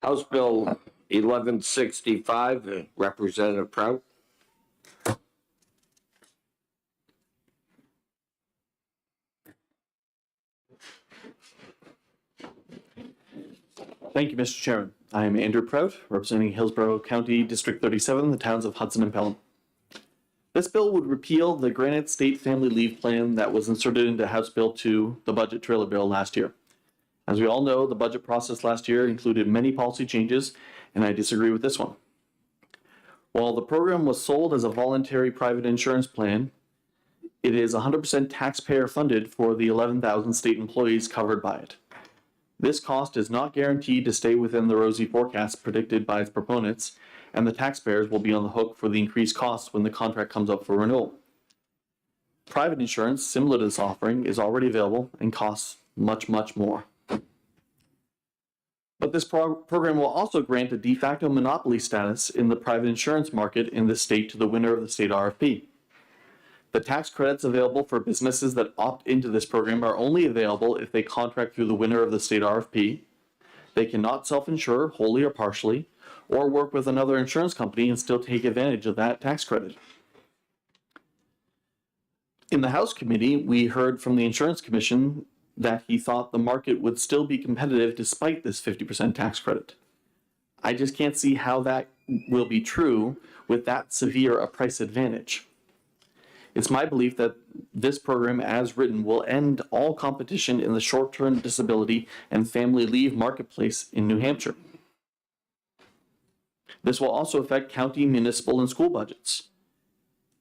House Bill 1165, Representative Prout. Thank you, Mr. Chairman. I am Andrew Prout, representing Hillsborough County District 37, the towns of Hudson and Pelham. This bill would repeal the Granite State Family Leave Plan that was inserted into House Bill 2, the Budget Trailer Bill, last year. As we all know, the budget process last year included many policy changes, and I disagree with this one. While the program was sold as a voluntary private insurance plan, it is 100% taxpayer funded for the 11,000 state employees covered by it. This cost is not guaranteed to stay within the rosy forecast predicted by its proponents, and the taxpayers will be on the hook for the increased costs when the contract comes up for renewal. Private insurance, similar to this offering, is already available and costs much, much more. But this program will also grant a de facto monopoly status in the private insurance market in the state to the winner of the state RFP. The tax credits available for businesses that opt into this program are only available if they contract through the winner of the state RFP. They cannot self-insure wholly or partially, or work with another insurance company and still take advantage of that tax credit. In the House committee, we heard from the Insurance Commission that he thought the market would still be competitive despite this 50% tax credit. I just can't see how that will be true with that severe a price advantage. It's my belief that this program, as written, will end all competition in the short-term disability and family leave marketplace in New Hampshire. This will also affect county, municipal, and school budgets.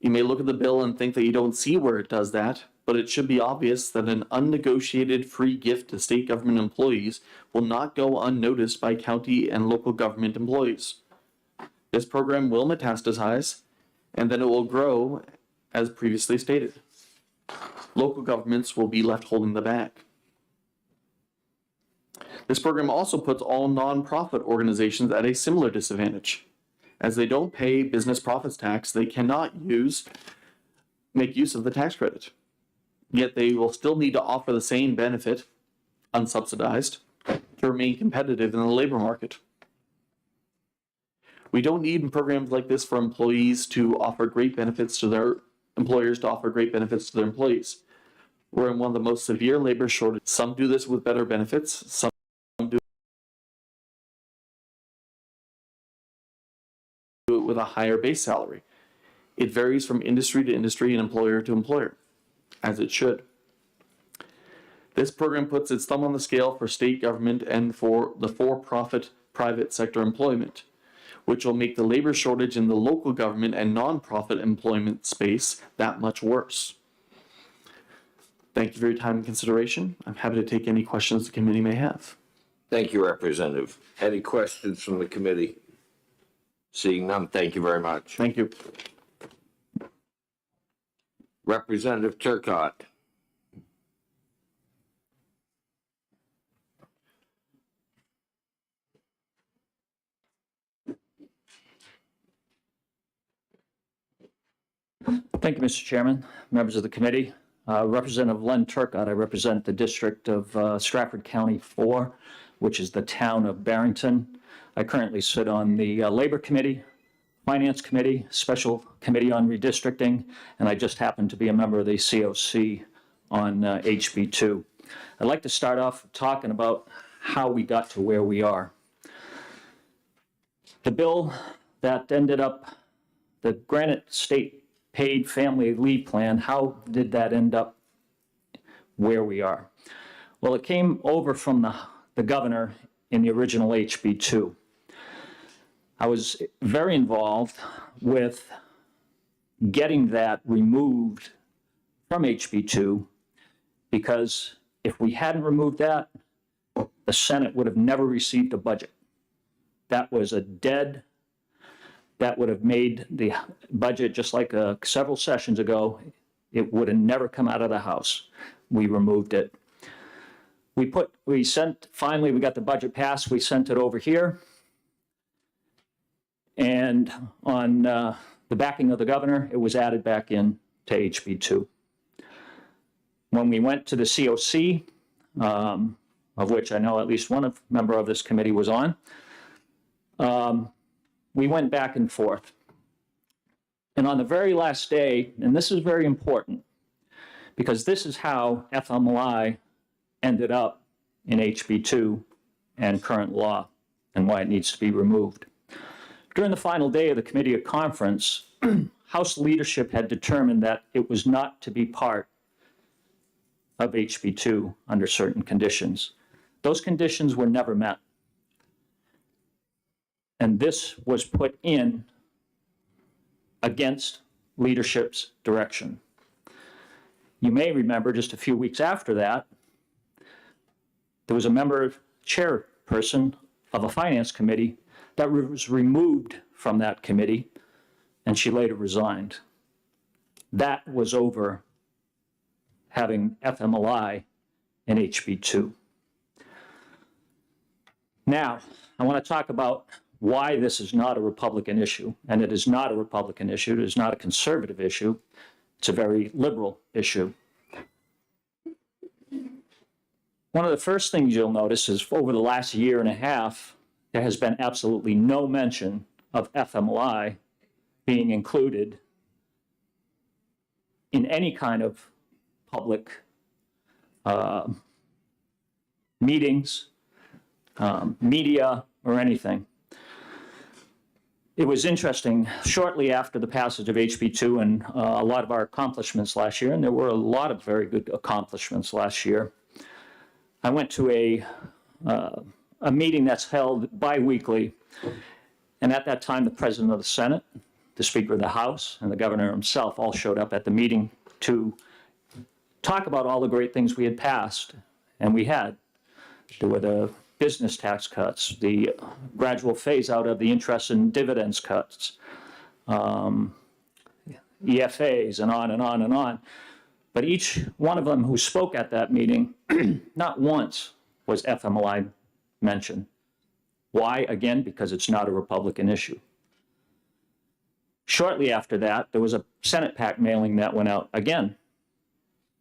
You may look at the bill and think that you don't see where it does that, but it should be obvious that an unnegotiated free gift to state government employees will not go unnoticed by county and local government employees. This program will metastasize, and then it will grow as previously stated. Local governments will be left holding the bag. This program also puts all nonprofit organizations at a similar disadvantage. As they don't pay business profits tax, they cannot make use of the tax credit. Yet they will still need to offer the same benefit, unsubsidized, to remain competitive in the labor market. We don't need programs like this for employees to offer great benefits to their employers to offer great benefits to their employees. We're in one of the most severe labor shortages. Some do this with better benefits, some do it with a higher base salary. It varies from industry to industry and employer to employer, as it should. This program puts its thumb on the scale for state government and for the for-profit private sector employment, which will make the labor shortage in the local government and nonprofit employment space that much worse. Thank you for your time and consideration. I'm happy to take any questions the committee may have. Thank you, Representative. Any questions from the committee? Seeing none, thank you very much. Thank you. Representative Turcott. Thank you, Mr. Chairman, members of the committee. Representative Len Turcott, I represent the district of Stratford County 4, which is the town of Barrington. I currently sit on the Labor Committee, Finance Committee, Special Committee on Redistricting, and I just happen to be a member of the COC on HB2. I'd like to start off talking about how we got to where we are. The bill that ended up, the Granite State Paid Family Leave Plan, how did that end up where we are? Well, it came over from the governor in the original HB2. I was very involved with getting that removed from HB2 because if we hadn't removed that, the Senate would have never received a budget. That was a dead. That would have made the budget, just like several sessions ago, it would have never come out of the House. We removed it. Finally, we got the budget passed, we sent it over here. And on the backing of the governor, it was added back in to HB2. When we went to the COC, of which I know at least one member of this committee was on, we went back and forth. And on the very last day, and this is very important, because this is how FMLI ended up in HB2 and current law, and why it needs to be removed. During the final day of the committee of conference, House leadership had determined that it was not to be part of HB2 under certain conditions. Those conditions were never met. And this was put in against leadership's direction. You may remember just a few weeks after that, there was a member, chairperson of a finance committee that was removed from that committee, and she later resigned. That was over having FMLI and HB2. Now, I want to talk about why this is not a Republican issue. And it is not a Republican issue. It is not a conservative issue. It's a very liberal issue. One of the first things you'll notice is over the last year and a half, there has been absolutely no mention of FMLI being included in any kind of public meetings, media, or anything. It was interesting, shortly after the passage of HB2 and a lot of our accomplishments last year, and there were a lot of very good accomplishments last year, I went to a meeting that's held bi-weekly, and at that time the President of the Senate, the Speaker of the House, and the Governor himself all showed up at the meeting to talk about all the great things we had passed, and we had. There were the business tax cuts, the gradual phase out of the interest and dividends cuts, EFAs, and on and on and on. But each one of them who spoke at that meeting, not once was FMLI mentioned. Why? Again, because it's not a Republican issue. Shortly after that, there was a Senate PAC mailing that went out, again,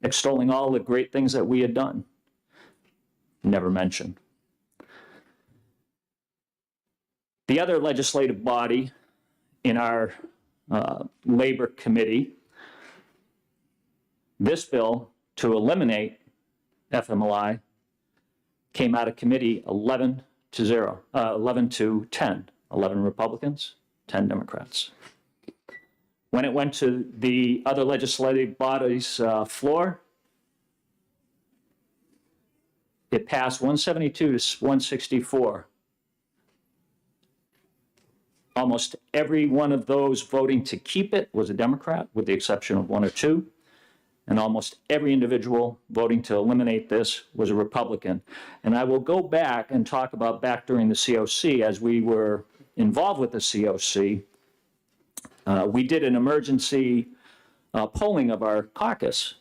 extolling all the great things that we had done. Never mentioned. The other legislative body in our Labor Committee, this bill to eliminate FMLI came out of committee 11 to 10. 11 Republicans, 10 Democrats. When it went to the other legislative body's floor, it passed 172 to 164. Almost every one of those voting to keep it was a Democrat, with the exception of one or two. And almost every individual voting to eliminate this was a Republican. And I will go back and talk about back during the COC, as we were involved with the COC. We did an emergency polling of our caucus,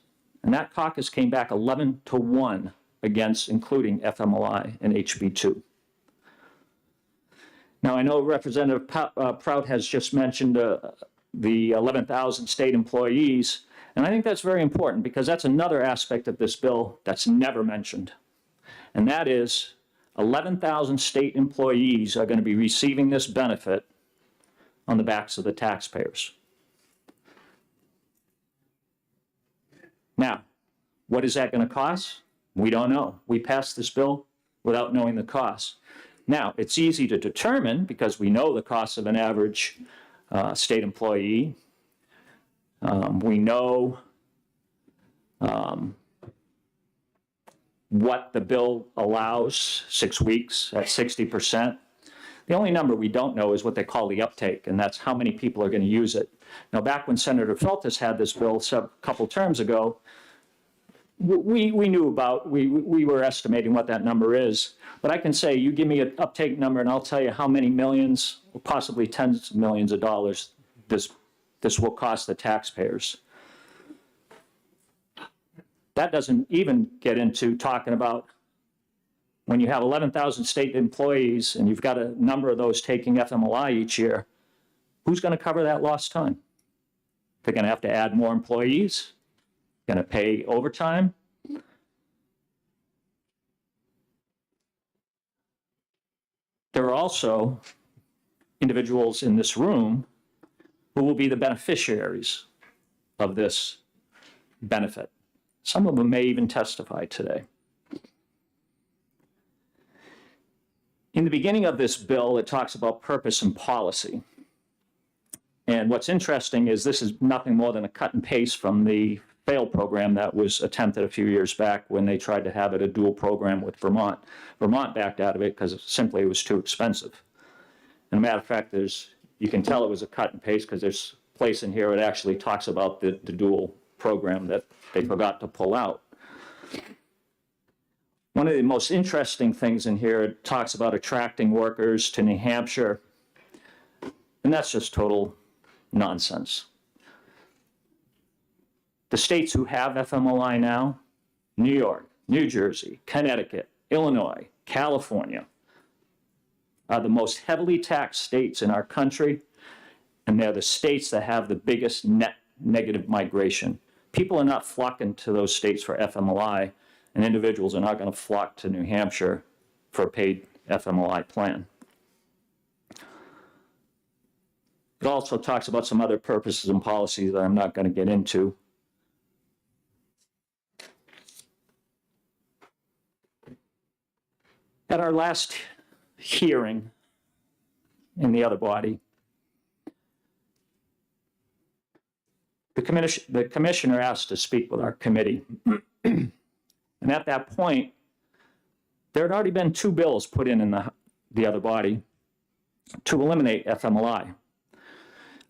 and that caucus came back 11 to 1 against including FMLI and HB2. Now, I know Representative Prout has just mentioned the 11,000 state employees, and I think that's very important because that's another aspect of this bill that's never mentioned. And that is 11,000 state employees are going to be receiving this benefit on the backs of the taxpayers. Now, what is that going to cost? We don't know. We passed this bill without knowing the cost. Now, it's easy to determine because we know the cost of an average state employee. We know what the bill allows, 6 weeks at 60%. The only number we don't know is what they call the uptake, and that's how many people are going to use it. Now, back when Senator Feltus had this bill a couple terms ago, we knew about, we were estimating what that number is. But I can say, you give me an uptake number and I'll tell you how many millions, or possibly tens of millions of dollars this will cost the taxpayers. That doesn't even get into talking about when you have 11,000 state employees and you've got a number of those taking FMLI each year, who's going to cover that lost time? They're going to have to add more employees, going to pay overtime. There are also individuals in this room who will be the beneficiaries of this benefit. Some of them may even testify today. In the beginning of this bill, it talks about purpose and policy. And what's interesting is this is nothing more than a cut and paste from the FAIL program that was attempted a few years back when they tried to have it a dual program with Vermont. Vermont backed out of it because simply it was too expensive. And a matter of fact, you can tell it was a cut and paste because there's a place in here it actually talks about the dual program that they forgot to pull out. One of the most interesting things in here, it talks about attracting workers to New Hampshire, and that's just total nonsense. The states who have FMLI now, New York, New Jersey, Connecticut, Illinois, California, are the most heavily taxed states in our country, and they're the states that have the biggest net negative migration. People are not flocking to those states for FMLI, and individuals are not going to flock to New Hampshire for a paid FMLI plan. It also talks about some other purposes and policies that I'm not going to get into. At our last hearing in the other body, the commissioner asked to speak with our committee. And at that point, there had already been 2 bills put in the other body to eliminate FMLI.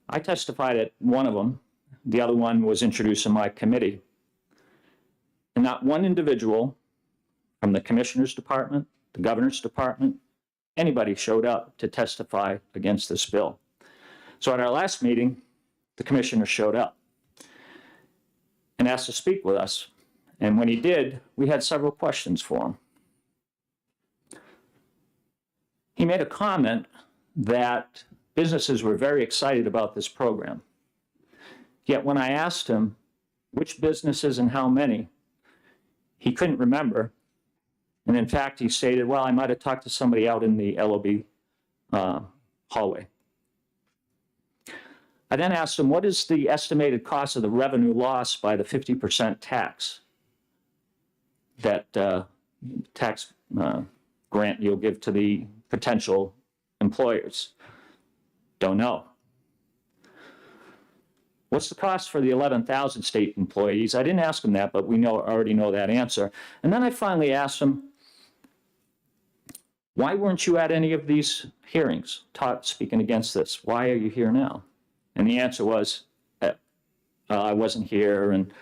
I testified at one of them. The other one was introduced in my committee. And not one individual from the commissioner's department, the governor's department, anybody showed up to testify against this bill. So at our last meeting, the commissioner showed up and asked to speak with us. And when he did, we had several questions for him. He made a comment that businesses were very excited about this program. Yet when I asked him which businesses and how many, he couldn't remember. And in fact, he stated, well, I might have talked to somebody out in the LOB hallway. I then asked him, what is the estimated cost of the revenue loss by the 50% tax that tax grant you'll give to the potential employers? Don't know. What's the cost for the 11,000 state employees? I didn't ask him that, but we already know that answer. And then I finally asked him, why weren't you at any of these hearings speaking against this? Why are you here now? And the answer was, I wasn't here, and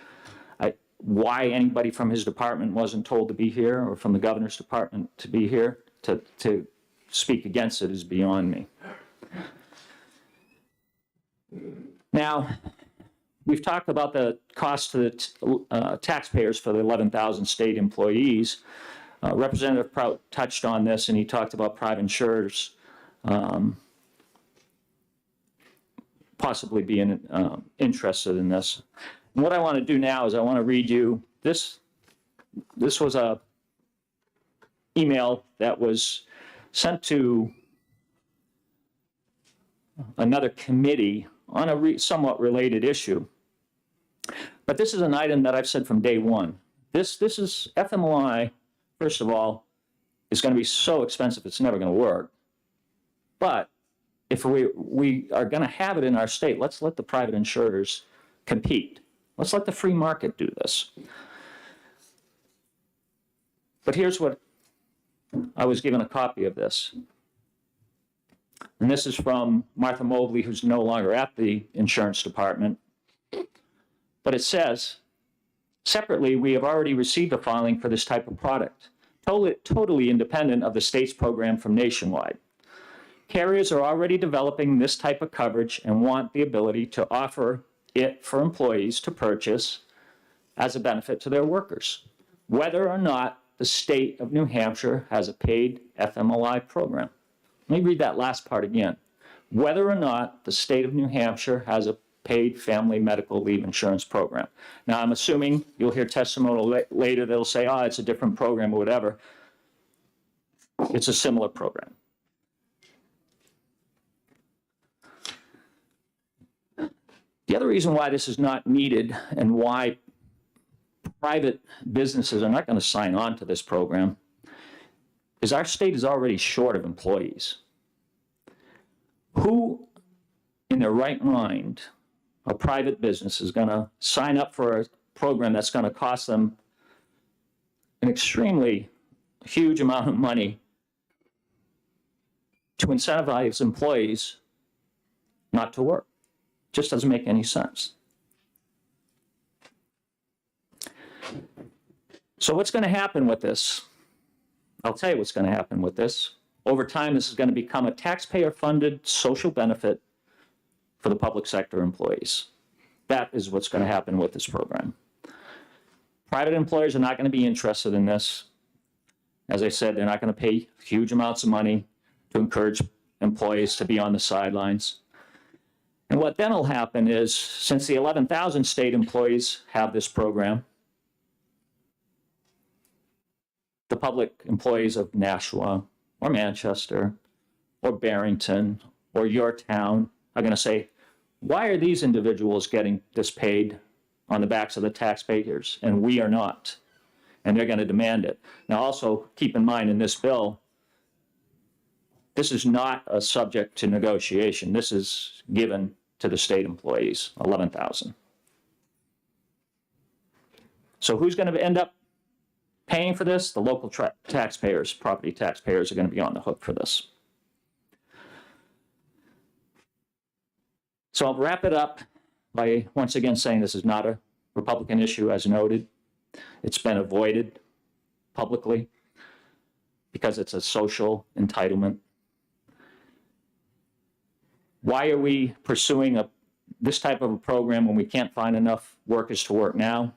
why anybody from his department wasn't told to be here, or from the governor's department to be here to speak against it is beyond me. Now, we've talked about the cost to the taxpayers for the 11,000 state employees. Representative Prout touched on this, and he talked about private insurers possibly being interested in this. And what I want to do now is I want to read you this. This was a email that was sent to another committee on a somewhat related issue. But this is an item that I've said from day one. This is FMLI, first of all, is going to be so expensive it's never going to work. But if we are going to have it in our state, let's let the private insurers compete. Let's let the free market do this. But here's what I was given a copy of this. And this is from Martha Mobley, who's no longer at the insurance department. But it says, separately, we have already received a filing for this type of product, totally independent of the state's program from Nationwide. Carriers are already developing this type of coverage and want the ability to offer it for employees to purchase as a benefit to their workers, whether or not the state of New Hampshire has a paid FMLI program. Let me read that last part again. Whether or not the state of New Hampshire has a paid family medical leave insurance program. Now, I'm assuming you'll hear testimony later that'll say, oh, it's a different program or whatever. It's a similar program. other reason why this is not needed and why private businesses are not going to sign on to this program is our state is already short of employees. Who in their right mind, a private business, is going to sign up for a program that's going to cost them an extremely huge amount of money to incentivize employees not to work? Just doesn't make any sense. So what's going to happen with this? I'll tell you what's going to happen with this. Over time, this is going to become a taxpayer-funded social benefit for the public sector employees. That is what's going to happen with this program. Private employers are not going to be interested in this. As I said, they're not going to pay huge amounts of money to encourage employees to be on the sidelines. And what then will happen is, since the 11,000 state employees have this program, the public employees of Nashua or Manchester or Barrington or your town are going to say, why are these individuals getting this paid on the backs of the taxpayers and we are not? And they're going to demand it. Now also keep in mind, in this bill, this is not a subject to negotiation. This is given to the state employees, 11,000. So who's going to end up paying for this? The local taxpayers, property taxpayers, are going to be on the hook for this. So I'll wrap it up by once again saying this is not a Republican issue, as noted. It's been avoided publicly because it's a social entitlement. Why are we pursuing this type of a program when we can't find enough workers to work now?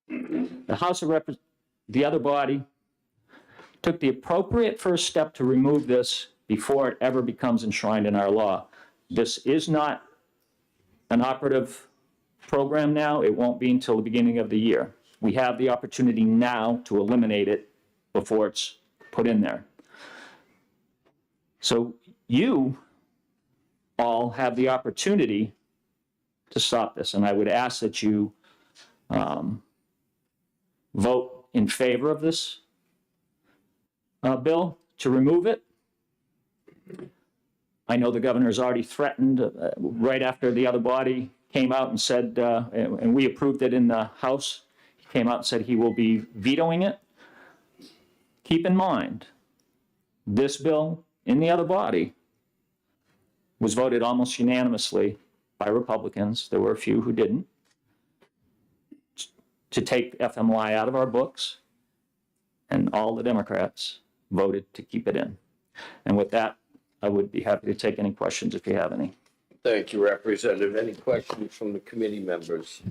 The House of Representatives, the other body, took the appropriate first step to remove this before it ever becomes enshrined in our law. This is not an operative program now. It won't be until the beginning of the year. We have the opportunity now to eliminate it before it's put in there. So you all have the opportunity to stop this, and I would ask that you vote in favor of this bill to remove it. I know the governor's already threatened right after the other body came out and said, and we approved it in the House, he came out and said he will be vetoing it. Keep in mind, this bill in the other body was voted almost unanimously by Republicans. There were a few who didn't, to take FMLI out of our books, and all the Democrats voted to keep it in. And with that, I would be happy to take any questions if you have any. Thank you, Representative. Any questions from the committee members?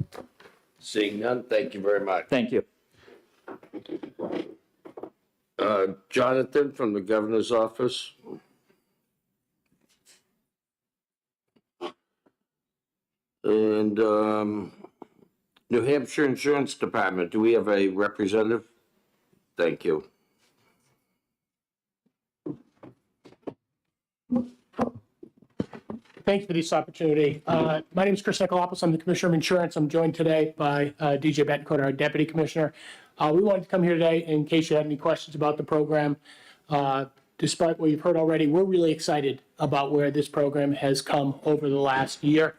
Seeing none, thank you very much. Thank you. Jonathan from the governor's office. And New Hampshire Insurance Department, do we have a representative? Thank you. Thank you for this opportunity. My name is Chris Nicolopoulos. I'm the Commissioner of Insurance. I'm joined today by DJ Betancourt, our Deputy Commissioner. We wanted to come here today in case you had any questions about the program. Despite what you've heard already, we're really excited about where this program has come over the last year.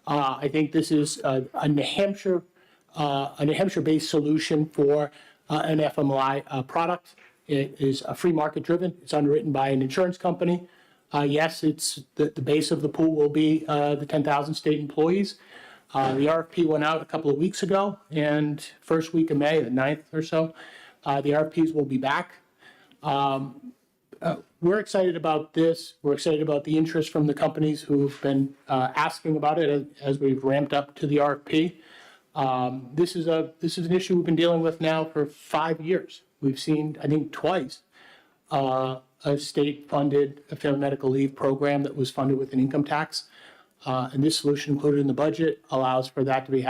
I think this is a New Hampshire-based solution for an FMLI product. It is free market driven. It's underwritten by an insurance company. Yes, it's the base of the pool will be the 10,000 state employees. The RFP went out a couple of weeks ago, and first week of May, the 9th or so, the RFPs will be back. We're excited about this. We're excited about the interest from the companies who've been asking about it as we've ramped up to the RFP. This is an issue we've been dealing with now for 5 years. We've seen, I think, twice a state-funded family medical leave program that was funded with an income tax. And this solution included in the budget allows for that to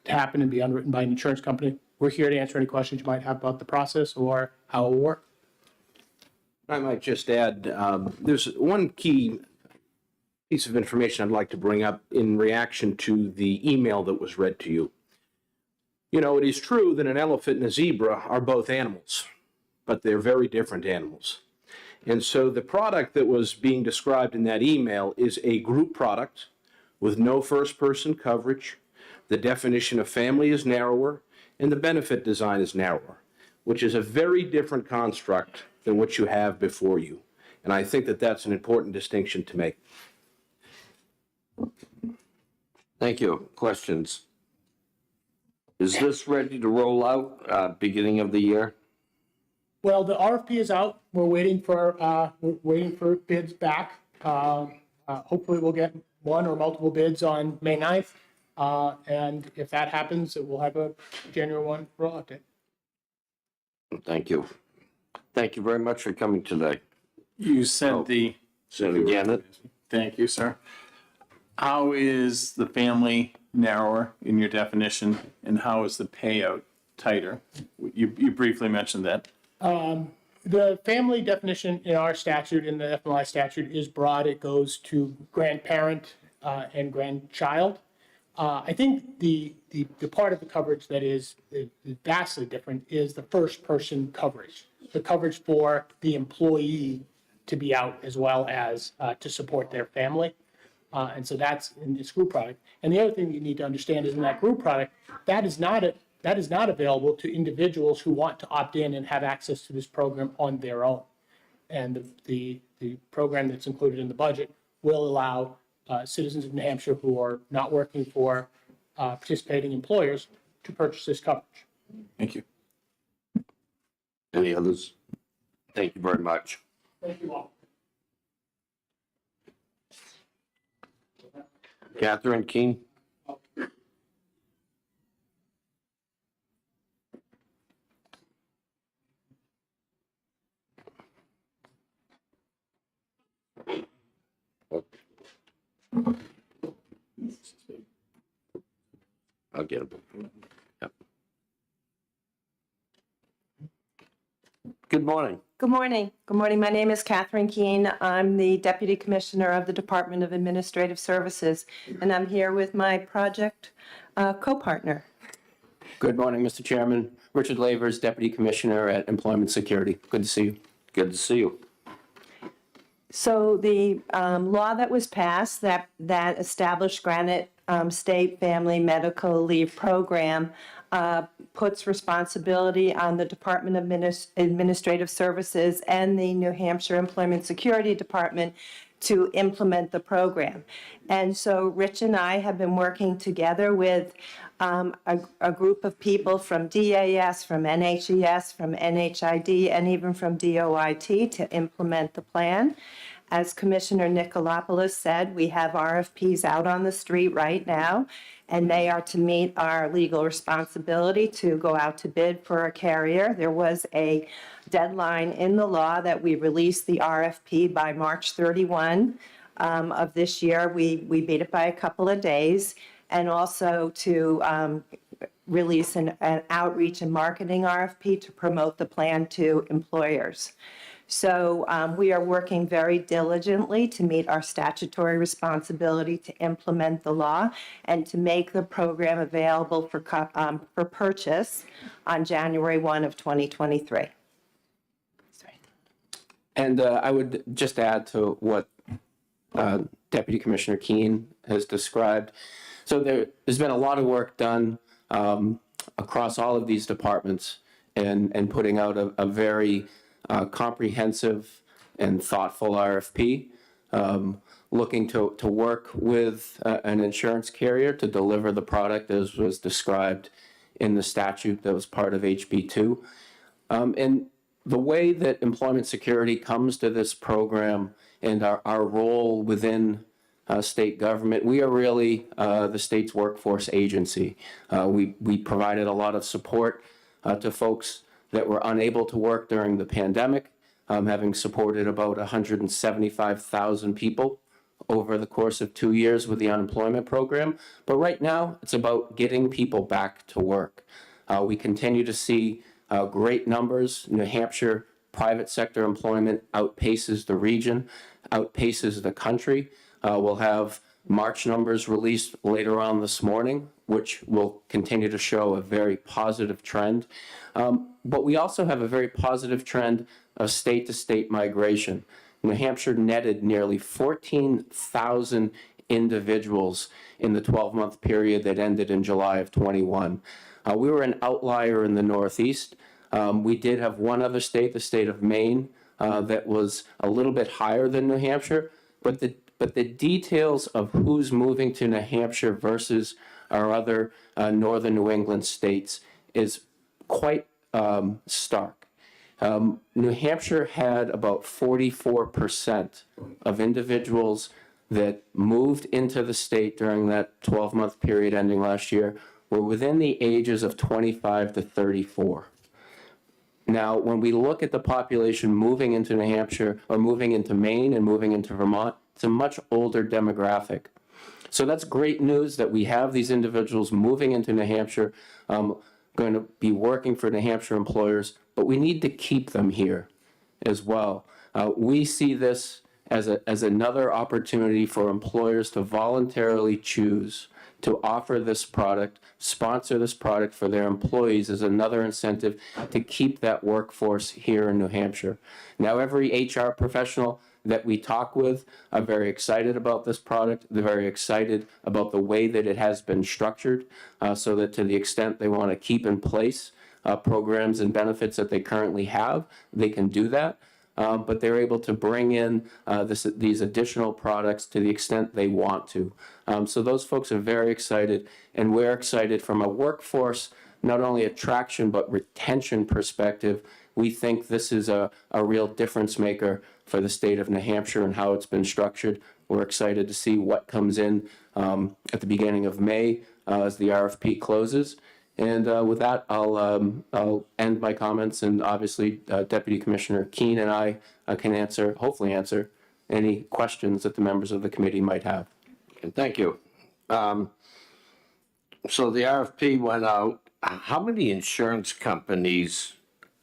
happen and be underwritten by an insurance company. We're here to answer any questions you might have about the process or how it will work. I might just add, there's one key piece of information I'd like to bring up in reaction to the email that was read to you. You know, it is true that an elephant and a zebra are both animals, but they're very different animals. And so the product that was being described in that email is a group product with no first-person coverage. The definition of family is narrower, and the benefit design is narrower, which is a very different construct than what you have before you. And I think that that's an important distinction to make. Thank you. Questions? Is this ready to roll out, beginning of the year? Well, the RFP is out. We're waiting for bids back. Hopefully we'll get one or multiple bids on May 9th. And if that happens, it will have a January 1 rollout date. Thank you. Thank you very much for coming today. You sent the, Senator Gannett? thank you, sir. How is the family narrower in your definition, and how is the payout tighter? You briefly mentioned that. The family definition in our statute, in the FMLI statute, is broad. It goes to grandparent and grandchild. I think the part of the coverage that is vastly different is the first person coverage, the coverage for the employee to be out as well as to support their family. And so that's in this group product. And the other thing you need to understand is in that group product, that is not available to individuals who want to opt in and have access to this program on their own. And the program that's included in the budget will allow citizens of New Hampshire who are not working for participating employers to purchase this coverage. Thank you. Any others? Thank you very much. Thank you all. Catherine Keen? I'll get him. Yep. Good morning. Good morning. Good morning. My name is Catherine Keene. I'm the Deputy Commissioner of the Department of Administrative Services, and I'm here with my project co-partner. Good morning, Mr. Chairman. Richard Lavers, Deputy Commissioner at Employment Security. Good to see you. Good to see you. So the law that was passed that established Granite State Family Medical Leave Program puts responsibility on the Department of Administrative Services and the New Hampshire Employment Security Department to implement the program. And so Rich and I have been working together with a group of people from DAS, from NHES, from NHID, and even from DOIT to implement the plan. As Commissioner Nicolopoulos said, we have RFPs out on the street right now, and they are to meet our legal responsibility to go out to bid for a carrier. There was a deadline in the law that we released the RFP by March 31 of this year. We beat it by a couple of days, and also to release an outreach and marketing RFP to promote the plan to employers. So we are working very diligently to meet our statutory responsibility to implement the law and to make the program available for purchase on January 1 of 2023. And I would just add to what Deputy Commissioner Keene has described. So there's been a lot of work done across all of these departments and putting out a very comprehensive and thoughtful RFP, looking to work with an insurance carrier to deliver the product as was described in the statute that was part of HB2. And the way that employment security comes to this program and our role within state government, we are really the state's workforce agency. We provided a lot of support to folks that were unable to work during the pandemic, having supported about 175,000 people over the course of 2 years with the unemployment program. But right now, it's about getting people back to work. We continue to see great numbers. New Hampshire private sector employment outpaces the region. outpaces the country. We'll have March numbers released later on this morning, which will continue to show a very positive trend. But we also have a very positive trend of state-to-state migration. New Hampshire netted nearly 14,000 individuals in the 12-month period that ended in July of 21. We were an outlier in the Northeast. We did have one other state, the state of Maine, that was a little bit higher than New Hampshire, but the details of who's moving to New Hampshire versus our other northern New England states is quite stark. New Hampshire had about 44% of individuals that moved into the state during that 12-month period ending last year were within the ages of 25 to 34. Now, when we look at the population moving into New Hampshire or moving into Maine and moving into Vermont, it's a much older demographic. So that's great news that we have these individuals moving into New Hampshire, going to be working for New Hampshire employers, but we need to keep them here as well. We see this as another opportunity for employers to voluntarily choose to offer this product, sponsor this product for their employees as another incentive to keep that workforce here in New Hampshire. Now, every HR professional that we talk with are very excited about this product. They're very excited about the way that it has been structured, so that to the extent they want to keep in place programs and benefits that they currently have, they can do that. But they're able to bring in these additional products to the extent they want to. So those folks are very excited, and we're excited from a workforce, not only attraction, but retention perspective. We think this is a real difference maker for the state of New Hampshire and how it's been structured. We're excited to see what comes in at the beginning of May as the RFP closes. And with that, I'll end my comments, and obviously Deputy Commissioner Keene and I can hopefully answer any questions that the members of the committee might have. Thank you. So the RFP went out. How many insurance companies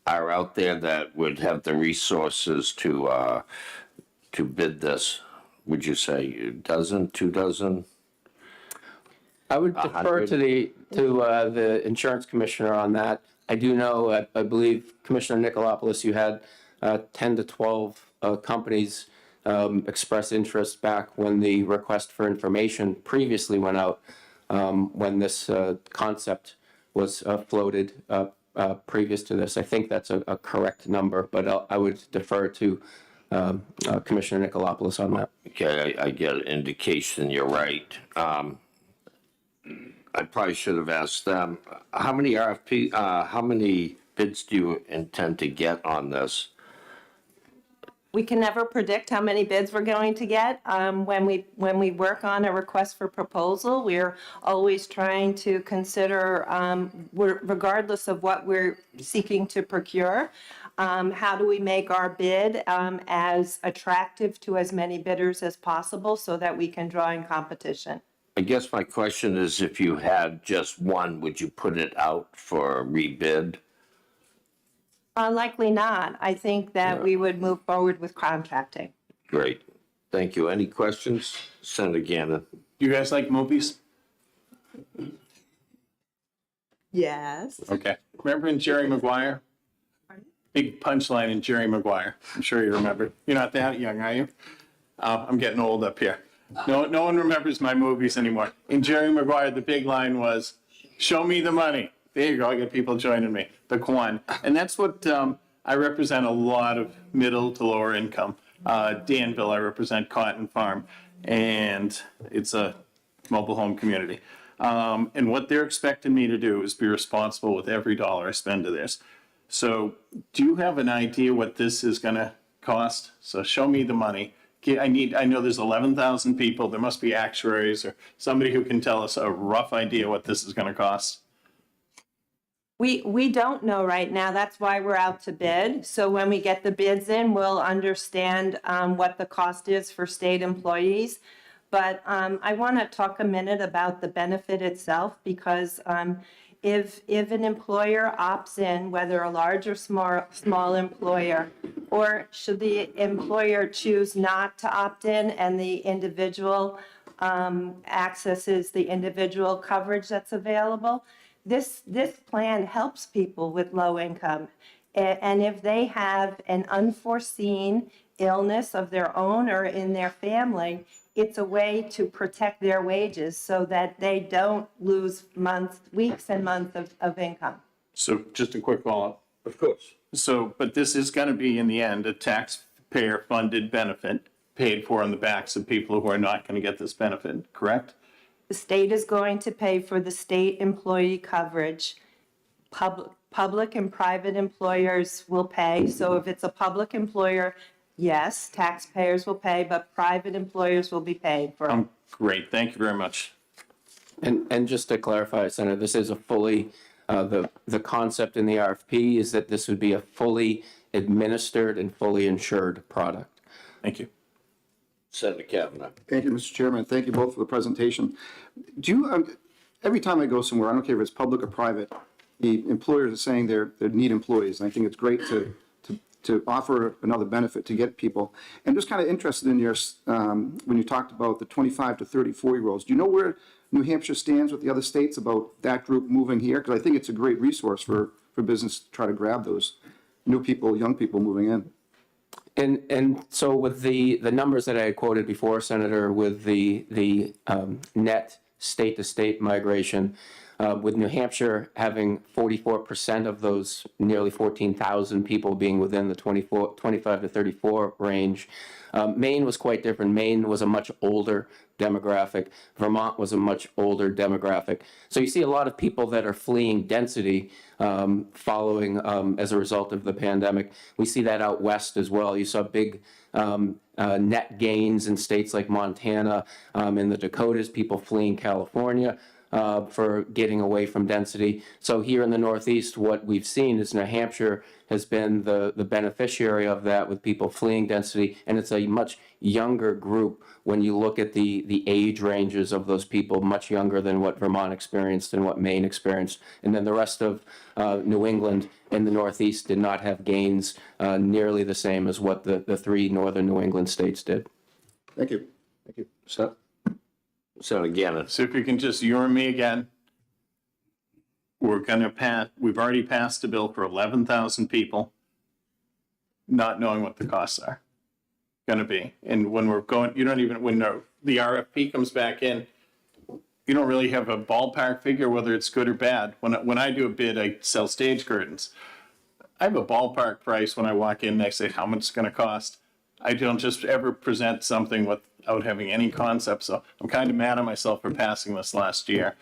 are out there that would have the resources to bid this? Would you say a dozen, 2 dozen? I would defer to the insurance commissioner on that. I do know, I believe, Commissioner Nicolopoulos, you had 10 to 12 companies express interest back when the request for information previously went out, when this concept was floated previous to this. I think that's a correct number, but I would defer to Commissioner Nicolopoulos on that. Okay, I get an indication you're right. I probably should have asked them, how many bids do you intend to get on this? We can never predict how many bids we're going to get. When we work on a request for proposal, we're always trying to consider, regardless of what we're seeking to procure, how do we make our bid as attractive to as many bidders as possible so that we can draw in competition. I guess my question is, if you had just one, would you put it out for rebid? Likely not. I think that we would move forward with contracting. Great. Thank you. Any questions? Senator Gannon. You guys like movies? Yes. Okay. Remember in Jerry Maguire? Big punchline in Jerry Maguire. I'm sure you remember. You're not that young, are you? I'm getting old up here. No one remembers my movies anymore. In Jerry Maguire, the big line was, "Show me the money." There you go. I got people joining me. The Kwan. And that's what I represent, a lot of middle to lower income. Danville, I represent Cotton Farm, and it's a mobile home community. And what they're expecting me to do is be responsible with every dollar I spend to this. So do you have an idea what this is going to cost? So show me the money. I know there's 11,000 people. There must be actuaries or somebody who can tell us a rough idea what this is going to cost. We don't know right now. That's why we're out to bid. So when we get the bids in, we'll understand what the cost is for state employees. But I want to talk a minute about the benefit itself, because if an employer opts in, whether a large or small employer, or should the employer choose not to opt in and the individual accesses the individual coverage that's available, this plan helps people with low income. And if they have an unforeseen illness of their own or in their family, it's a way to protect their wages so that they don't lose weeks and months of income. So just a quick follow-up. Of course. So, but this is going to be, in the end, a taxpayer-funded benefit paid for on the backs of people who are not going to get this benefit, correct? The state is going to pay for the state employee coverage. Public and private employers will pay. So if it's a public employer, yes, taxpayers will pay, but private employers will be paid for. Great, thank you very much. And just to clarify, Senator, this is a fully, the concept in the RFP is that this would be a fully administered and fully insured product. Thank you. Senator Kavanaugh. Thank you, Mr. Chairman. Thank you both for the presentation. Do you, every time I go somewhere, I don't care if it's public or private, the employers are saying they need employees. And I think it's great to offer another benefit to get people. I'm just kind of interested in your, when you talked about the 25 to 34-year-olds. Do you know where New Hampshire stands with the other states about that group moving here? Because I think it's a great resource for business to try to grab those new people, young people moving in. And so with the numbers that I had quoted before, Senator, with the net state-to-state migration, with New Hampshire having 44% of those nearly 14,000 people being within the 25 to 34 range. Maine was quite different. Maine was a much older demographic. Vermont was a much older demographic. So you see a lot of people that are fleeing density following as a result of the pandemic. We see that out west as well. You saw big net gains in states like Montana, in the Dakotas, people fleeing California for getting away from density. So here in the Northeast, what we've seen is New Hampshire has been the beneficiary of that with people fleeing density, and it's a much younger group when you look at the age ranges of those people, much younger than what Vermont experienced and what Maine experienced. And then the rest of New England and the Northeast did not have gains nearly the same as what the three northern New England states did. Thank you. Thank you. So, Senator Gannon. So if you can just humor me again, we're going to pass, we've already passed a bill for 11,000 people, not knowing what the costs are going to be. And when we're going, you don't even, when the RFP comes back in, you don't really have a ballpark figure whether it's good or bad. When I do a bid, I sell stage curtains. I have a ballpark price when I walk in and I say how much it's going to cost. I don't just ever present something without having any concept. So I'm kind of mad at myself for passing this last year,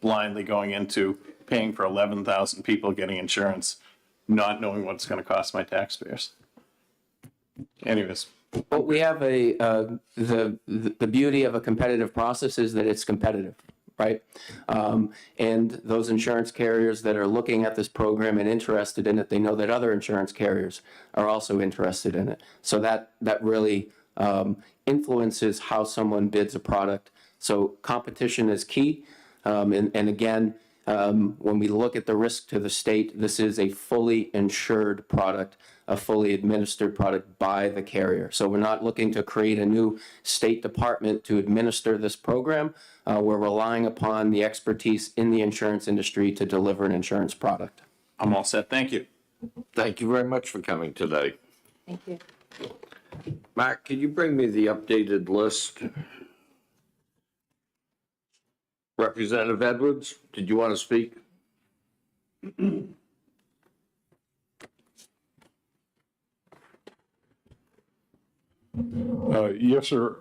blindly going into paying for 11,000 people getting insurance, not knowing what it's going to cost my taxpayers. Anyways. But we have the beauty of a competitive process is that it's competitive, right? And those insurance carriers that are looking at this program and interested in it, they know that other insurance carriers are also interested in it. So that really influences how someone bids a product. So competition is key. And again, when we look at the risk to the state, this is a fully insured product, a fully administered product by the carrier. So we're not looking to create a new state department to administer this program. We're relying upon the expertise in the insurance industry to deliver an insurance product. I'm all set. Thank you. Thank you very much for coming today. Thank you. Mark, can you bring me the updated list? Representative Edwards, did you want to speak? Yes, sir.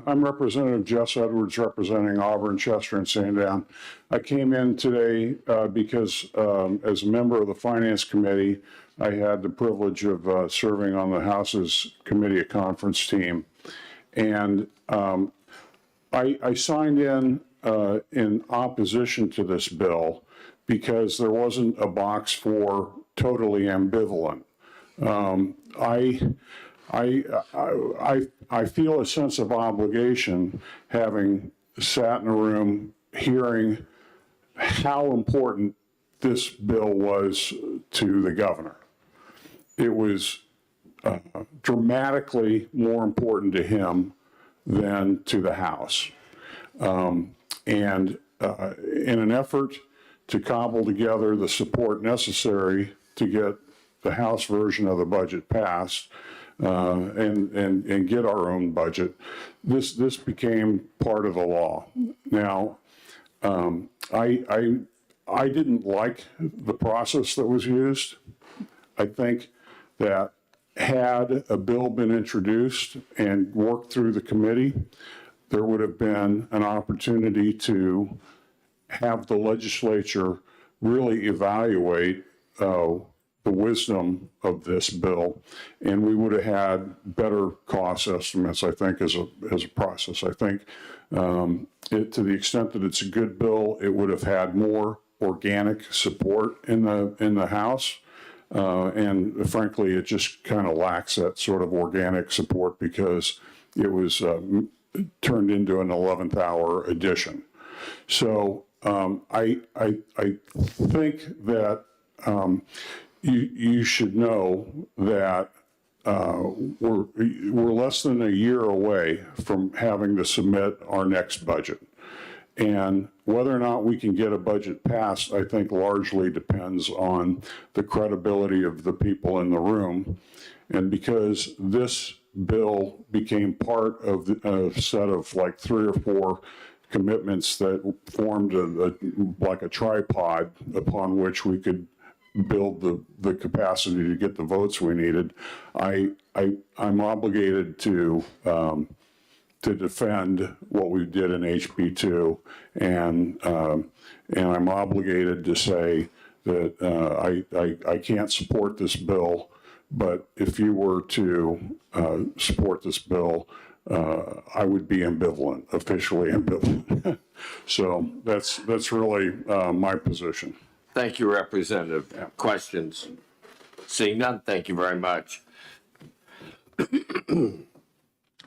I'm Representative Jess Edwards, representing Auburn, Chester, and Sandown. I came in today because as a member of the Finance Committee, I had the privilege of serving on the House's Committee of Conference team. And I signed in opposition to this bill because there wasn't a box for totally ambivalent. I feel a sense of obligation having sat in a room hearing how important this bill was to the governor. It was dramatically more important to him than to the House. And in an effort to cobble together the support necessary to get the House version of the budget passed and get our own budget, this became part of the law. Now, I didn't like the process that was used. I think that had a bill been introduced and worked through the committee, there would have been an opportunity to have the legislature really evaluate the wisdom of this bill, and we would have had better cost estimates, I think, as a process. I think to the extent that it's a good bill, it would have had more organic support in the House. And frankly, it just kind of lacks that sort of organic support because it was turned into an 11th hour edition. So I think that you should know that we're less than a year away from having to submit our next budget. And whether or not we can get a budget passed, I think largely depends on the credibility of the people in the room. And because this bill became part of a set of like 3 or 4 commitments that formed like a tripod upon which we could build the capacity to get the votes we needed, I'm obligated to defend what we did in HB2, and I'm obligated to say that I can't support this bill, but if you were to support this bill, I would be ambivalent, officially ambivalent. So that's really my position. Thank you, Representative. Questions? Seeing none, thank you very much.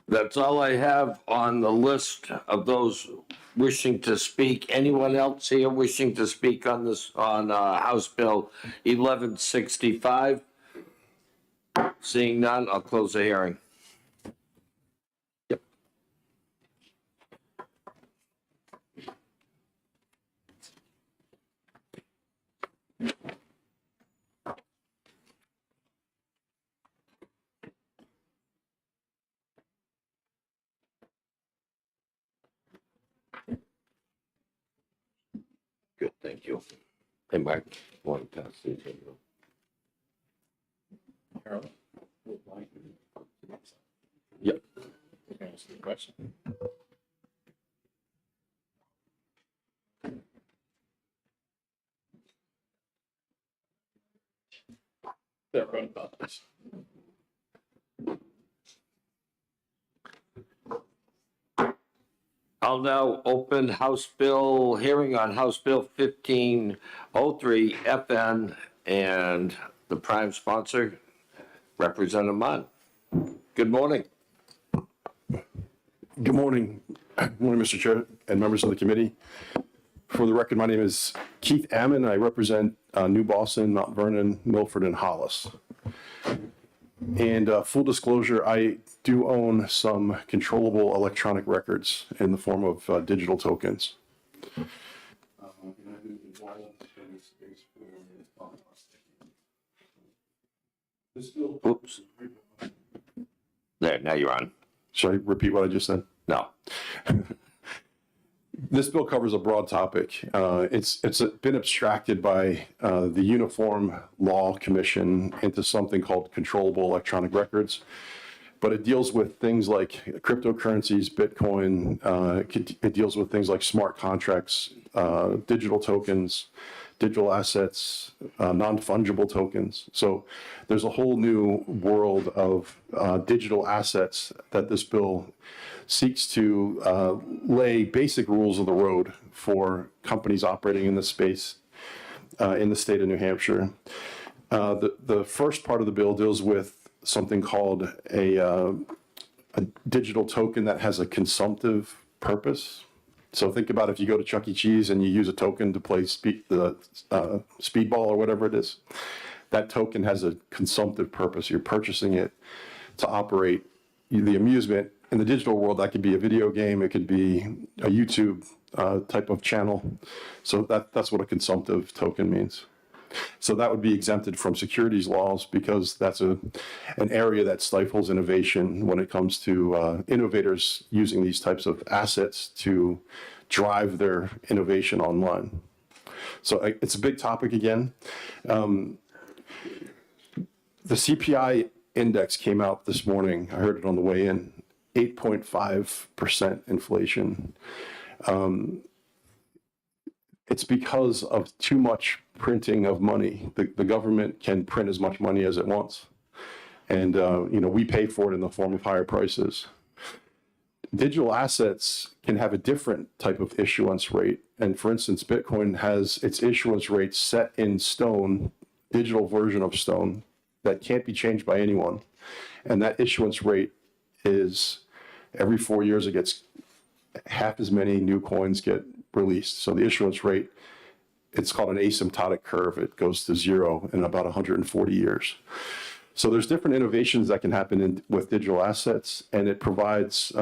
That's all I have on the list of those wishing to speak. Anyone else here wishing to speak on this, on House Bill 1165? Seeing none, I'll close the hearing. Yep. Good, thank you. Hey, Mark, want to pass these? Yep. I'll now open House Bill, hearing on House Bill 1503 FN, and the prime sponsor, Representative Munn. Good morning. Good morning. Good morning, Mr. Chair and members of the committee. For the record, my name is Keith Ammon. I represent New Boston, Mount Vernon, Milford, and Hollis. And full disclosure, I do own some controllable electronic records in the form of digital tokens. Oops. There, now you're on. Should I repeat what I just said? No. This bill covers a broad topic. It's been abstracted by the Uniform Law Commission into something called controllable electronic records, but it deals with things like cryptocurrencies, Bitcoin. It deals with things like smart contracts, digital tokens, digital assets, non-fungible tokens. So there's a whole new world of digital assets that this bill seeks to lay basic rules of the road for companies operating in this space in the state of New Hampshire. The first part of the bill deals with something called a digital token that has a consumptive purpose. So think about if you go to Chuck E. Cheese and you use a token to play speedball or whatever it is. That token has a consumptive purpose. You're purchasing it to operate the amusement. In the digital world, that could be a video game. It could be a YouTube type of channel. So that's what a consumptive token means. So that would be exempted from securities laws because that's an area that stifles innovation when it comes to innovators using these types of assets to drive their innovation online. So it's a big topic again. The CPI index came out this morning. I heard it on the way in, 8.5% inflation. It's because of too much printing of money. The government can print as much money as it wants. And, we pay for it in the form of higher prices. Digital assets can have a different type of issuance rate. And for instance, Bitcoin has its issuance rate set in stone, digital version of stone, that can't be changed by anyone. And that issuance rate is every 4 years, it gets half as many new coins get released. So the issuance rate, it's called an asymptotic curve. It goes to zero in about 140 years. So there's different innovations that can happen with digital assets, and it provides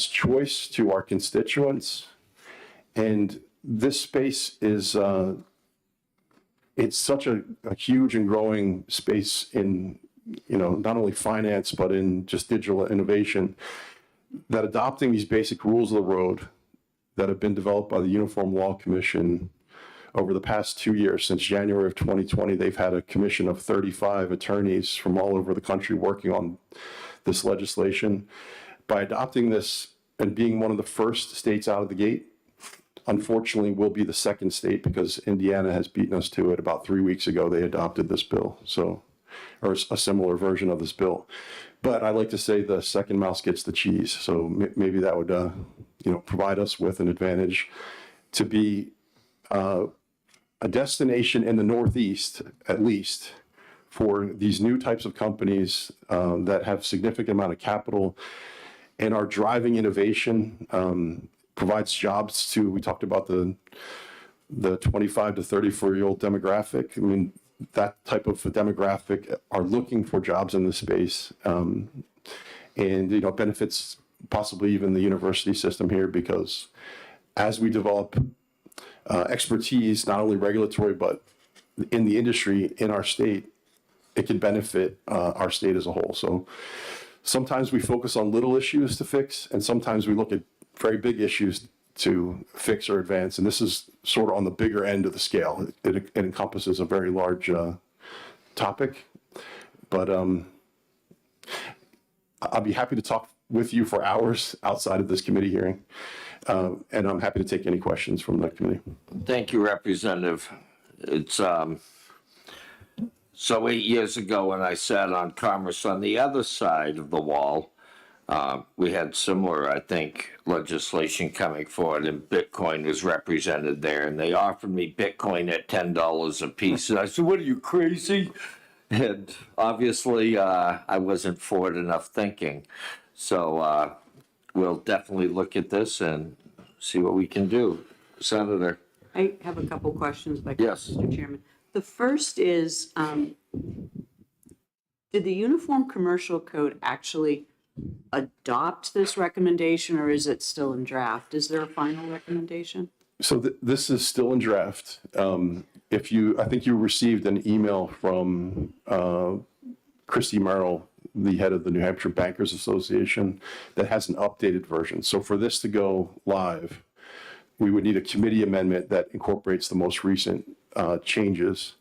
choice to our constituents. And this space is it's such a huge and growing space in not only finance but in just digital innovation, that adopting these basic rules of the road that have been developed by the Uniform Law Commission over the past 2 years. Since January of 2020, they've had a commission of 35 attorneys from all over the country working on this legislation. By adopting this and being one of the first states out of the gate, unfortunately, we'll be the second state because Indiana has beaten us to it. About 3 weeks ago, they adopted this bill, or a similar version of this bill. But I like to say the second mouse gets the cheese. So maybe that would, provide us with an advantage to be a destination in the Northeast, at least, for these new types of companies that have significant amount of capital and are driving innovation, provides jobs to, we talked about the 25 to 34-year-old demographic. I mean, that type of demographic are looking for jobs in this space, and benefits possibly even the university system here, because as we develop expertise, not only regulatory but in the industry in our state, it can benefit our state as a whole. So sometimes we focus on little issues to fix, and sometimes we look at very big issues to fix or advance. And this is sort of on the bigger end of the scale. It encompasses a very large topic, but I'll be happy to talk with you for hours outside of this committee hearing. And I'm happy to take any questions from the committee. Thank you, Representative. It's, so 8 years ago when I sat on Commerce on the other side of the wall, we had similar, I think, legislation coming forward, and Bitcoin was represented there, and they offered me Bitcoin at $10 a piece. And I said, what are you, crazy? And obviously, I wasn't forward enough thinking. So we'll definitely look at this and see what we can do. Senator. I have a couple questions, Yes. Mr. Chairman. The first is, did the Uniform Commercial Code actually adopt this recommendation, or is it still in draft? Is there a final recommendation? So this is still in draft. I think you received an email from Christy Merrill, the head of the New Hampshire Bankers Association, that has an updated version. So for this to go live, we would need a committee amendment that incorporates the most recent changes.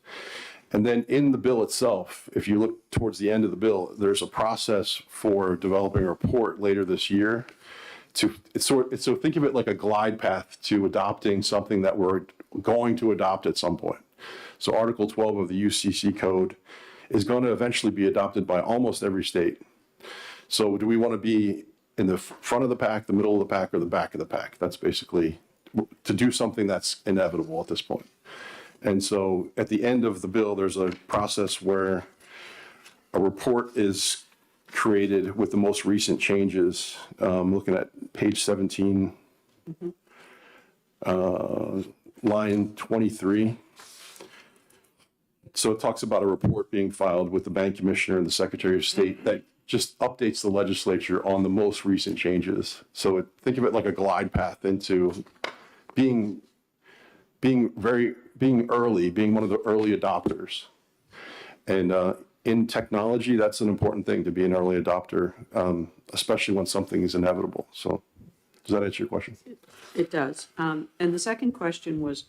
And then in the bill itself, if you look towards the end of the bill, there's a process for developing a report later this year. So think of it like a glide path to adopting something that we're going to adopt at some point. So Article 12 of the UCC code is going to eventually be adopted by almost every state. So do we want to be in the front of the pack, the middle of the pack, or the back of the pack? That's basically to do something that's inevitable at this point. And so at the end of the bill, there's a process where a report is created with the most recent changes. Looking at page 17, line 23. So it talks about a report being filed with the bank commissioner and the secretary of state that just updates the legislature on the most recent changes. So think of it like a glide path into being early, being one of the early adopters. And in technology, that's an important thing, to be an early adopter, especially when something is inevitable. So does that answer your question? It does. And the second question was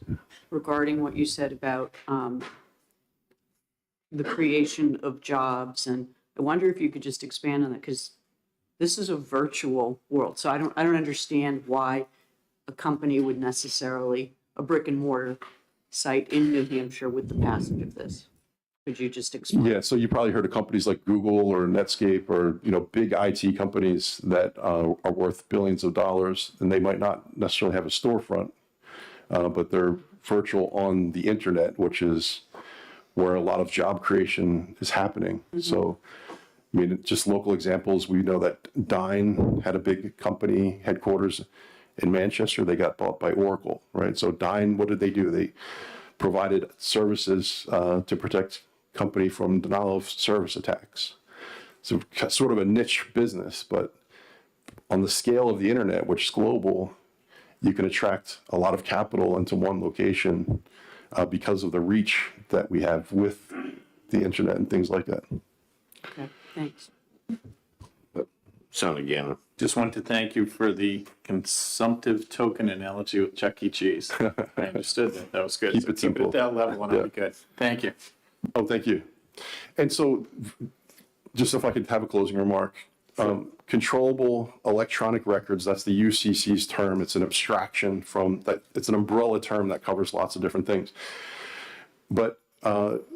regarding what you said about the creation of jobs. And I wonder if you could just expand on that, because this is a virtual world. So I don't understand why a company would necessarily, a brick and mortar site in New Hampshire with the passage of this. Could you just explain? Yeah, so you probably heard of companies like Google or Netscape or, big IT companies that are worth billions of dollars, and they might not necessarily have a storefront, but they're virtual on the internet, which is where a lot of job creation is happening. So, just local examples, we know that Dine had a big company headquarters in Manchester. They got bought by Oracle, right? So Dine, what did they do? They provided services to protect company from denial of service attacks. So sort of a niche business, but on the scale of the internet, which is global, you can attract a lot of capital into one location because of the reach that we have with the internet and things like that. Okay, thanks. Son again. Just wanted to thank you for the consumptive token analogy with Chuck E. Cheese. I understood that. That was good. Keep So it simple. Keep it at that level and I'll be good. Thank you. Oh, thank you. And so, just if I could have a closing remark, controllable electronic records, that's the UCC's term. It's an abstraction from that. It's an umbrella term that covers lots of different things. But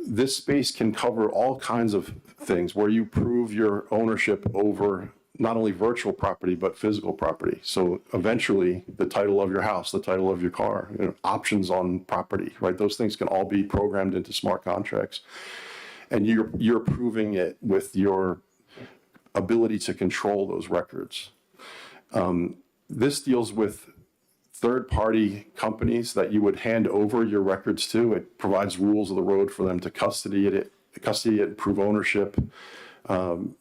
this space can cover all kinds of things where you prove your ownership over not only virtual property, but physical property. So eventually the title of your house, the title of your car, options on property, right? Those things can all be programmed into smart contracts. And you're proving it with your ability to control those records. This deals with third-party companies that you would hand over your records to. It provides rules of the road for them to custody it, prove ownership, and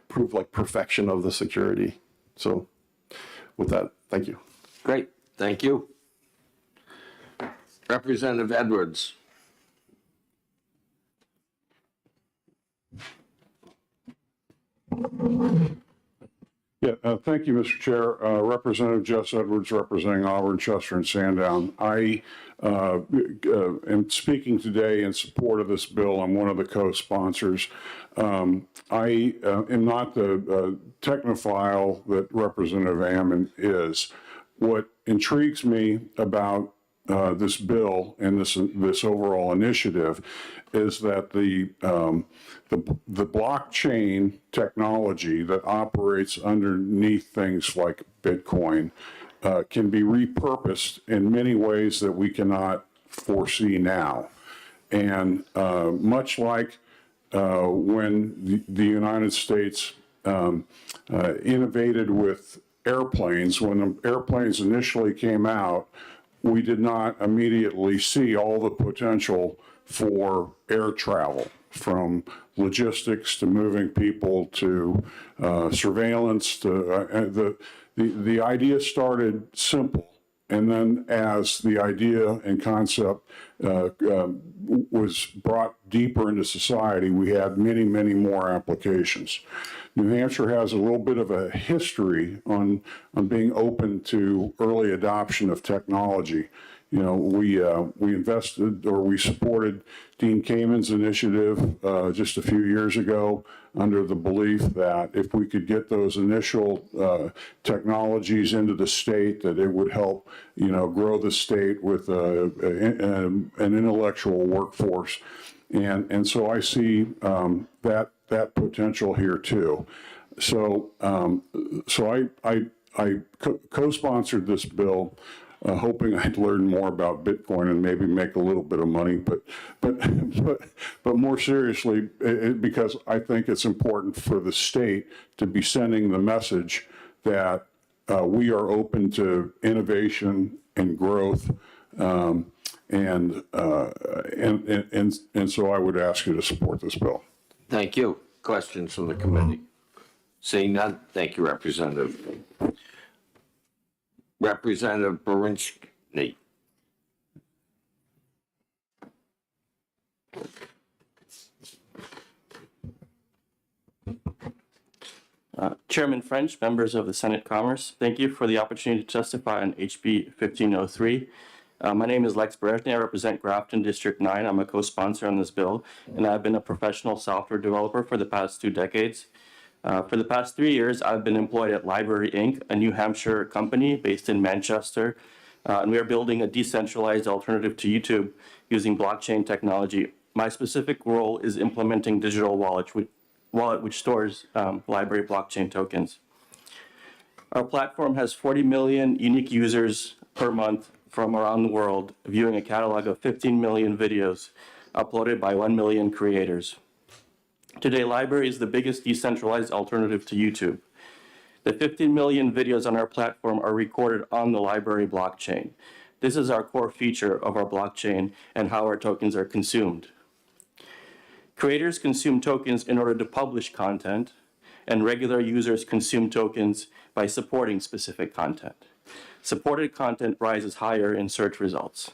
prove like perfection of the security. So with that, thank you. Great, thank you. Representative Edwards. Yeah, thank you, Mr. Chair. Representative Jess Edwards, representing Auburn, Chester, and Sandown. I am speaking today in support of this bill. I'm one of the co-sponsors. I am not the technophile that Representative Ammon is. What intrigues me about this bill and this overall initiative is that the blockchain technology that operates underneath things like Bitcoin can be repurposed in many ways that we cannot foresee now. And much like when the United States innovated with airplanes, when the airplanes initially came out, we did not immediately see all the potential for air travel, from logistics to moving people to surveillance to the idea started simple. And then as the idea and concept was brought deeper into society, we had many, many more applications. New Hampshire has a little bit of a history on being open to early adoption of technology. You know, we invested, or we supported Dean Kamen's initiative just a few years ago, under the belief that if we could get those initial technologies into the state, that it would help, grow the state with an intellectual workforce. And so I see that potential here too. So I co-sponsored this bill. hoping I'd learn more about Bitcoin and maybe make a little bit of money. But more seriously, because I think it's important for the state to be sending the message that we are open to innovation and growth, and so I would ask you to support this bill. Thank you. Questions from the committee? Seeing none, thank you, Representative. Representative Berinsky. Chairman French, members of the Senate Commerce, thank you for the opportunity to testify on HB 1503. My name is Lex Bertney. I represent Grafton District 9. I'm a co-sponsor on this bill, and I've been a professional software developer for the past 2 decades. For the past 3 years, I've been employed at Library Inc., a New Hampshire company based in Manchester, and we are building a decentralized alternative to YouTube using blockchain technology. My specific role is implementing digital wallet which stores library blockchain tokens. Our platform has 40 million unique users per month from around the world, viewing a catalog of 15 million videos uploaded by 1 million creators. Today, Library is the biggest decentralized alternative to YouTube. The 15 million videos on our platform are recorded on the Library blockchain. This is our core feature of our blockchain and how our tokens are consumed. Creators consume tokens in order to publish content, and regular users consume tokens by supporting specific content. Supported content rises higher in search results.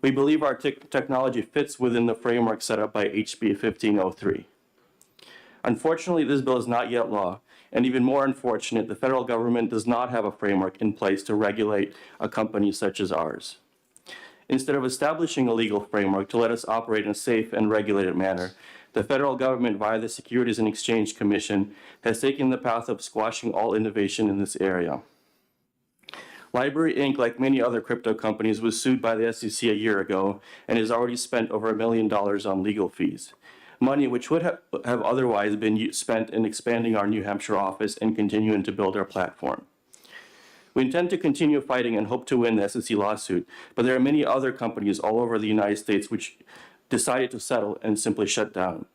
We believe our technology fits within the framework set up by HB 1503. Unfortunately, this bill is not yet law, and even more unfortunate, the federal government does not have a framework in place to regulate a company such as ours. Instead of establishing a legal framework to let us operate in a safe and regulated manner, the federal government, via the Securities and Exchange Commission, has taken the path of squashing all innovation in this area. Library Inc., like many other crypto companies, was sued by the SEC a year ago and has already spent over $1 million on legal fees, money which would have otherwise been spent in expanding our New Hampshire office and continuing to build our platform. We intend to continue fighting and hope to win the SEC lawsuit, but there are many other companies all over the United States which decided to settle and simply shut down.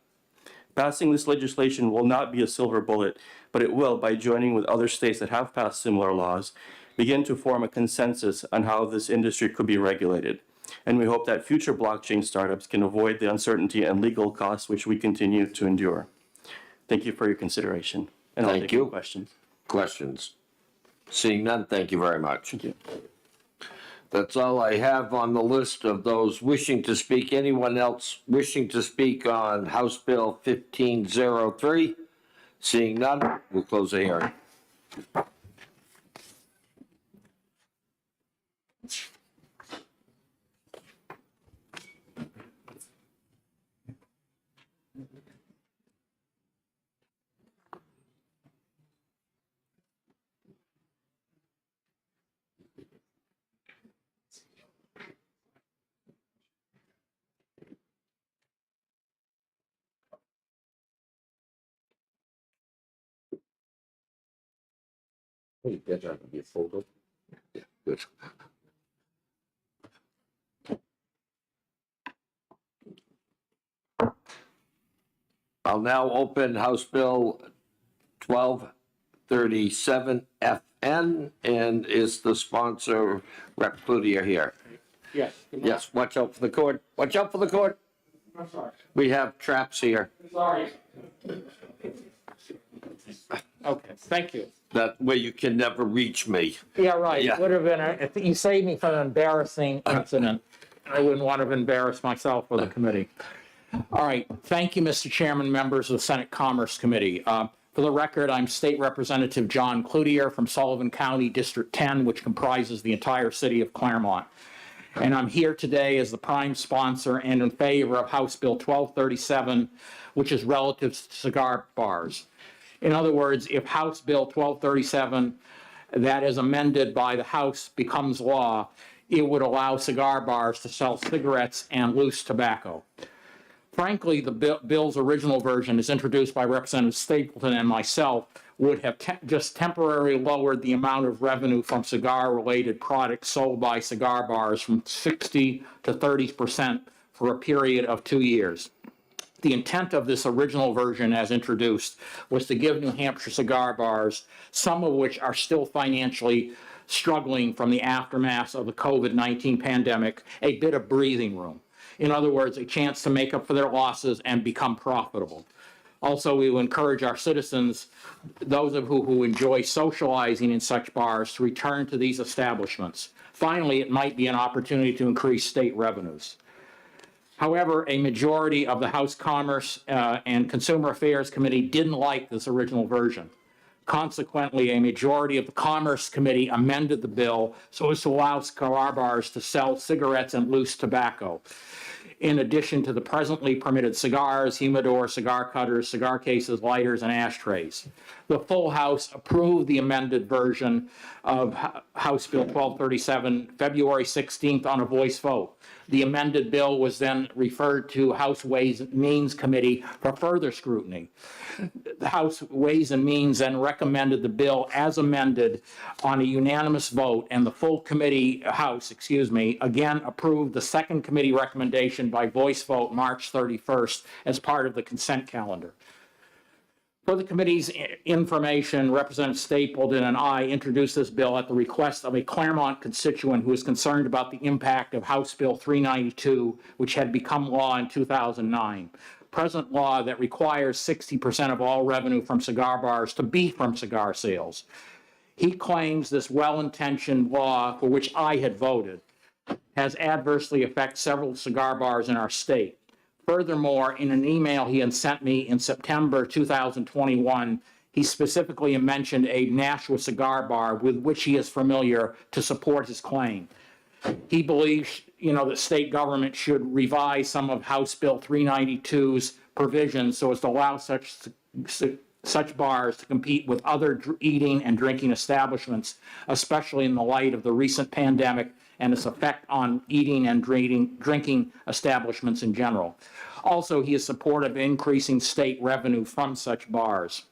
Passing this legislation will not be a silver bullet, but it will, by joining with other states that have passed similar laws, begin to form a consensus on how this industry could be regulated. And we hope that future blockchain startups can avoid the uncertainty and legal costs which we continue to endure. Thank you for your consideration. And I'll take your questions. Questions? Seeing none, thank you very much. Thank you. That's all I have on the list of those wishing to speak. Anyone else wishing to speak on House Bill 1503? Seeing none, we'll close the hearing. Yeah, good. I'll now open House Bill 1237 FN, and is the sponsor, Rep. Cloutier, here? Yes. Yes, watch out for the cord. Watch out for the cord. I'm sorry. We have traps here. Sorry. Okay, thank you. That way you can never reach me. Yeah, right. Yeah. It would have been, if you saved me from an embarrassing incident. I wouldn't want to have embarrassed myself or the committee. All right. Thank you, Mr. Chairman, members of the Senate Commerce Committee. For the record, I'm State Representative John Cloutier from Sullivan County, District 10, which comprises the entire city of Claremont. And I'm here today as the prime sponsor and in favor of House Bill 1237, which is relative to cigar bars. In other words, if House Bill 1237, that is amended by the House, becomes law, it would allow cigar bars to sell cigarettes and loose tobacco. Frankly, the bill's original version, as introduced by Representative Stapleton and myself, would have just temporarily lowered the amount of revenue from cigar-related products sold by cigar bars from 60 to 30% for a period of 2 years. The intent of this original version as introduced was to give New Hampshire cigar bars, some of which are still financially struggling from the aftermath of the COVID-19 pandemic, a bit of breathing room. In other words, a chance to make up for their losses and become profitable. Also, we will encourage our citizens, those of who enjoy socializing in such bars, to return to these establishments. Finally, it might be an opportunity to increase state revenues. However, a majority of the House Commerce and Consumer Affairs Committee didn't like this original version. Consequently, a majority of the Commerce Committee amended the bill so as to allow cigar bars to sell cigarettes and loose tobacco, in addition to the presently permitted cigars, humidor, cigar cutters, cigar cases, lighters, and ashtrays. The full House approved the amended version of House Bill 1237 February 16th on a voice vote. The amended bill was then referred to House Ways and Means Committee for further scrutiny. The House Ways and Means then recommended the bill as amended on a unanimous vote, and the full House, again approved the second committee recommendation by voice vote March 31st as part of the consent calendar. For the committee's information, Representative Stapleton and I introduced this bill at the request of a Claremont constituent who is concerned about the impact of House Bill 392, which had become law in 2009. Present law that requires 60% of all revenue from cigar bars to be from cigar sales. He claims this well-intentioned law, for which I had voted, has adversely affected several cigar bars in our state. Furthermore, in an email he had sent me in September 2021, he specifically mentioned a Nashua cigar bar with which he is familiar to support his claim. He believes, that state government should revise some of House Bill 392's provisions so as to allow such bars to compete with other eating and drinking establishments, especially in the light of the recent pandemic and its effect on eating and drinking establishments in general. Also, he is supportive of increasing state revenue from such bars.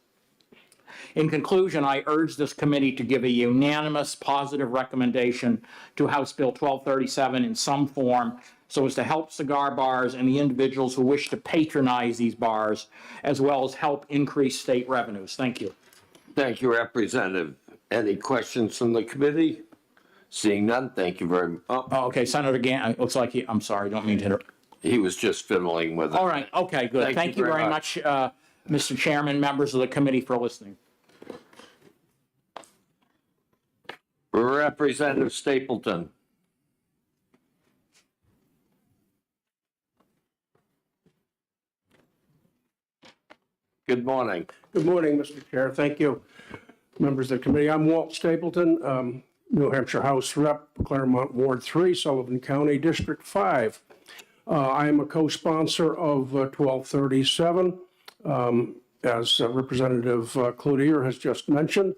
In conclusion, I urge this committee to give a unanimous positive recommendation to House Bill 1237 in some form so as to help cigar bars and the individuals who wish to patronize these bars, as well as help increase state revenues. Thank you. Thank you, Representative. Any questions from the committee? Seeing none, thank you very much. Oh, okay, Senator Gann, it looks like I'm sorry, don't mean to interrupt. He was just fiddling with it. All right, okay, good. Thank you very much, Mr. Chairman, members of the committee, for listening. Representative Stapleton. Good morning. Good morning, Mr. Chair. Thank you, members of the committee. I'm Walt Stapleton, New Hampshire House Rep, Claremont Ward 3, Sullivan County, District 5. I am a co-sponsor of 1237, as Representative Cloutier has just mentioned.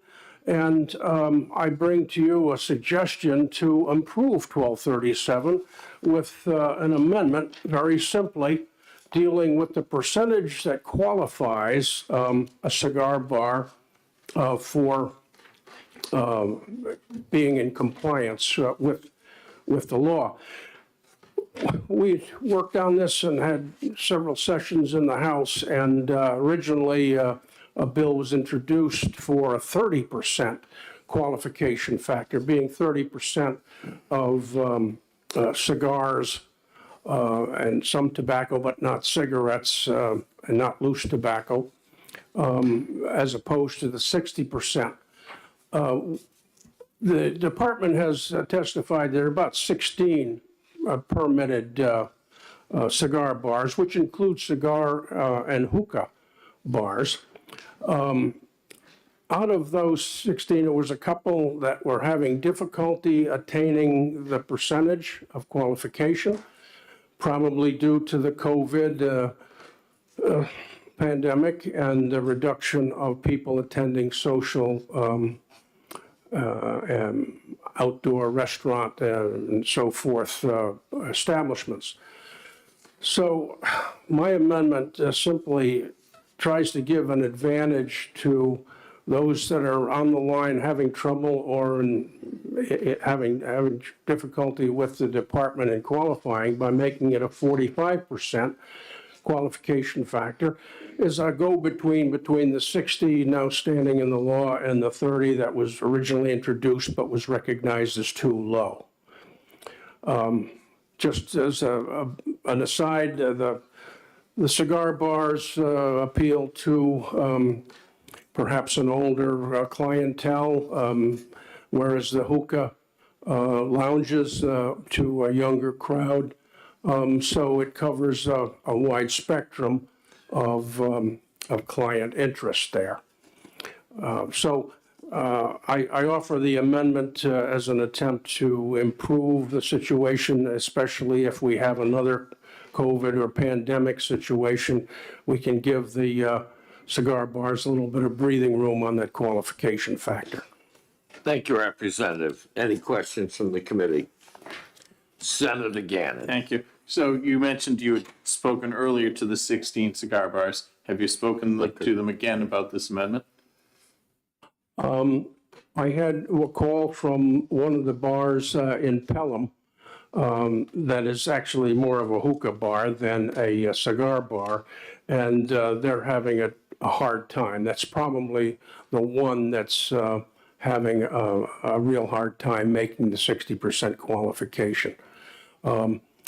And I bring to you a suggestion to improve 1237 with an amendment, very simply, dealing with the percentage that qualifies a cigar bar for being in compliance with the law. We worked on this and had several sessions in the House, and originally a bill was introduced for a 30% qualification factor, being 30% of cigars and some tobacco, but not cigarettes and not loose tobacco, as opposed to the 60%. The department has testified there are about 16 permitted cigar bars, which include cigar and hookah bars. Out of those 16, there was a couple that were having difficulty attaining the percentage of qualification, probably due to the COVID pandemic and the reduction of people attending social outdoor restaurant and so forth establishments. So my amendment simply tries to give an advantage to those that are on the line having trouble or having difficulty with the department in qualifying by making it a 45% qualification factor is a go-between between the 60 now standing in the law and the 30 that was originally introduced but was recognized as too low. Just as an aside, the cigar bars appeal to perhaps an older clientele, whereas the hookah lounges to a younger crowd. So it covers a wide spectrum of client interest there. I offer the amendment as an attempt to improve the situation, especially if we have another COVID or pandemic situation. We can give the cigar bars a little bit of breathing room on that qualification factor. Thank you, Representative. Any questions from the committee? Senator Gannon. Thank you. So you mentioned you had spoken earlier to the 16 cigar bars. Have you spoken to them again about this amendment? I had a call from one of the bars in Pelham that is actually more of a hookah bar than a cigar bar, and they're having a hard time. That's probably the one that's having a real hard time making the 60% qualification.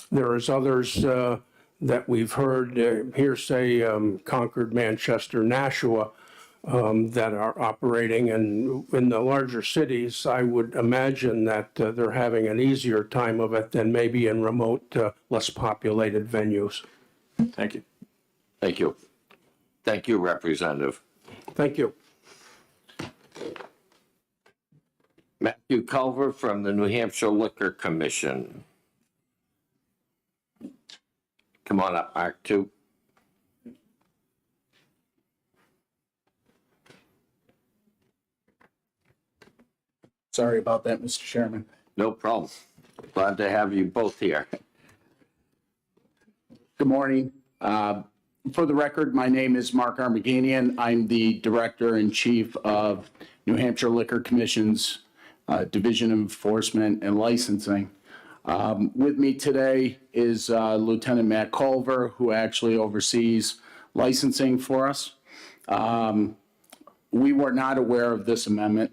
There is others that we've heard, hearsay, Concord, Manchester, Nashua, that are operating, and in the larger cities, I would imagine that they're having an easier time of it than maybe in remote, less populated venues. Thank you. Thank you. Thank you, Representative. Thank you. Matthew Culver from the New Hampshire Liquor Commission. Come on up, Mark, too. Sorry about that, Mr. Chairman. No problem. Glad to have you both here. Good morning. For the record, my name is Mark Armaganian. I'm the Director-in-Chief of New Hampshire Liquor Commission's Division of Enforcement and Licensing. With me today is Lieutenant Matt Culver, who actually oversees licensing for us. We were not aware of this amendment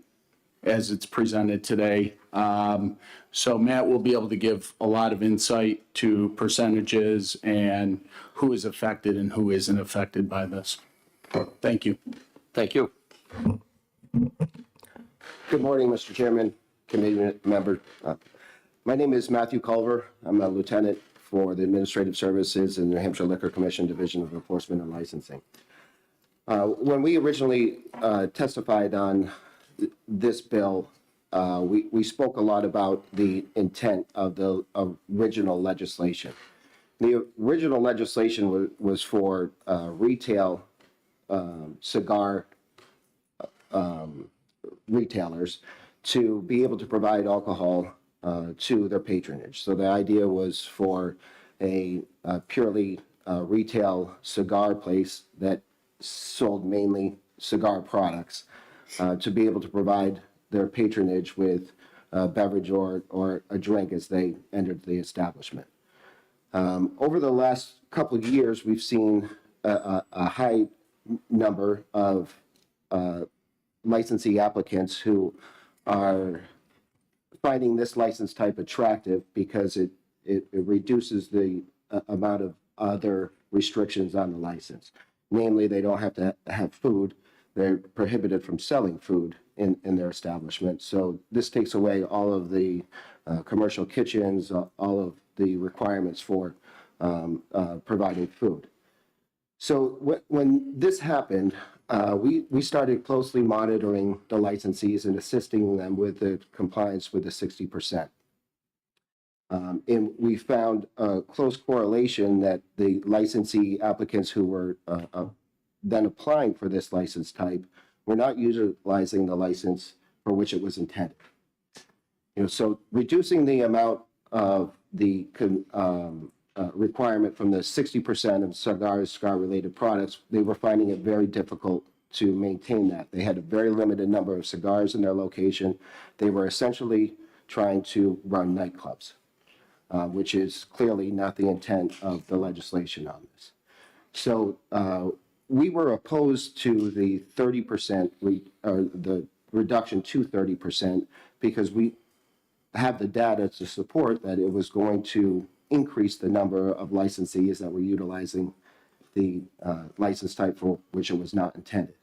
as it's presented today. So Matt will be able to give a lot of insight to percentages and who is affected and who isn't affected by this. Thank you. Thank you. Good morning, Mr. Chairman, committee member. My name is Matthew Culver. I'm a lieutenant for the Administrative Services in the New Hampshire Liquor Commission Division of Enforcement and Licensing. When we originally testified on this bill, we spoke a lot about the intent of the original legislation. The original legislation was for retail cigar retailers to be able to provide alcohol to their patronage. So the idea was for a purely retail cigar place that sold mainly cigar products to be able to provide their patronage with a beverage or a drink as they entered the establishment. Over the last couple of years, we've seen a high number of licensee applicants who are finding this license type attractive because it reduces the amount of other restrictions on the license. Namely, they don't have to have food. They're prohibited from selling food in their establishment. So this takes away all of the commercial kitchens, all of the requirements for providing food. So when this happened, we started closely monitoring the licensees and assisting them with the compliance with the 60%. And we found a close correlation that the licensee applicants who were then applying for this license type were not utilizing the license for which it was intended. So reducing the amount of the requirement from the 60% of cigar-related products, they were finding it very difficult to maintain that. They had a very limited number of cigars in their location. They were essentially trying to run nightclubs, which is clearly not the intent of the legislation on this. So we were opposed to the 30% or the reduction to 30% because we have the data to support that it was going to increase the number of licensees that were utilizing the license type for which it was not intended.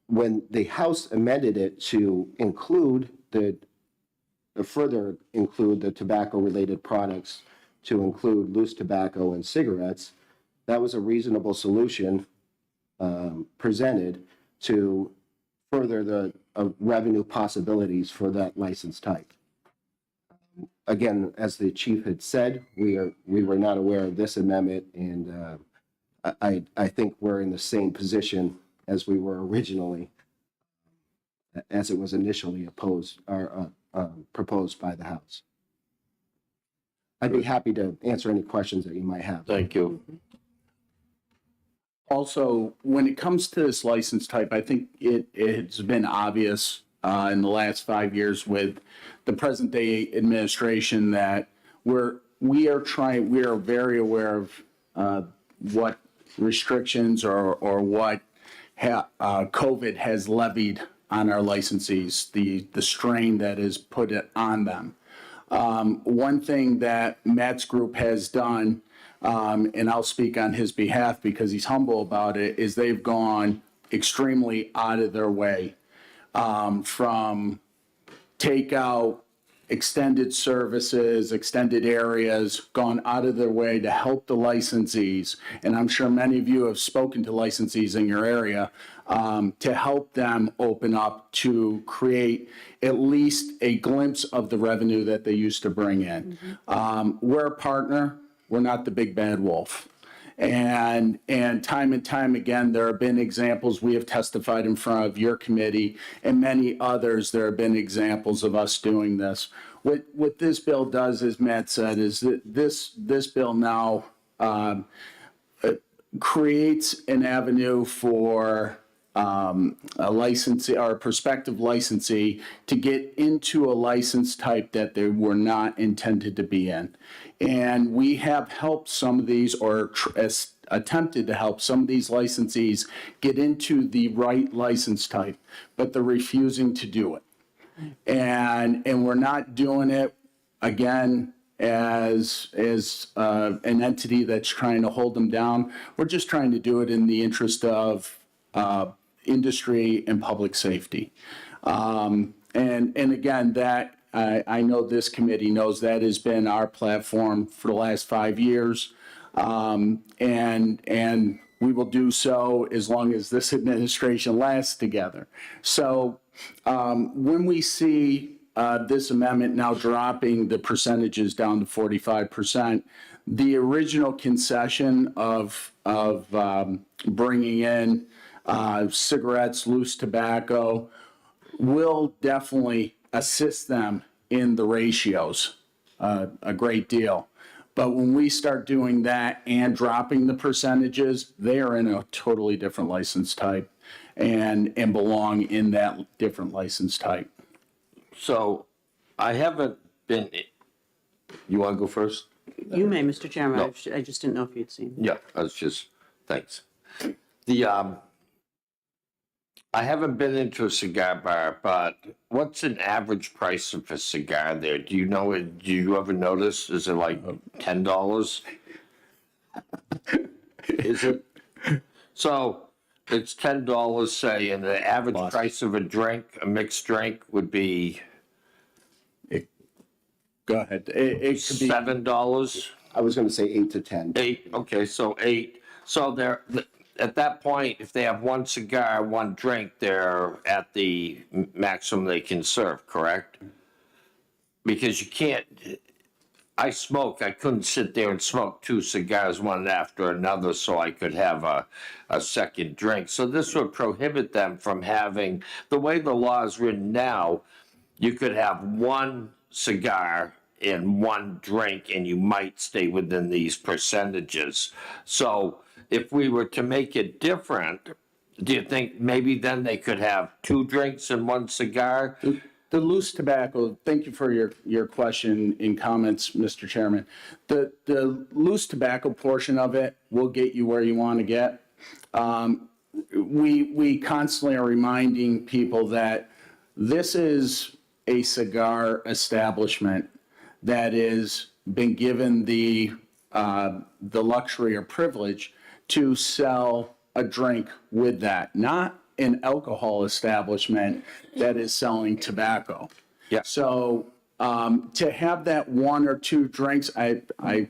When the House amended it to include further include the tobacco-related products to include loose tobacco and cigarettes, that was a reasonable solution presented to further the revenue possibilities for that license type. Again, as the chief had said, we were not aware of this amendment, and I think we're in the same position as we were originally, as it was initially opposed or proposed by the House. I'd be happy to answer any questions that you might have. Thank you. Also, when it comes to this license type, I think it's been obvious in the last 5 years with the present day administration that we are very aware of what restrictions or what COVID has levied on our licensees, the strain that is put on them. One thing that Matt's group has done, and I'll speak on his behalf because he's humble about it, is they've gone extremely out of their way from takeout, extended services, extended areas, gone out of their way to help the licensees. And I'm sure many of you have spoken to licensees in your area to help them open up to create at least a glimpse of the revenue that they used to bring in. We're a partner. We're not the big bad wolf. And time again, there have been examples. We have testified in front of your committee and many others. There have been examples of us doing this. What this bill does, as Matt said, is that this bill now creates an avenue for a licensee or a prospective licensee to get into a license type that they were not intended to be in. And we have helped some of these or attempted to help some of these licensees get into the right license type, but they're refusing to do it. And we're not doing it, again, as an entity that's trying to hold them down. We're just trying to do it in the interest of industry and public safety. And again, that I know this committee knows that has been our platform for the last 5 years. And we will do so as long as this administration lasts together. So when we see this amendment now dropping the percentages down to 45%, the original concession of bringing in cigarettes, loose tobacco, will definitely assist them in the ratios a great deal. But when we start doing that and dropping the percentages, they are in a totally different license type and belong in that different license type. So I haven't been, you want to go first? You may, Mr. Chairman. No. I just didn't know if you'd seen. Yeah, that's just, thanks. I haven't been into a cigar bar, but what's an average price of a cigar there? Do you know it? Do you ever notice? Is it like $10? Is it? So it's $10, say, and the average price of a drink, a mixed drink, would be Go ahead. It could be $7. I was going to say 8 to 10. 8. Okay, so 8. So they're at that point, if they have one cigar, one drink, they're at the maximum they can serve, correct? Because you can't. I smoke. I couldn't sit there and smoke 2 cigars one after another so I could have a second drink. So this would prohibit them from having, the way the law is written now, you could have 1 cigar and 1 drink and you might stay within these percentages. So if we were to make it different, do you think maybe then they could have 2 drinks and 1 cigar? The loose tobacco, thank you for your question and comments, Mr. Chairman. The loose tobacco portion of it will get you where you want to get. We constantly are reminding people that this is a cigar establishment that has been given the luxury or privilege to sell a drink with that, not an alcohol establishment that is selling tobacco. Yeah. So to have that 1 or 2 drinks, I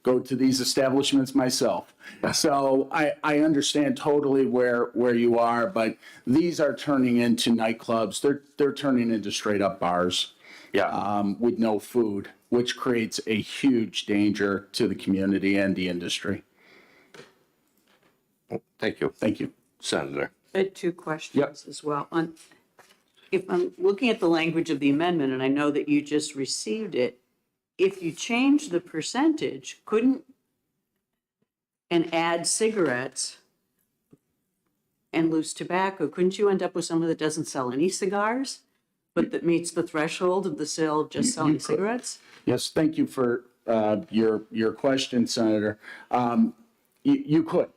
go to these establishments myself. So I understand totally where you are, but these are turning into nightclubs. They're turning into straight up bars. Yeah. With no food, which creates a huge danger to the community and the industry. Thank you. Thank you. Senator. I had 2 questions as well. If I'm looking at the language of the amendment, and I know that you just received it, if you change the percentage, and add cigarettes and loose tobacco, couldn't you end up with someone that doesn't sell any cigars, but that meets the threshold of the sale of just selling cigarettes? Yes, thank you for your question, Senator. You could.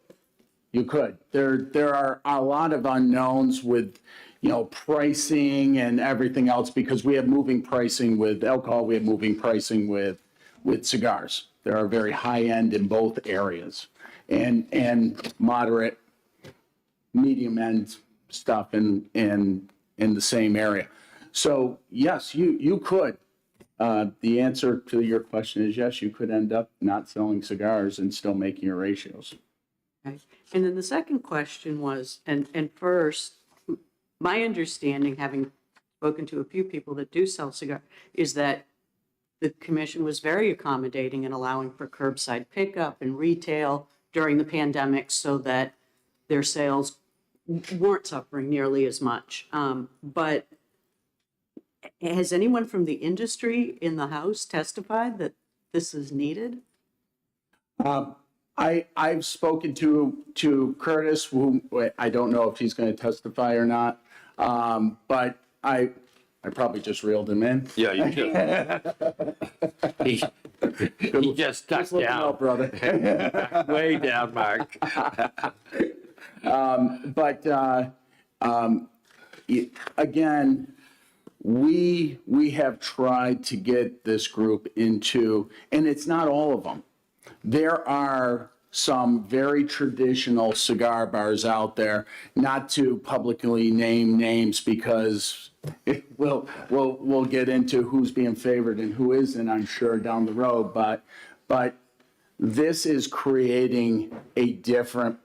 You could. There are a lot of unknowns with, pricing and everything else, because we have moving pricing with alcohol, we have moving pricing with cigars. There are very high end in both areas, and moderate, medium end stuff in the same area. So yes, you could. The answer to your question is yes, you could end up not selling cigars and still making your ratios. Okay. And then the second question was, and first, my understanding, having spoken to a few people that do sell cigars, is that the commission was very accommodating in allowing for curbside pickup and retail during the pandemic so that their sales weren't suffering nearly as much. But has anyone from the industry in the House testified that this is needed? I've spoken to Curtis, who I don't know if he's going to testify or not, but I probably just reeled him in. Yeah, you did. He just ducked Just looking down. up, brother. Way down, Mark. Again, we have tried to get this group into, and it's not all of them. There are some very traditional cigar bars out there, not to publicly name names because we'll get into who's being favored and who isn't, I'm sure, down the road. But this is creating a different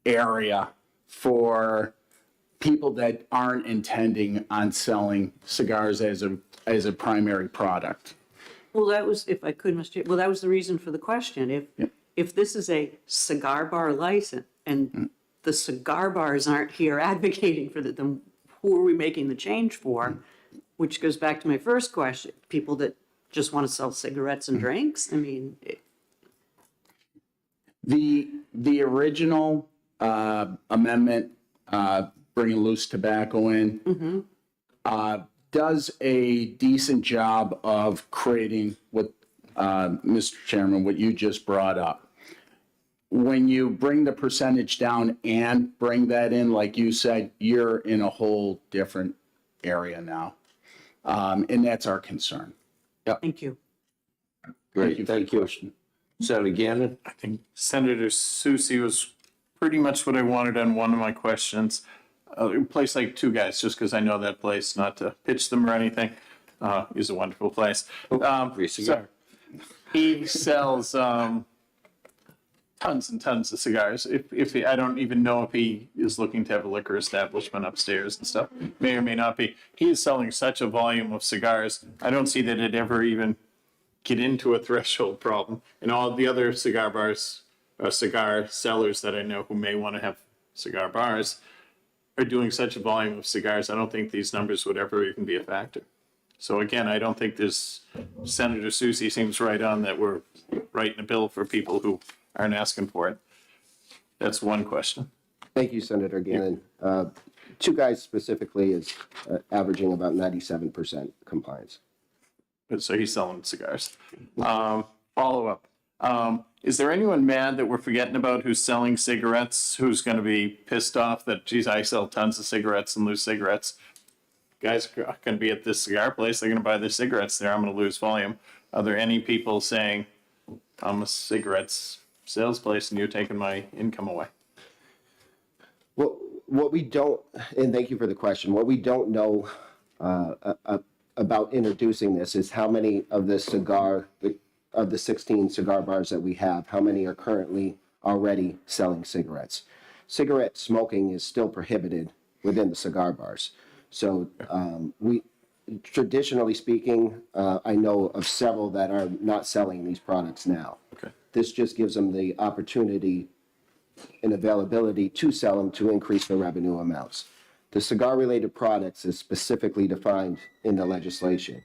area for people that aren't intending on selling cigars as a primary product. Well, that was, if I could, Mr. Well, that was the reason for the question. If this is a cigar bar license and the cigar bars aren't here advocating for then who are we making the change for? Which goes back to my first question, people that just want to sell cigarettes and drinks? I mean. The original amendment, bringing loose tobacco in, does a decent job of creating what, Mr. Chairman, what you just brought up. When you bring the percentage down and bring that in, like you said, you're in a whole different area now. And that's our concern. Thank you. Great, thank you. Senator Gannon? I think Senator Susie was pretty much what I wanted on one of my questions. A place like Two Guys, just because I know that place, not to pitch them or anything, is a wonderful place. Free cigar. So he sells tons and tons of cigars. If he, I don't even know if he is looking to have a liquor establishment upstairs and stuff. May or may not be. He is selling such a volume of cigars. I don't see that it ever even get into a threshold problem. And all the other cigar bars, cigar sellers that I know who may want to have cigar bars are doing such a volume of cigars. I don't think these numbers would ever even be a factor. So again, I don't think this, Senator Susie seems right on that we're writing a bill for people who aren't asking for it. That's one question. Thank you, Senator Gannon. Two Guys specifically is averaging about 97% compliance. So he's selling cigars. Follow up. Is there anyone mad that we're forgetting about who's selling cigarettes, who's going to be pissed off that, geez, I sell tons of cigarettes and lose cigarettes? Guys are going to be at this cigar place, they're going to buy their cigarettes there, I'm going to lose volume. Are there any people saying, I'm a cigarettes sales place and you're taking my income away? Well, what we don't, and thank you for the question, what we don't know about introducing this is how many of the 16 cigar bars that we have, how many are currently already selling cigarettes. Cigarette smoking is still prohibited within the cigar bars. So we, traditionally speaking, I know of several that are not selling these products now. Okay. This just gives them the opportunity and availability to sell them to increase their revenue amounts. The cigar-related products is specifically defined in the legislation.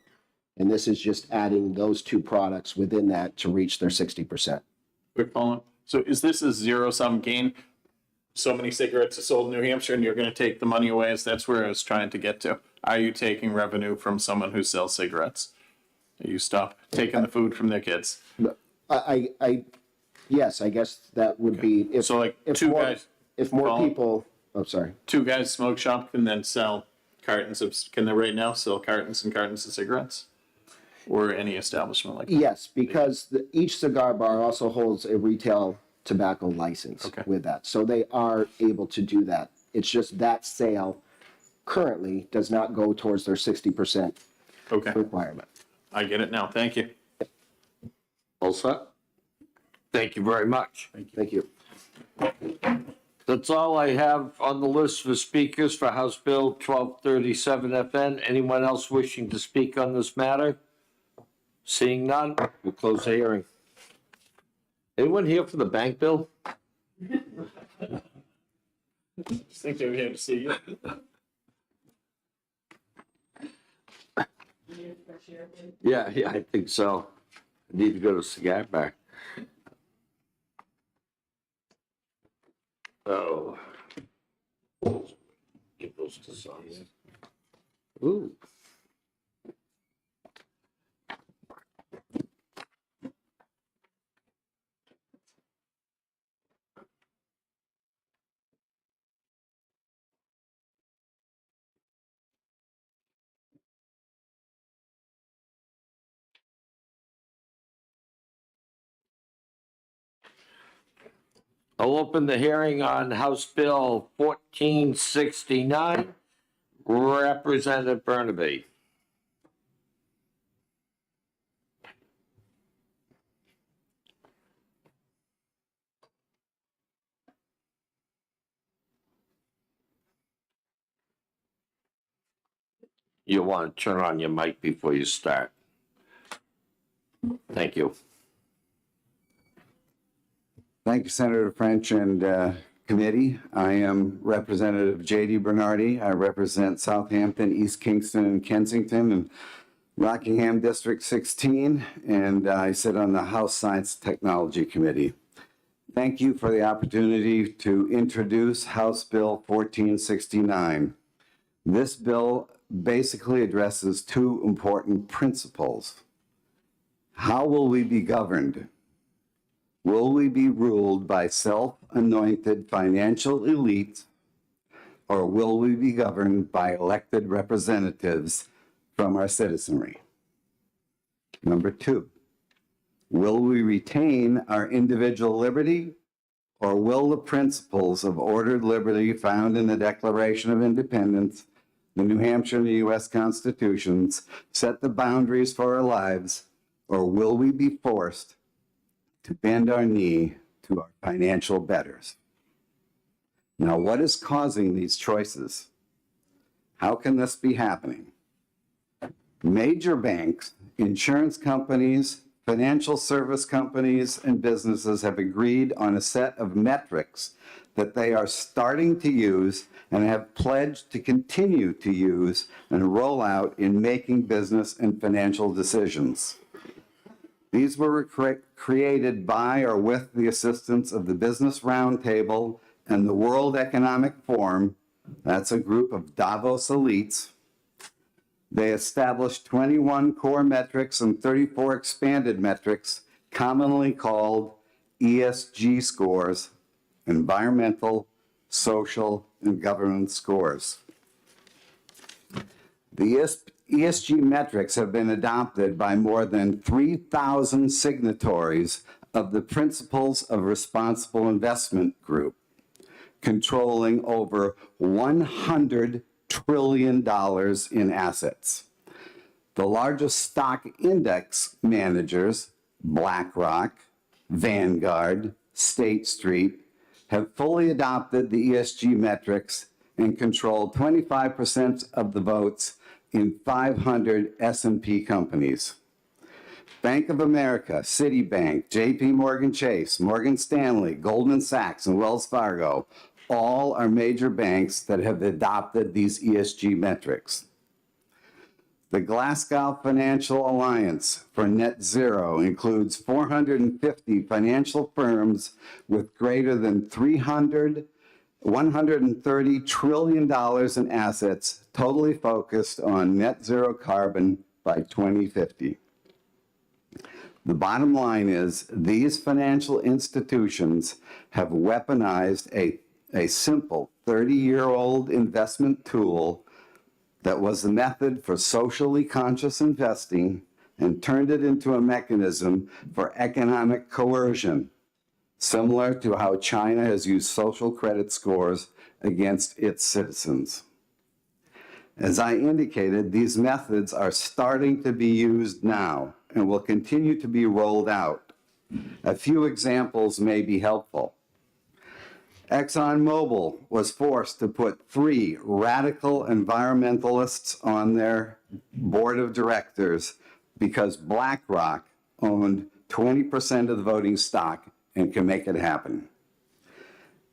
And this is just adding those two products within that to reach their 60%. Quick follow-up. So is this a zero-sum gain? So many cigarettes are sold in New Hampshire and you're going to take the money away, as that's where I was trying to get to. Are you taking revenue from someone who sells cigarettes? You stop taking the food from their kids. Yes, I guess that would be, if, So like if two more, guys, if more follow- people, I'm sorry. Two guys smoke shop can then sell cartons of, can they right now sell cartons and cartons of cigarettes? Or any establishment like that? Yes, because each cigar bar also holds a retail tobacco license with that. So they are able to do that. It's just that sale currently does not go towards their 60% requirement. I get it now. Thank you. All set? Thank you very much. Thank you. That's all I have on the list for speakers for House Bill 1237 FN. Anyone else wishing to speak on this matter? Seeing none, we'll close the hearing. Anyone here for the bank bill? Just think they were here to see you. Yeah, I think so. I need to go to cigar bar. Oh. Give those to Sonia. Ooh. I'll open the hearing on House Bill 1469. Representative Burnaby. You'll want to turn on your mic before you start. Thank you. Thank you, Senator French and committee. I am Representative J.D. Bernardi. I represent Southampton, East Kingston, and Kensington, and Rockingham District 16, and I sit on the House Science Technology Committee. Thank you for the opportunity to introduce House Bill 1469. This bill basically addresses two important principles. How will we be governed? Will we be ruled by self-anointed financial elites, or will we be governed by elected representatives from our citizenry? Number two, will we retain our individual liberty, or will the principles of ordered liberty found in the Declaration of Independence, the New Hampshire and the U.S. Constitutions set the boundaries for our lives, or will we be forced to bend our knee to our financial betters? Now, what is causing these choices? How can this be happening? Major banks, insurance companies, financial service companies, and businesses have agreed on a set of metrics that they are starting to use and have pledged to continue to use and roll out in making business and financial decisions. These were created by or with the assistance of the Business Roundtable and the World Economic Forum. That's a group of Davos elites. They established 21 core metrics and 34 expanded metrics, commonly called ESG scores, environmental, social, and governance scores. The ESG metrics have been adopted by more than 3,000 signatories of the Principles of Responsible Investment Group, controlling over $100 trillion in assets. The largest stock index managers, BlackRock, Vanguard, State Street, have fully adopted the ESG metrics and control 25% of the votes in 500 S&P companies. Bank of America, Citibank, JP Morgan Chase, Morgan Stanley, Goldman Sachs, and Wells Fargo all are major banks that have adopted these ESG metrics. The Glasgow Financial Alliance for Net Zero includes 450 financial firms with greater than $130 trillion in assets, totally focused on net zero carbon by 2050. The bottom line is these financial institutions have weaponized a simple 30-year-old investment tool that was the method for socially conscious investing and turned it into a mechanism for economic coercion, similar to how China has used social credit scores against its citizens. As I indicated, these methods are starting to be used now and will continue to be rolled out. A few examples may be helpful. ExxonMobil was forced to put 3 radical environmentalists on their board of directors because BlackRock owned 20% of the voting stock and can make it happen.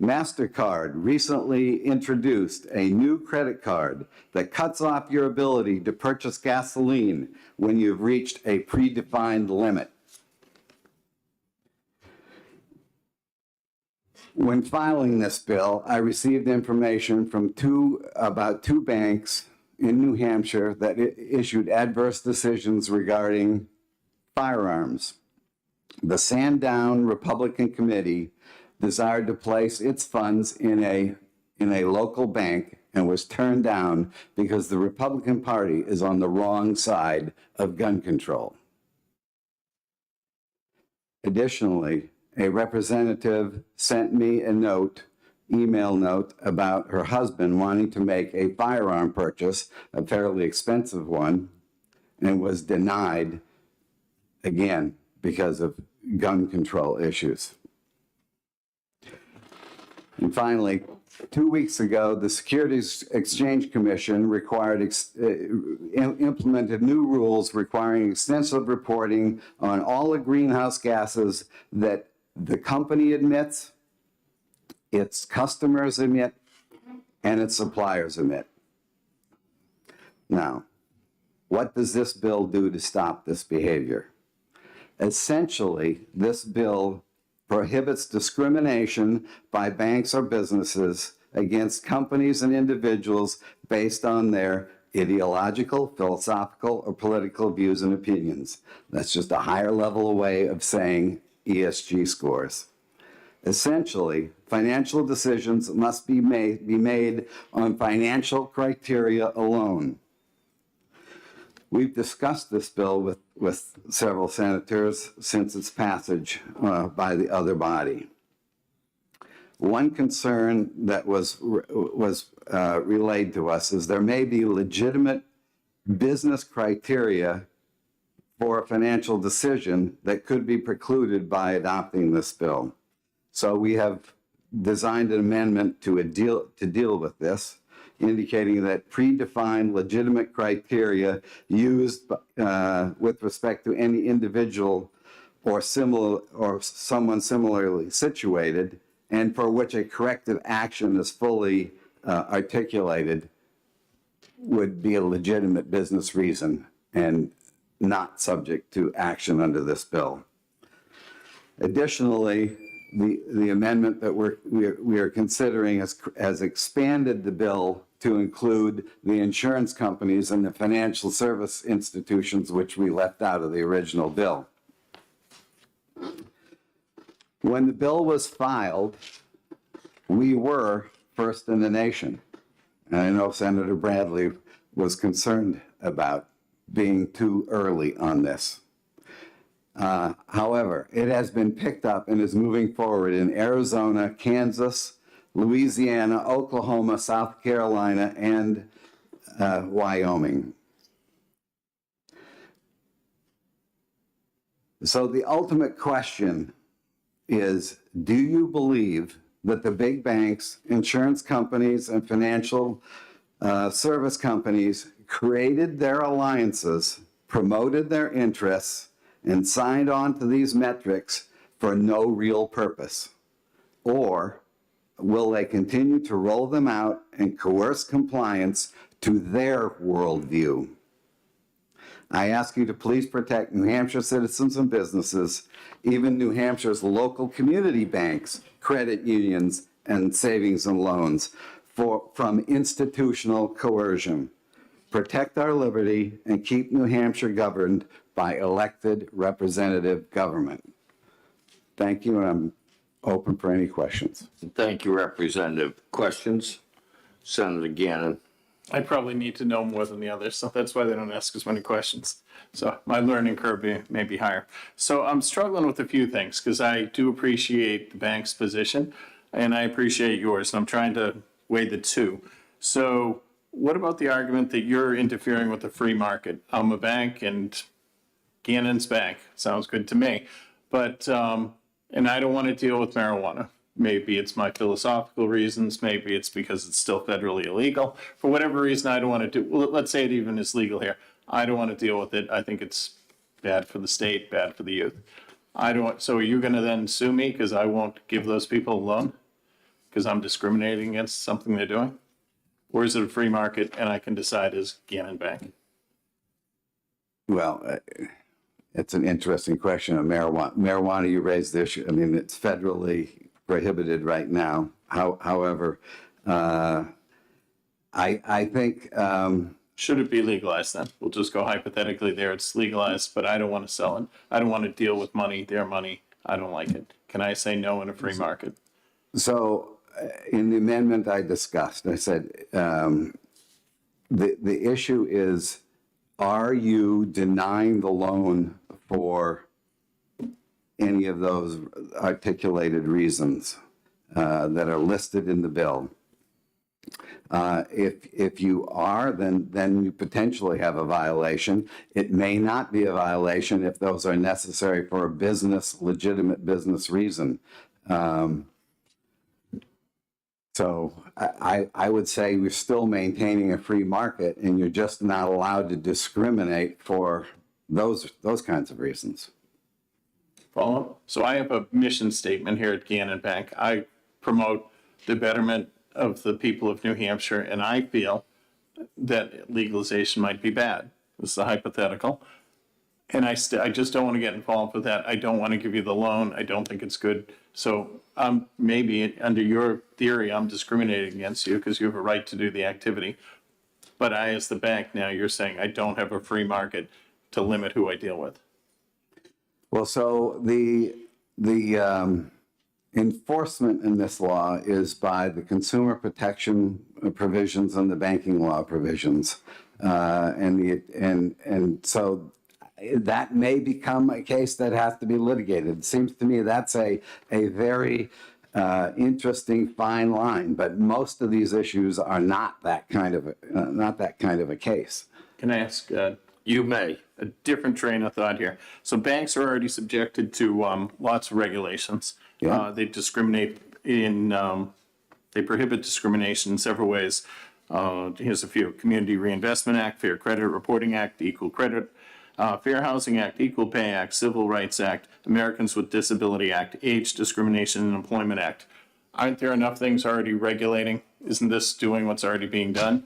MasterCard recently introduced a new credit card that cuts off your ability to purchase gasoline when you've reached a predefined limit. When filing this bill, I received information from about two banks in New Hampshire that issued adverse decisions regarding firearms. The Sandown Republican Committee desired to place its funds in a local bank and was turned down because the Republican Party is on the wrong side of gun control. Additionally, a representative sent me a email note about her husband wanting to make a firearm purchase, a fairly expensive one, and was denied, again, because of gun control issues. And finally, 2 weeks ago, the Securities Exchange Commission implemented new rules requiring extensive reporting on all the greenhouse gases that the company emits, its customers emit, and its suppliers emit. Now, what does this bill do to stop this behavior? Essentially, this bill prohibits discrimination by banks or businesses against companies and individuals based on their ideological, philosophical, or political views and opinions. That's just a higher level way of saying ESG scores. Essentially, financial decisions must be made on financial criteria alone. We've discussed this bill with several senators since its passage by the other body. One concern that was relayed to us is there may be legitimate business criteria for a financial decision that could be precluded by adopting this bill. So we have designed an amendment to deal with this, indicating that predefined legitimate criteria used with respect to any individual or someone similarly situated, and for which a corrective action is fully articulated, would be a legitimate business reason and not subject to action under this bill. Additionally, the amendment that we are considering has expanded the bill to include the insurance companies and the financial service institutions, which we left out of the original bill. When the bill was filed, we were first in the nation. And I know Senator Bradley was concerned about being too early on this. However, it has been picked up and is moving forward in Arizona, Kansas, Louisiana, Oklahoma, South Carolina, and Wyoming. So the ultimate question is, do you believe that the big banks, insurance companies, and financial service companies created their alliances, promoted their interests, and signed on to these metrics for no real purpose? Or will they continue to roll them out and coerce compliance to their worldview? I ask you to please protect New Hampshire citizens and businesses, even New Hampshire's local community banks, credit unions, and savings and loans from institutional coercion. Protect our liberty and keep New Hampshire governed by elected representative government. Thank you, and I'm open for any questions. Thank you, Representative. Questions? Senator Gannon. I probably need to know more than the others, so that's why they don't ask as many questions. So my learning curve may be higher. So I'm struggling with a few things because I do appreciate the bank's position and I appreciate yours, and I'm trying to weigh the two. So what about the argument that you're interfering with the free market? I'm a bank and Gannon's bank. Sounds good to me. But, and I don't want to deal with marijuana. Maybe it's my philosophical reasons. Maybe it's because it's still federally illegal. For whatever reason, I don't want to do, well, let's say it even is legal here. I don't want to deal with it. I think it's bad for the state, bad for the youth. So are you going to then sue me because I won't give those people a loan? Because I'm discriminating against something they're doing? Or is it a free market and I can decide as Gannon Bank? Well, it's an interesting question of marijuana. Marijuana, you raised the issue. I mean, it's federally prohibited right now. However, I think... Should it be legalized then? We'll just go hypothetically there. It's legalized, but I don't want to sell it. I don't want to deal with money, their money. I don't like it. Can I say no in a free market? So in the amendment I discussed, I said the issue is, are you denying the loan for any of those articulated reasons that are listed in the bill? If you are, then you potentially have a violation. It may not be a violation if those are necessary for a legitimate business reason. So I would say we're still maintaining a free market, and you're just not allowed to discriminate for those kinds of reasons. Follow? So I have a mission statement here at Gannon Bank. I promote the betterment of the people of New Hampshire, and I feel that legalization might be bad. This is a hypothetical. And I just don't want to get involved with that. I don't want to give you the loan. I don't think it's good. So maybe under your theory, I'm discriminating against you because you have a right to do the activity. But I, as the bank now, you're saying I don't have a free market to limit who I deal with. Well, so the enforcement in this law is by the consumer protection provisions and the banking law provisions, and so that may become a case that has to be litigated. It seems to me that's a very interesting fine line, but most of these issues are not that kind of a case. Can I ask? You may. A different train of thought here. So banks are already subjected to lots of regulations. Yeah. They discriminate they prohibit discrimination in several ways. Here's a few: Community Reinvestment Act, Fair Credit Reporting Act, Equal Credit, Fair Housing Act, Equal Pay Act, Civil Rights Act, Americans with Disability Act, Age Discrimination and Employment Act. Aren't there enough things already regulating? Isn't this doing what's already being done?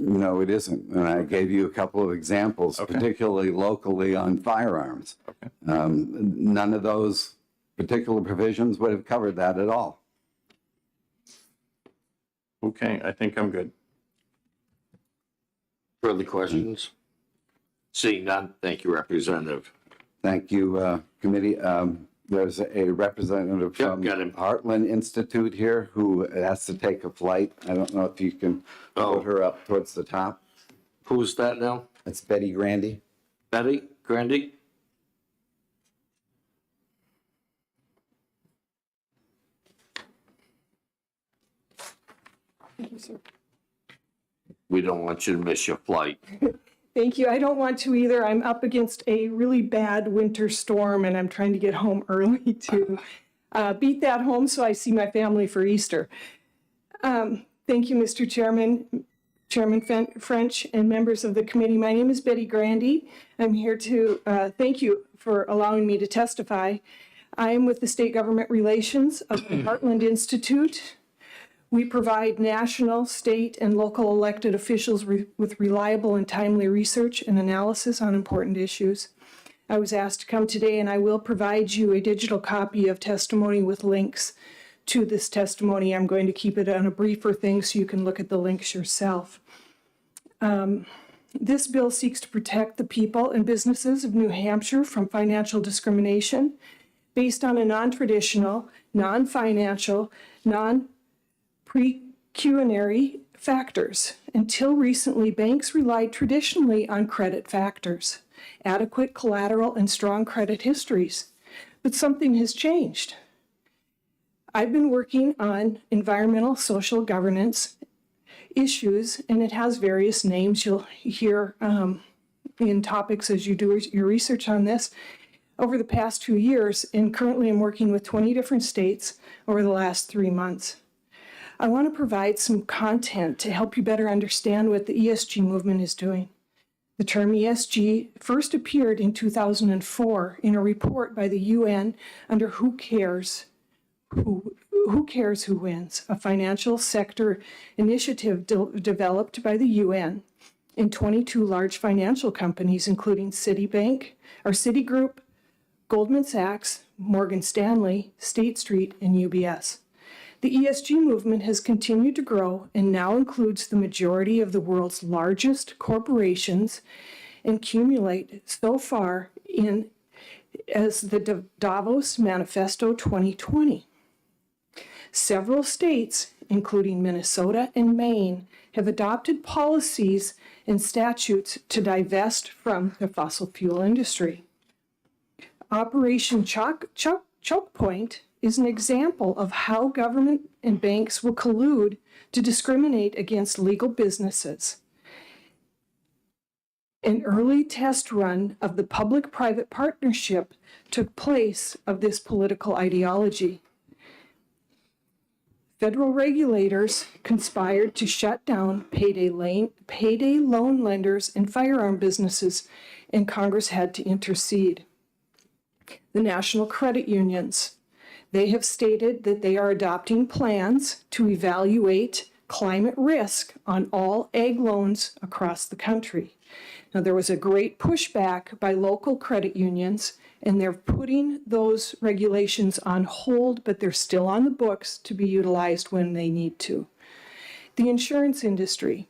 no, it isn't. And I gave you a couple of examples, particularly locally on firearms. None of those particular provisions would have covered that at all. Okay, I think I'm good. Further questions? Seeing none, thank you, Representative. Thank you, committee. There's a representative from got him. Heartland Institute here who has to take a flight. I don't know if you can put her up towards the top. Who's that now? It's Betty Grandy. Betty Grandy? Thank you, sir. We don't want you to miss your flight. Thank you. I don't want to either. I'm up against a really bad winter storm and I'm trying to get home early to beat that home so I see my family for Easter. Thank you, Mr. Chairman, Chairman French, and members of the committee. My name is Betty Grandy. I'm here to thank you for allowing me to testify. I am with the State Government Relations of the Heartland Institute. We provide national, state, and local elected officials with reliable and timely research and analysis on important issues. I was asked to come today, and I will provide you a digital copy of testimony with links to this testimony. I'm going to keep it on a briefer thing so you can look at the links yourself. This bill seeks to protect the people and businesses of New Hampshire from financial discrimination based on a non-traditional, non-financial, non-pecuniary factors. Until recently, banks relied traditionally on credit factors, adequate collateral, and strong credit histories. But something has changed. I've been working on environmental social governance issues, and it has various names you'll hear in topics as you do your research on this over the past 2 years, and currently I'm working with 20 different states over the last 3 months. I want to provide some content to help you better understand what the ESG movement is doing. The term ESG first appeared in 2004 in a report by the UN under Who Cares Who Wins, a financial sector initiative developed by the UN in 22 large financial companies, including Citigroup, Goldman Sachs, Morgan Stanley, State Street, and UBS. The ESG movement has continued to grow and now includes the majority of the world's largest corporations and accumulate so far in as the Davos Manifesto 2020. Several states, including Minnesota and Maine, have adopted policies and statutes to divest from the fossil fuel industry. Operation Choke Point is an example of how government and banks will collude to discriminate against legal businesses. An early test run of the public-private partnership took place of this political ideology. Federal regulators conspired to shut down payday loan lenders and firearm businesses, and Congress had to intercede. The national credit unions, they have stated that they are adopting plans to evaluate climate risk on all ag loans across the country. Now, there was a great pushback by local credit unions, and they're putting those regulations on hold, but they're still on the books to be utilized when they need to. The insurance industry.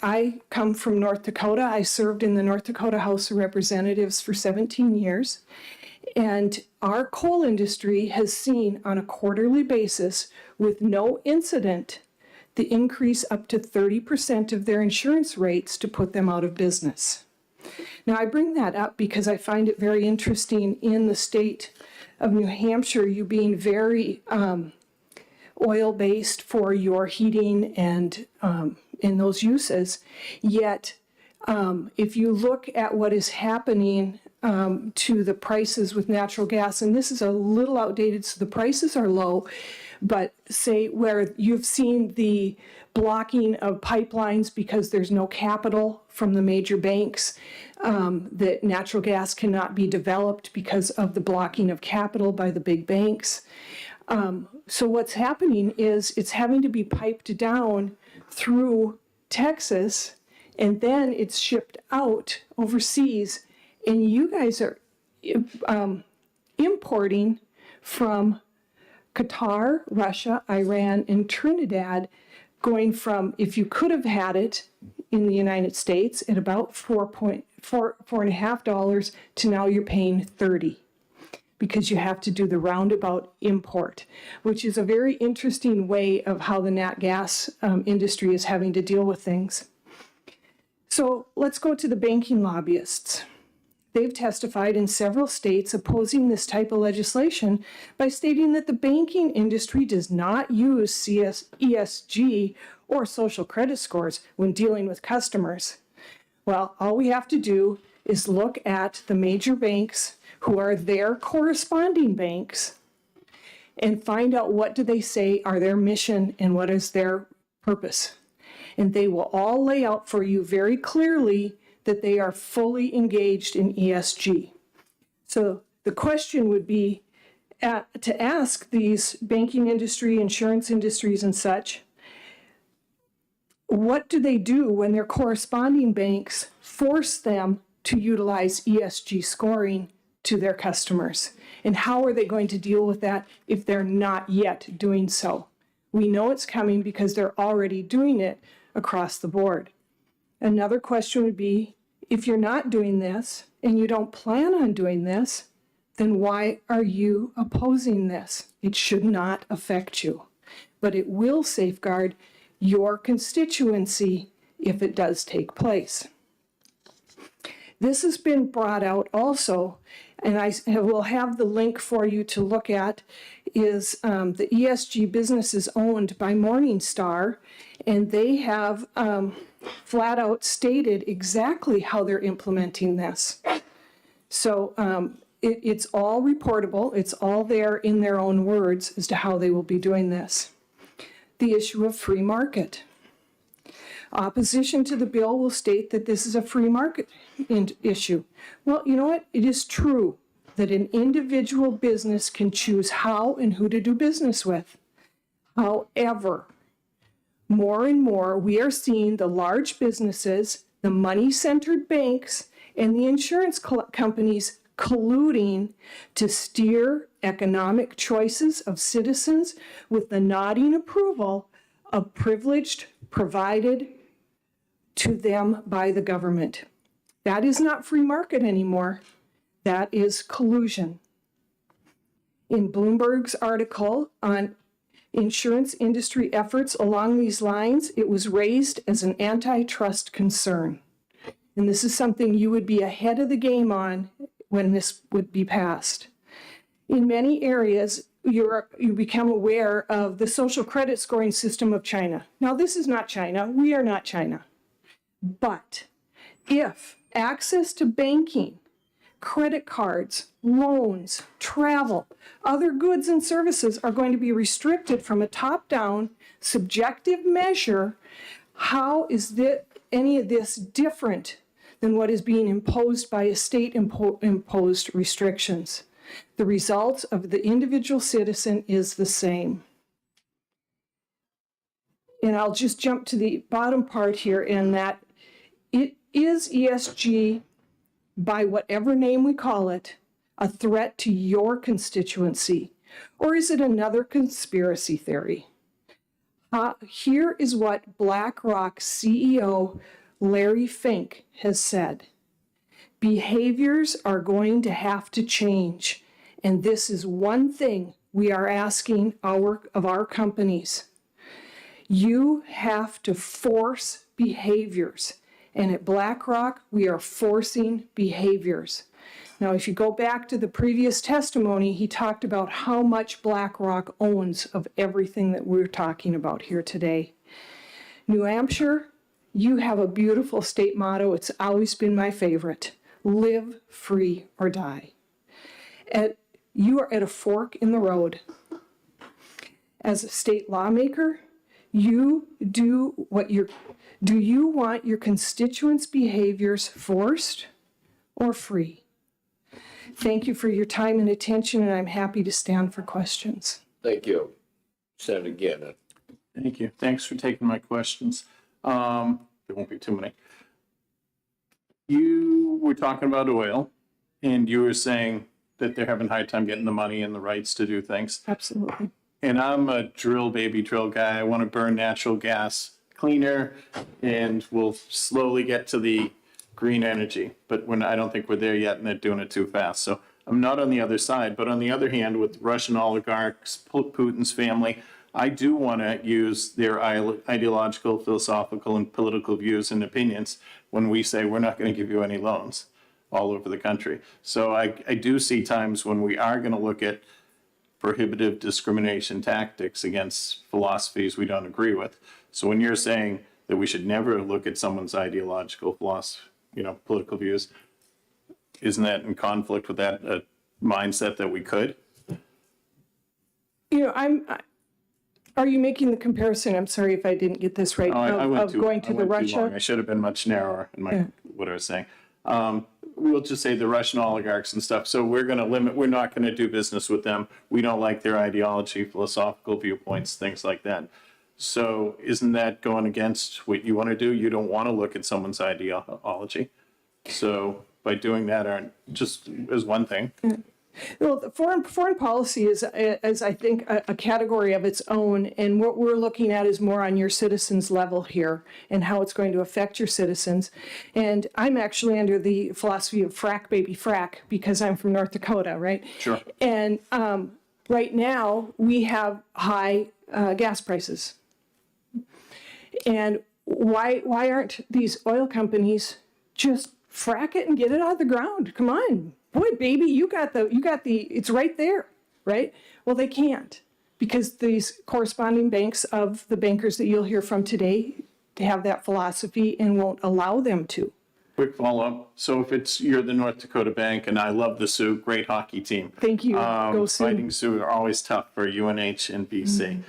I come from North Dakota. I served in the North Dakota House of Representatives for 17 years. And our coal industry has seen on a quarterly basis, with no incident, the increase up to 30% of their insurance rates to put them out of business. Now, I bring that up because I find it very interesting in the state of New Hampshire, you being very oil-based for your heating and in those uses. Yet, if you look at what is happening to the prices with natural gas, and this is a little outdated, so the prices are low, but say where you've seen the blocking of pipelines because there's no capital from the major banks, that natural gas cannot be developed because of the blocking of capital by the big banks. So what's happening is it's having to be piped down through Texas, and then it's shipped out overseas, and you guys are importing from Qatar, Russia, Iran, and Trinidad, going from, if you could have had it in the United States at about $4.5 to now you're paying $30, because you have to do the roundabout import, which is a very interesting way of how the nat gas industry is having to deal with things. So let's go to the banking lobbyists. They've testified in several states opposing this type of legislation by stating that the banking industry does not use ESG or social credit scores when dealing with customers. Well, all we have to do is look at the major banks who are their corresponding banks and find out what do they say are their mission and what is their purpose. And they will all lay out for you very clearly that they are fully engaged in ESG. So the question would be to ask these banking industry, insurance industries and such, what do they do when their corresponding banks force them to utilize ESG scoring to their customers? And how are they going to deal with that if they're not yet doing so? We know it's coming because they're already doing it across the board. Another question would be, if you're not doing this and you don't plan on doing this, then why are you opposing this? It should not affect you, but it will safeguard your constituency if it does take place. This has been brought out also, and I will have the link for you to look at, is the ESG business is owned by Morningstar, and they have flat out stated exactly how they're implementing this. So it's all reportable. It's all there in their own words as to how they will be doing this. The issue of free market. Opposition to the bill will state that this is a free market issue. Well, you know what? It is true that an individual business can choose how and who to do business with. However, more and more, we are seeing the large businesses, the money-centered banks, and the insurance companies colluding to steer economic choices of citizens with the nodding approval of privilege provided to them by the government. That is not free market anymore. That is collusion. In Bloomberg's article on insurance industry efforts along these lines, it was raised as an antitrust concern. And this is something you would be ahead of the game on when this would be passed. In many areas, you become aware of the social credit scoring system of China. Now, this is not China. We are not China. But if access to banking, credit cards, loans, travel, other goods and services are going to be restricted from a top-down subjective measure, how is any of this different than what is being imposed by a state-imposed restrictions? The result of the individual citizen is the same. And I'll just jump to the bottom part here in that it is ESG, by whatever name we call it, a threat to your constituency? Or is it another conspiracy theory? Here is what BlackRock CEO Larry Fink has said. Behaviors are going to have to change, and this is one thing we are asking of our companies. You have to force behaviors. And at BlackRock, we are forcing behaviors. Now, if you go back to the previous testimony, he talked about how much BlackRock owns of everything that we're talking about here today. New Hampshire, you have a beautiful state motto. It's always been my favorite. Live free or die. You are at a fork in the road. As a state lawmaker, you do you want your constituents' behaviors forced or free? Thank you for your time and attention, and I'm happy to stand for questions. Thank you. Senator Gannon. Thank you. Thanks for taking my questions. There won't be too many. You were talking about oil, and you were saying that they're having a hard time getting the money and the rights to do things. Absolutely. And I'm a drill guy. I want to burn natural gas cleaner, and we'll slowly get to the green energy. But I don't think we're there yet, and they're doing it too fast. So I'm not on the other side. But on the other hand, with Russian oligarchs, Putin's family, I do want to use their ideological, philosophical, and political views and opinions when we say we're not going to give you any loans all over the country. So I do see times when we are going to look at prohibitive discrimination tactics against philosophies we don't agree with. So when you're saying that we should never look at someone's ideological philosophy, political views, isn't that in conflict with that mindset that we could? Are you making the comparison? I'm sorry if I didn't get this right. I went too going to the long. Russia. I should have been much narrower in what I was saying. We'll just say the Russian oligarchs and stuff. So we're going to we're not going to do business with them. We don't like their ideology, philosophical viewpoints, things like that. So isn't that going against what you want to do? You don't want to look at someone's ideology. So by doing that, just as one thing. Well, the foreign policy is I think, a category of its own, and what we're looking at is more on your citizens' level here and how it's going to affect your citizens. And I'm actually under the philosophy of frack, baby, frack, because I'm from North Dakota, right? Sure. And right now, we have high gas prices. And why aren't these oil companies just frack it and get it out of the ground? Come on. Boy, baby, you got the, it's right there, right? Well, they can't, because these corresponding banks of the bankers that you'll hear from today have that philosophy and won't allow them to. Quick follow-up. So if you're the North Dakota Bank, and I love the Sioux, great hockey team. Thank you. Go Sioux. Fighting Sioux are always tough for UNH and BC.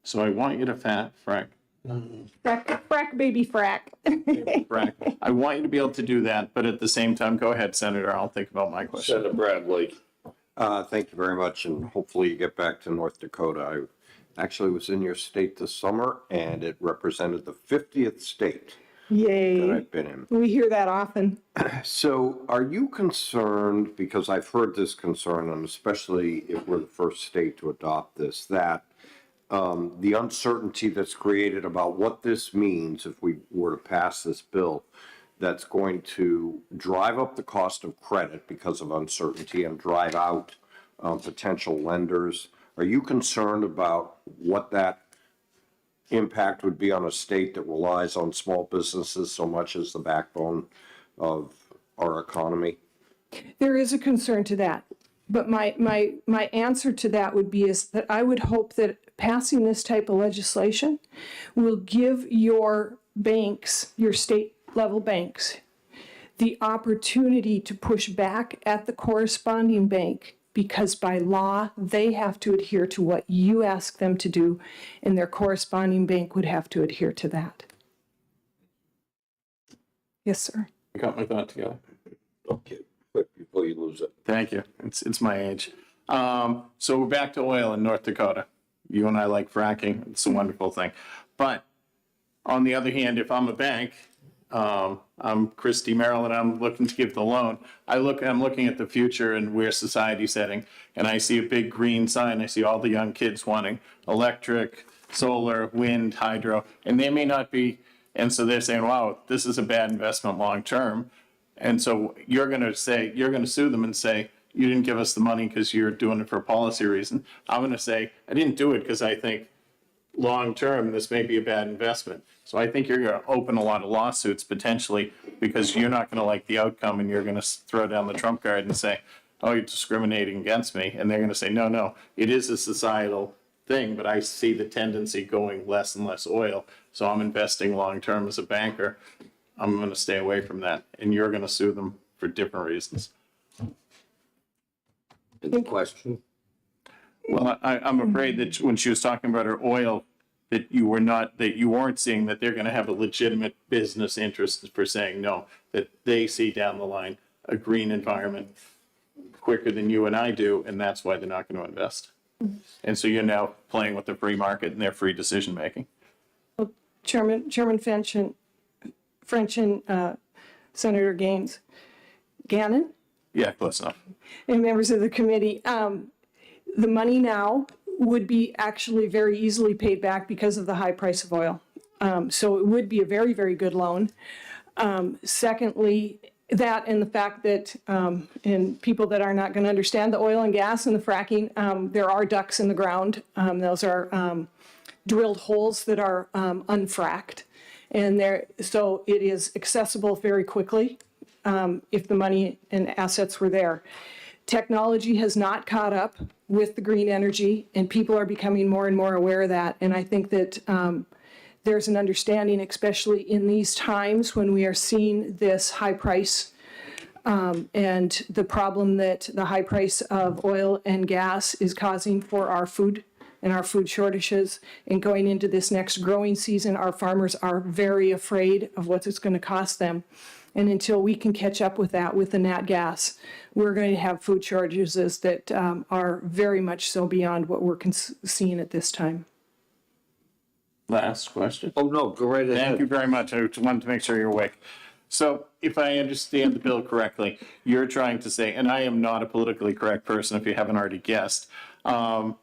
So I want you to frack. Frack, baby, frack. Frack. I want you to be able to do that, but at the same time, go ahead, Senator. I'll think about my question. Senator Bradley. Thank you very much, and hopefully you get back to North Dakota. I actually was in your state this summer, and it represented the 50th state Yay. that I've been in. We hear that often. So are you concerned, because I've heard this concern, and especially if we're the first state to adopt this, that the uncertainty that's created about what this means if we were to pass this bill, that's going to drive up the cost of credit because of uncertainty and drive out potential lenders. Are you concerned about what that impact would be on a state that relies on small businesses so much as the backbone of our economy? There is a concern to that. But my answer to that would be is that I would hope that passing this type of legislation will give your banks, your state level banks, the opportunity to push back at the corresponding bank, because by law, they have to adhere to what you ask them to do, and their corresponding bank would have to adhere to that. Yes, sir. I got my thought together. Okay, quick before you lose it. Thank you. It's my age. So we're back to oil in North Dakota. You and I like fracking. It's a wonderful thing. But on the other hand, if I'm a bank, I'm Christy Merrill, and I'm looking to give the loan. I'm looking at the future and where society's heading, and I see a big green sign. I see all the young kids wanting electric, solar, wind, hydro, and they may not be. And so they're saying, wow, this is a bad investment long term. And so you're going to sue them and say, you didn't give us the money because you're doing it for a policy reason. I'm going to say, I didn't do it because I think long term this may be a bad investment. So I think you're going to open a lot of lawsuits potentially because you're not going to like the outcome, and you're going to throw down the trump card and say, oh, you're discriminating against me. And they're going to say, no, it is a societal thing, but I see the tendency going less and less oil. So I'm investing long term as a banker. I'm going to stay away from that. And you're going to sue them for different reasons. Any question? Well, I'm afraid that when she was talking about her oil, that you weren't seeing that they're going to have a legitimate business interest for saying no, that they see down the line a green environment quicker than you and I do, and that's why they're not going to invest. And so you're now playing with the free market and their free decision making. Chairman French and Senator Gannon, Yeah, close enough. and members of the committee. The money now would be actually very easily paid back because of the high price of oil. So it would be a very, very good loan. Secondly, that and the fact that, and people that are not going to understand the oil and gas and the fracking, there are ducts in the ground. Those are drilled holes that are unfracked. And so it is accessible very quickly if the money and assets were there. Technology has not caught up with the green energy, and people are becoming more and more aware of that. And I think that there's an understanding, especially in these times when we are seeing this high price and the problem that the high price of oil and gas is causing for our food and our food shortages. And going into this next growing season, our farmers are very afraid of what it's going to cost them. And until we can catch up with that with the nat gas, we're going to have food shortages that are very much so beyond what we're seeing at this time. Last question. Oh, no, go right ahead. Thank you very much. I just wanted to make sure you're awake. So if I understand the bill correctly, you're trying to say, and I am not a politically correct person if you haven't already guessed, I'm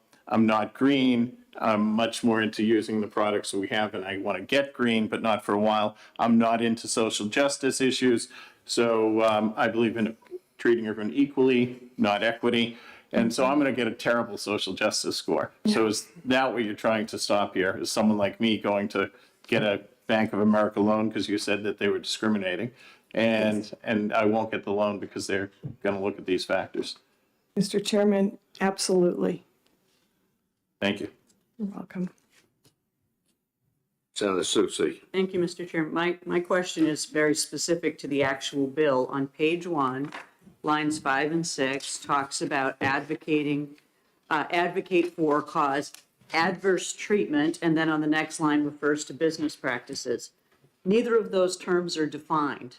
not green. I'm much more into using the products that we have, and I want to get green, but not for a while. I'm not into social justice issues. So I believe in treating everyone equally, not equity. And so I'm going to get a terrible social justice score. So is that what you're trying to stop here? Is someone like me going to get a Bank of America loan because you said that they were discriminating, and I won't get the loan because they're going to look at these factors? Mr. Chairman, absolutely. Thank you. You're welcome. Senator Susie. Thank you, Mr. Chairman. My question is very specific to the actual bill. On page 1, lines 5 and 6 talks about advocate for, cause adverse treatment, and then on the next line refers to business practices. Neither of those terms are defined.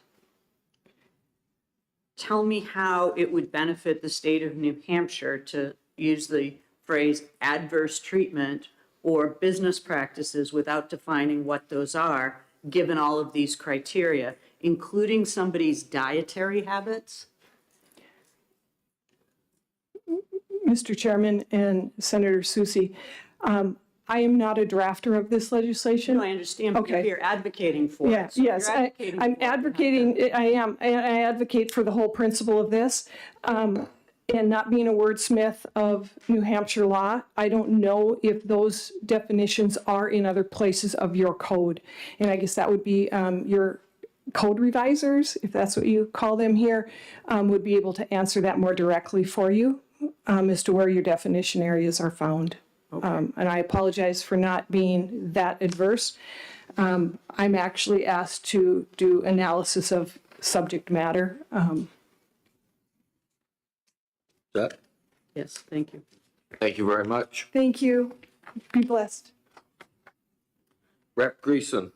Tell me how it would benefit the state of New Hampshire to use the phrase adverse treatment or business practices without defining what those are, given all of these criteria, including somebody's dietary habits? Mr. Chairman and Senator Susie, I am not a drafter of this legislation. No, I understand, but you're here advocating for it. Yeah, So yes, you're advocating I'm for it. advocating, I advocate for the whole principle of this. And not being a wordsmith of New Hampshire law, I don't know if those definitions are in other places of your code. And I guess that would be your code revisers, if that's what you call them here, would be able to answer that more directly for you as to where your definition areas are found. And I apologize for not being that adverse. I'm actually asked to do analysis of subject matter. That? Yes, thank you. Thank you very much. Thank you. Be blessed. Rep. Greason.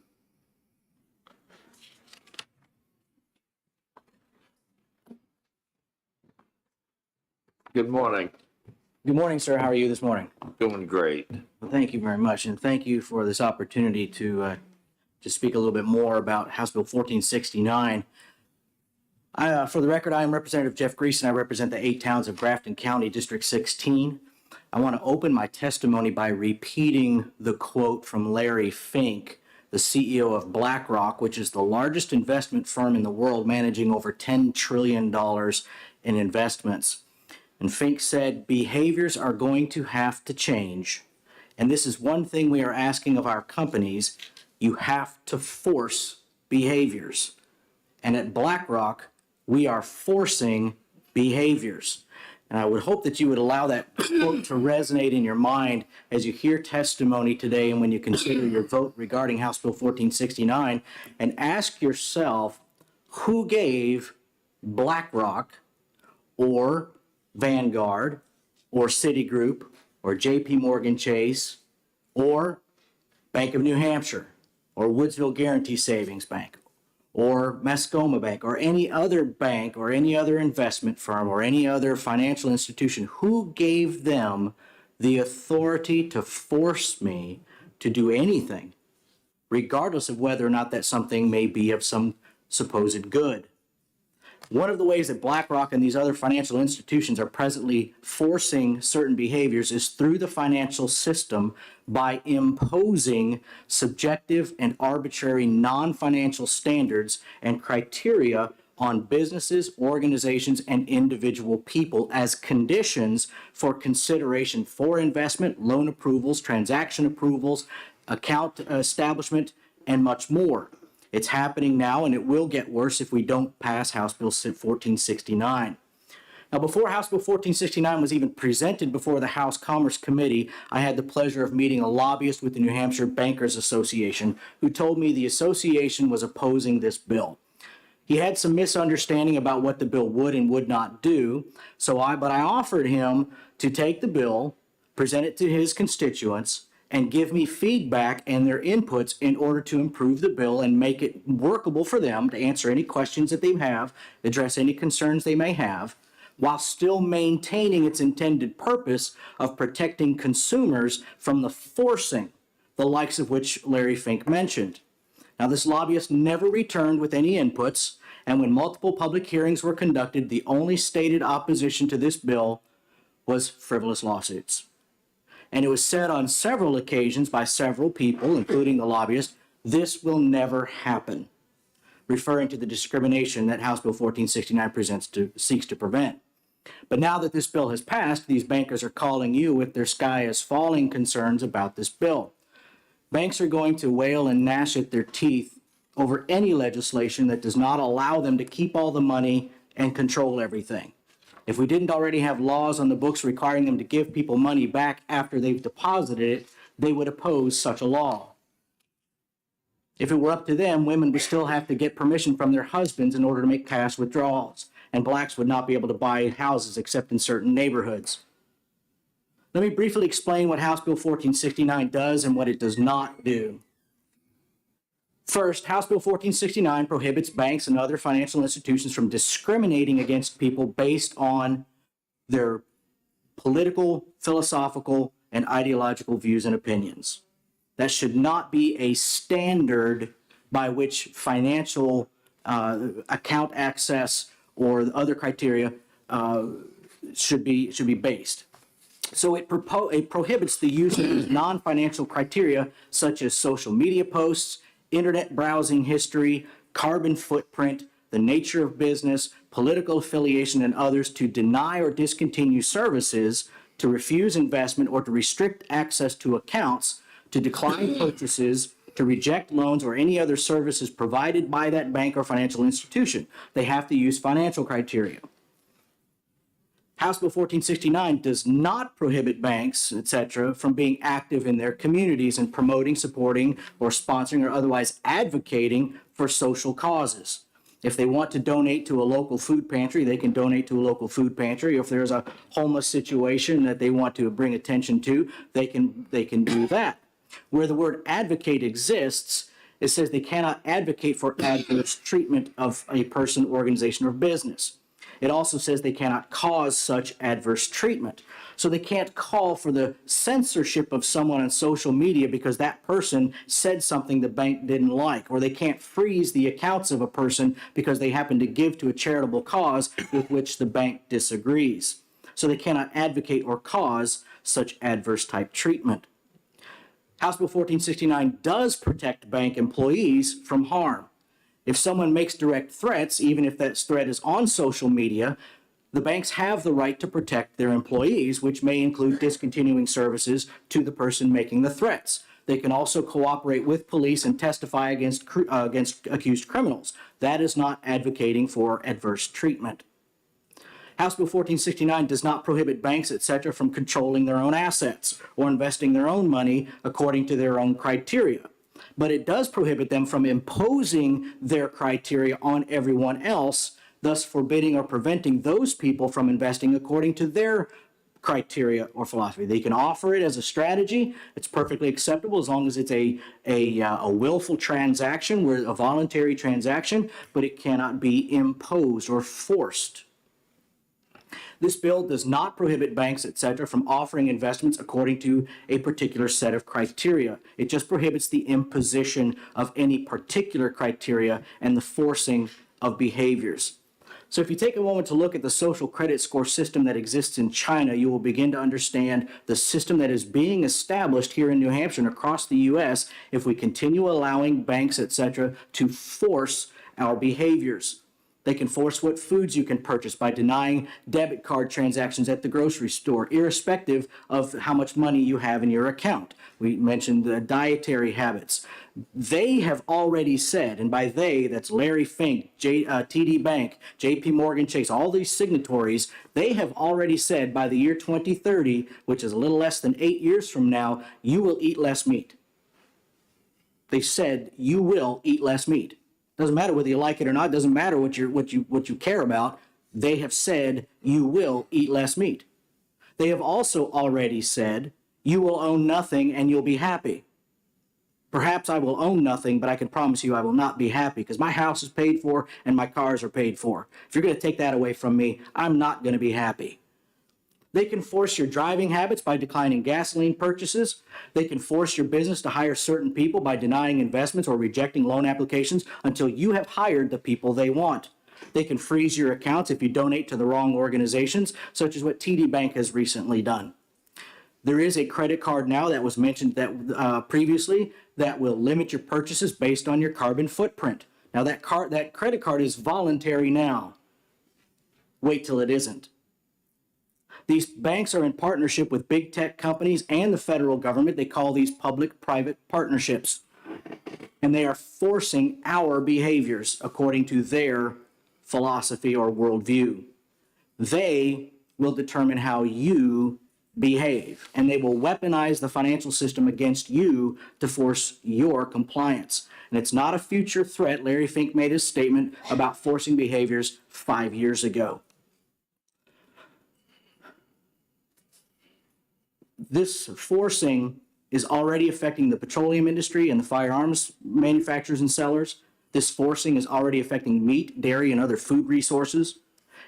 Good morning. Good morning, sir. How are you this morning? Doing great. Well, thank you very much, and thank you for this opportunity to speak a little bit more about House Bill 1469. For the record, I am Representative Jeff Greason. I represent the 8 towns of Grafton County, District 16. I want to open my testimony by repeating the quote from Larry Fink, the CEO of BlackRock, which is the largest investment firm in the world, managing over $10 trillion in investments. And Fink said, behaviors are going to have to change. And this is one thing we are asking of our companies. You have to force behaviors. And at BlackRock, we are forcing behaviors. And I would hope that you would allow that quote to resonate in your mind as you hear testimony today and when you consider your vote regarding House Bill 1469, and ask yourself, who gave BlackRock or Vanguard or Citigroup or JP Morgan Chase or Bank of New Hampshire or Woodsville Guarantee Savings Bank or Mascoma Bank or any other bank or any other investment firm or any other financial institution, who gave them the authority to force me to do anything regardless of whether or not that something may be of some supposed good. One of the ways that BlackRock and these other financial institutions are presently forcing certain behaviors is through the financial system by imposing subjective and arbitrary non-financial standards and criteria on businesses, organizations, and individual people as conditions for consideration for investment, loan approvals, transaction approvals, account establishment, and much more. It's happening now, and it will get worse if we don't pass House Bill 1469. Now, before House Bill 1469 was even presented before the House Commerce Committee, I had the pleasure of meeting a lobbyist with the New Hampshire Bankers Association who told me the association was opposing this bill. He had some misunderstanding about what the bill would and would not do, but I offered him to take the bill, present it to his constituents, and give me feedback and their inputs in order to improve the bill and make it workable for them to answer any questions that they have, address any concerns they may have, while still maintaining its intended purpose of protecting consumers from the forcing, the likes of which Larry Fink mentioned. Now, this lobbyist never returned with any inputs, and when multiple public hearings were conducted, the only stated opposition to this bill was frivolous lawsuits. And it was said on several occasions by several people, including the lobbyist, this will never happen, referring to the discrimination that House Bill 1469 seeks to prevent. But now that this bill has passed, these bankers are calling you with their sky is falling concerns about this bill. Banks are going to wail and gnash at their teeth over any legislation that does not allow them to keep all the money and control everything. If we didn't already have laws on the books requiring them to give people money back after they've deposited it, they would oppose such a law. If it were up to them, women would still have to get permission from their husbands in order to make cash withdrawals, and blacks would not be able to buy houses except in certain neighborhoods. Let me briefly explain what House Bill 1469 does and what it does not do. First, House Bill 1469 prohibits banks and other financial institutions from discriminating against people based on their political, philosophical, and ideological views and opinions. That should not be a standard by which financial account access or other criteria should be based. So it prohibits the use of non-financial criteria such as social media posts, internet browsing history, carbon footprint, the nature of business, political affiliation, and others to deny or discontinue services, to refuse investment, or to restrict access to accounts, to decline purchases, to reject loans, or any other services provided by that bank or financial institution. They have to use financial criteria. House Bill 1469 does not prohibit banks, etc., from being active in their communities and promoting, supporting, or sponsoring or otherwise advocating for social causes. If they want to donate to a local food pantry, they can donate to a local food pantry. If there's a homeless situation that they want to bring attention to, they can do that. Where the word advocate exists, it says they cannot advocate for adverse treatment of a person, organization, or business. It also says they cannot cause such adverse treatment. So they can't call for the censorship of someone on social media because that person said something the bank didn't like, or they can't freeze the accounts of a person because they happen to give to a charitable cause with which the bank disagrees. So they cannot advocate or cause such adverse type treatment. House Bill 1469 does protect bank employees from harm. If someone makes direct threats, even if that threat is on social media, the banks have the right to protect their employees, which may include discontinuing services to the person making the threats. They can also cooperate with police and testify against accused criminals. That is not advocating for adverse treatment. House Bill 1469 does not prohibit banks, etc., from controlling their own assets or investing their own money according to their own criteria. But it does prohibit them from imposing their criteria on everyone else, thus forbidding or preventing those people from investing according to their criteria or philosophy. They can offer it as a strategy. It's perfectly acceptable as long as it's a willful transaction, a voluntary transaction, but it cannot be imposed or forced. This bill does not prohibit banks, et cetera, from offering investments according to a particular set of criteria. It just prohibits the imposition of any particular criteria and the forcing of behaviors. So if you take a moment to look at the social credit score system that exists in China, you will begin to understand the system that is being established here in New Hampshire and across the U.S. if we continue allowing banks, et cetera, to force our behaviors. They can force what foods you can purchase by denying debit card transactions at the grocery store, irrespective of how much money you have in your account. We mentioned the dietary habits. They have already said, and by they, that's Larry Fink, TD Bank, JP Morgan Chase, all these signatories, they have already said by the year 2030, which is a little less than 8 years from now, you will eat less meat. They said you will eat less meat. Doesn't matter whether you like it or not. Doesn't matter what you care about. They have said you will eat less meat. They have also already said you will own nothing and you'll be happy. Perhaps I will own nothing, but I can promise you I will not be happy because my house is paid for and my cars are paid for. If you're going to take that away from me, I'm not going to be happy. They can force your driving habits by declining gasoline purchases. They can force your business to hire certain people by denying investments or rejecting loan applications until you have hired the people they want. They can freeze your accounts if you donate to the wrong organizations, such as what TD Bank has recently done. There is a credit card now that was mentioned previously that will limit your purchases based on your carbon footprint. Now that credit card is voluntary now. Wait till it isn't. These banks are in partnership with big tech companies and the federal government. They call these public-private partnerships. And they are forcing our behaviors according to their philosophy or worldview. They will determine how you behave, and they will weaponize the financial system against you to force your compliance. And it's not a future threat. Larry Fink made his statement about forcing behaviors 5 years ago. This forcing is already affecting the petroleum industry and the firearms manufacturers and sellers. This forcing is already affecting meat, dairy, and other food resources.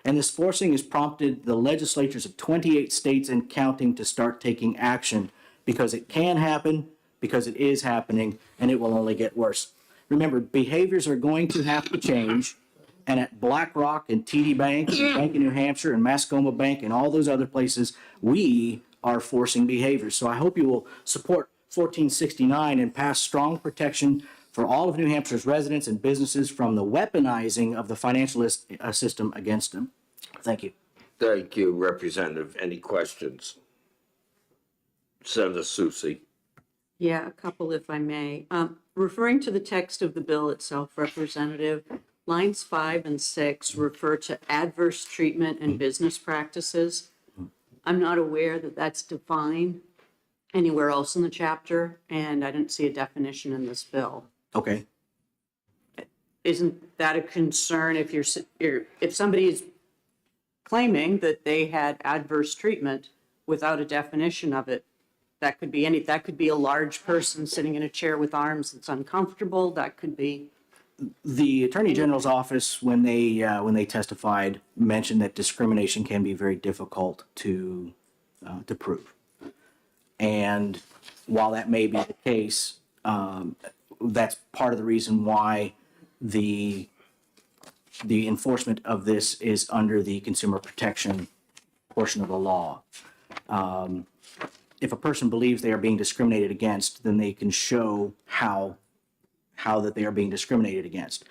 And this forcing has prompted the legislatures of 28 states and counting to start taking action because it can happen, because it is happening, and it will only get worse. Remember, behaviors are going to have to change. And at BlackRock and TD Bank, and Bank of New Hampshire, and Mascoma Bank, and all those other places, we are forcing behaviors. So I hope you will support 1469 and pass strong protection for all of New Hampshire's residents and businesses from the weaponizing of the financial system against them. Thank you. Thank you, Representative. Any questions? Senator Susie. Yeah, a couple if I may. Referring to the text of the bill itself, Representative, lines 5 and 6 refer to adverse treatment and business practices. I'm not aware that that's defined anywhere else in the chapter, and I didn't see a definition in this bill. Okay. Isn't that a concern if if somebody is claiming that they had adverse treatment without a definition of it? That could be that could be a large person sitting in a chair with arms that's uncomfortable. That could be. The Attorney General's office, when they testified, mentioned that discrimination can be very difficult to prove. And while that may be the case, that's part of the reason why the enforcement of this is under the consumer protection portion of the law. If a person believes they are being discriminated against, then they can show how that they are being discriminated against.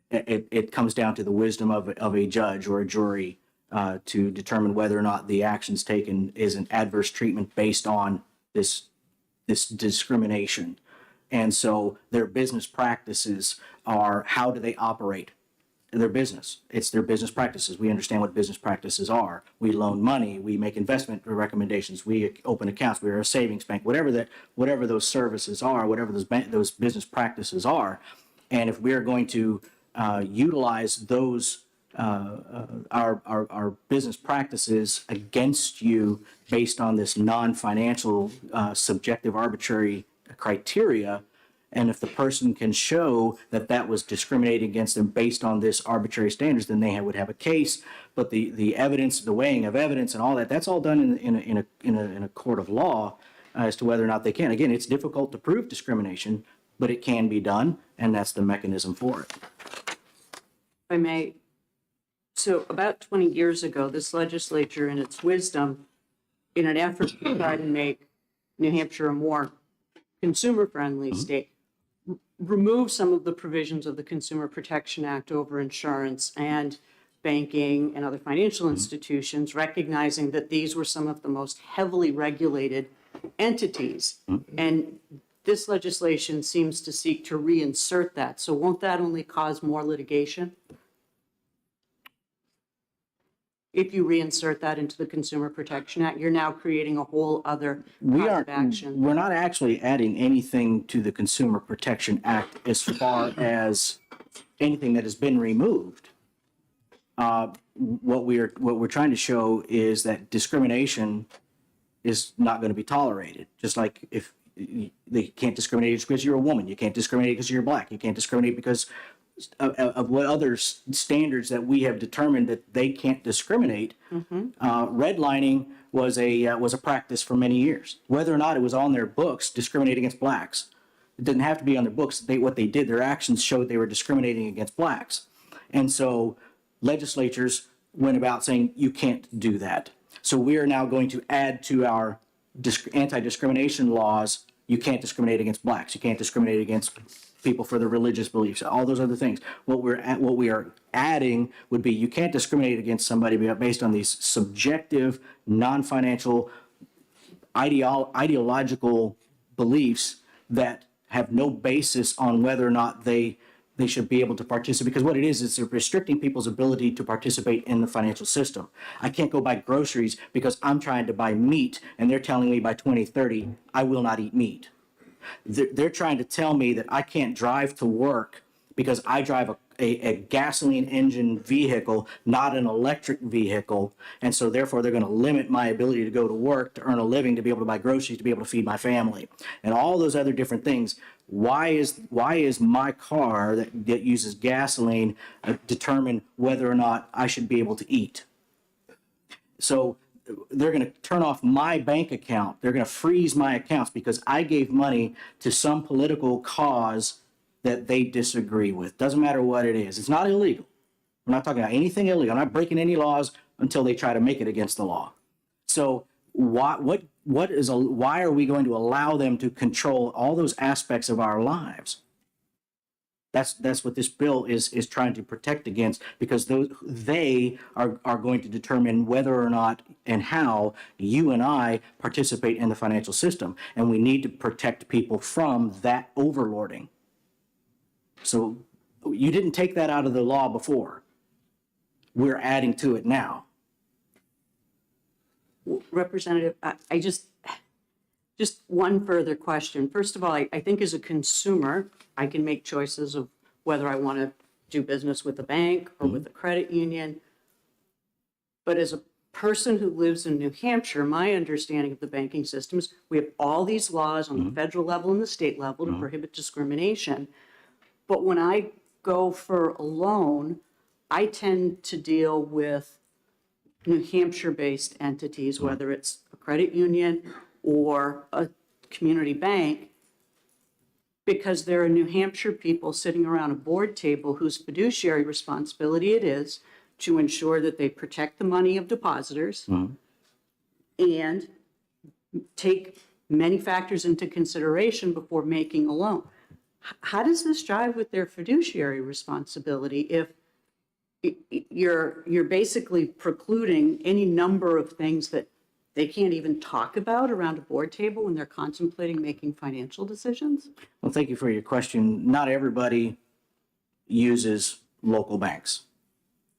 It comes down to the wisdom of a judge or a jury to determine whether or not the actions taken is an adverse treatment based on this discrimination. And so their business practices are, how do they operate their business? It's their business practices. We understand what business practices are. We loan money, we make investment recommendations, we open accounts, we're a savings bank, whatever those services are, whatever those business practices are. And if we're going to utilize those our business practices against you based on this non-financial subjective arbitrary criteria, And if the person can show that that was discriminating against them based on this arbitrary standards, then they would have a case. But the evidence, the weighing of evidence and all that, that's all done in a court of law as to whether or not they can. Again, it's difficult to prove discrimination, but it can be done, and that's the mechanism for it. If I may, so about 20 years ago, this legislature, in its wisdom, in an effort to try to make New Hampshire a more consumer-friendly state, remove some of the provisions of the Consumer Protection Act over insurance and banking and other financial institutions, recognizing that these were some of the most heavily regulated entities. And this legislation seems to seek to reinsert that. So won't that only cause more litigation? If you reinsert that into the Consumer Protection Act, you're now creating a whole other cause of action. We're not actually adding anything to the Consumer Protection Act as far as anything that has been removed. What we're trying to show is that discrimination is not going to be tolerated. Just like if they can't discriminate because you're a woman, you can't discriminate because you're black, you can't discriminate because of what other standards that we have determined that they can't discriminate. Redlining was a practice for many years. Whether or not it was on their books, discriminate against blacks, it didn't have to be on their books. What they did, their actions showed they were discriminating against blacks. And so legislatures went about saying, you can't do that. So we are now going to add to our anti-discrimination laws, you can't discriminate against blacks, you can't discriminate against people for their religious beliefs, all those other things. What we are adding would be you can't discriminate against somebody based on these subjective, non-financial, ideological beliefs that have no basis on whether or not they should be able to participate. Because what it is restricting people's ability to participate in the financial system. I can't go buy groceries because I'm trying to buy meat and they're telling me by 2030 I will not eat meat. They're trying to tell me that I can't drive to work because I drive a gasoline engine vehicle, not an electric vehicle. And so therefore they're going to limit my ability to go to work, to earn a living, to be able to buy groceries, to be able to feed my family, and all those other different things. Why is my car that uses gasoline determine whether or not I should be able to eat? So they're going to turn off my bank account. They're going to freeze my accounts because I gave money to some political cause that they disagree with. Doesn't matter what it is. It's not illegal. We're not talking about anything illegal. I'm not breaking any laws until they try to make it against the law. So why are we going to allow them to control all those aspects of our lives? That's what this bill is trying to protect against, because they are going to determine whether or not and how you and I participate in the financial system. And we need to protect people from that overlording. So you didn't take that out of the law before. We're adding to it now. Representative, I just one further question. First of all, I think as a consumer, I can make choices of whether I want to do business with a bank or with a credit union. But as a person who lives in New Hampshire, my understanding of the banking system is we have all these laws on the federal level and the state level to prohibit discrimination. But when I go for a loan, I tend to deal with New Hampshire-based entities, whether it's a credit union or a community bank, because there are New Hampshire people sitting around a board table whose fiduciary responsibility it is to ensure that they protect the money of depositors and take many factors into consideration before making a loan. How does this jive with their fiduciary responsibility if you're basically precluding any number of things that they can't even talk about around a board table when they're contemplating making financial decisions? Well, thank you for your question. Not everybody uses local banks.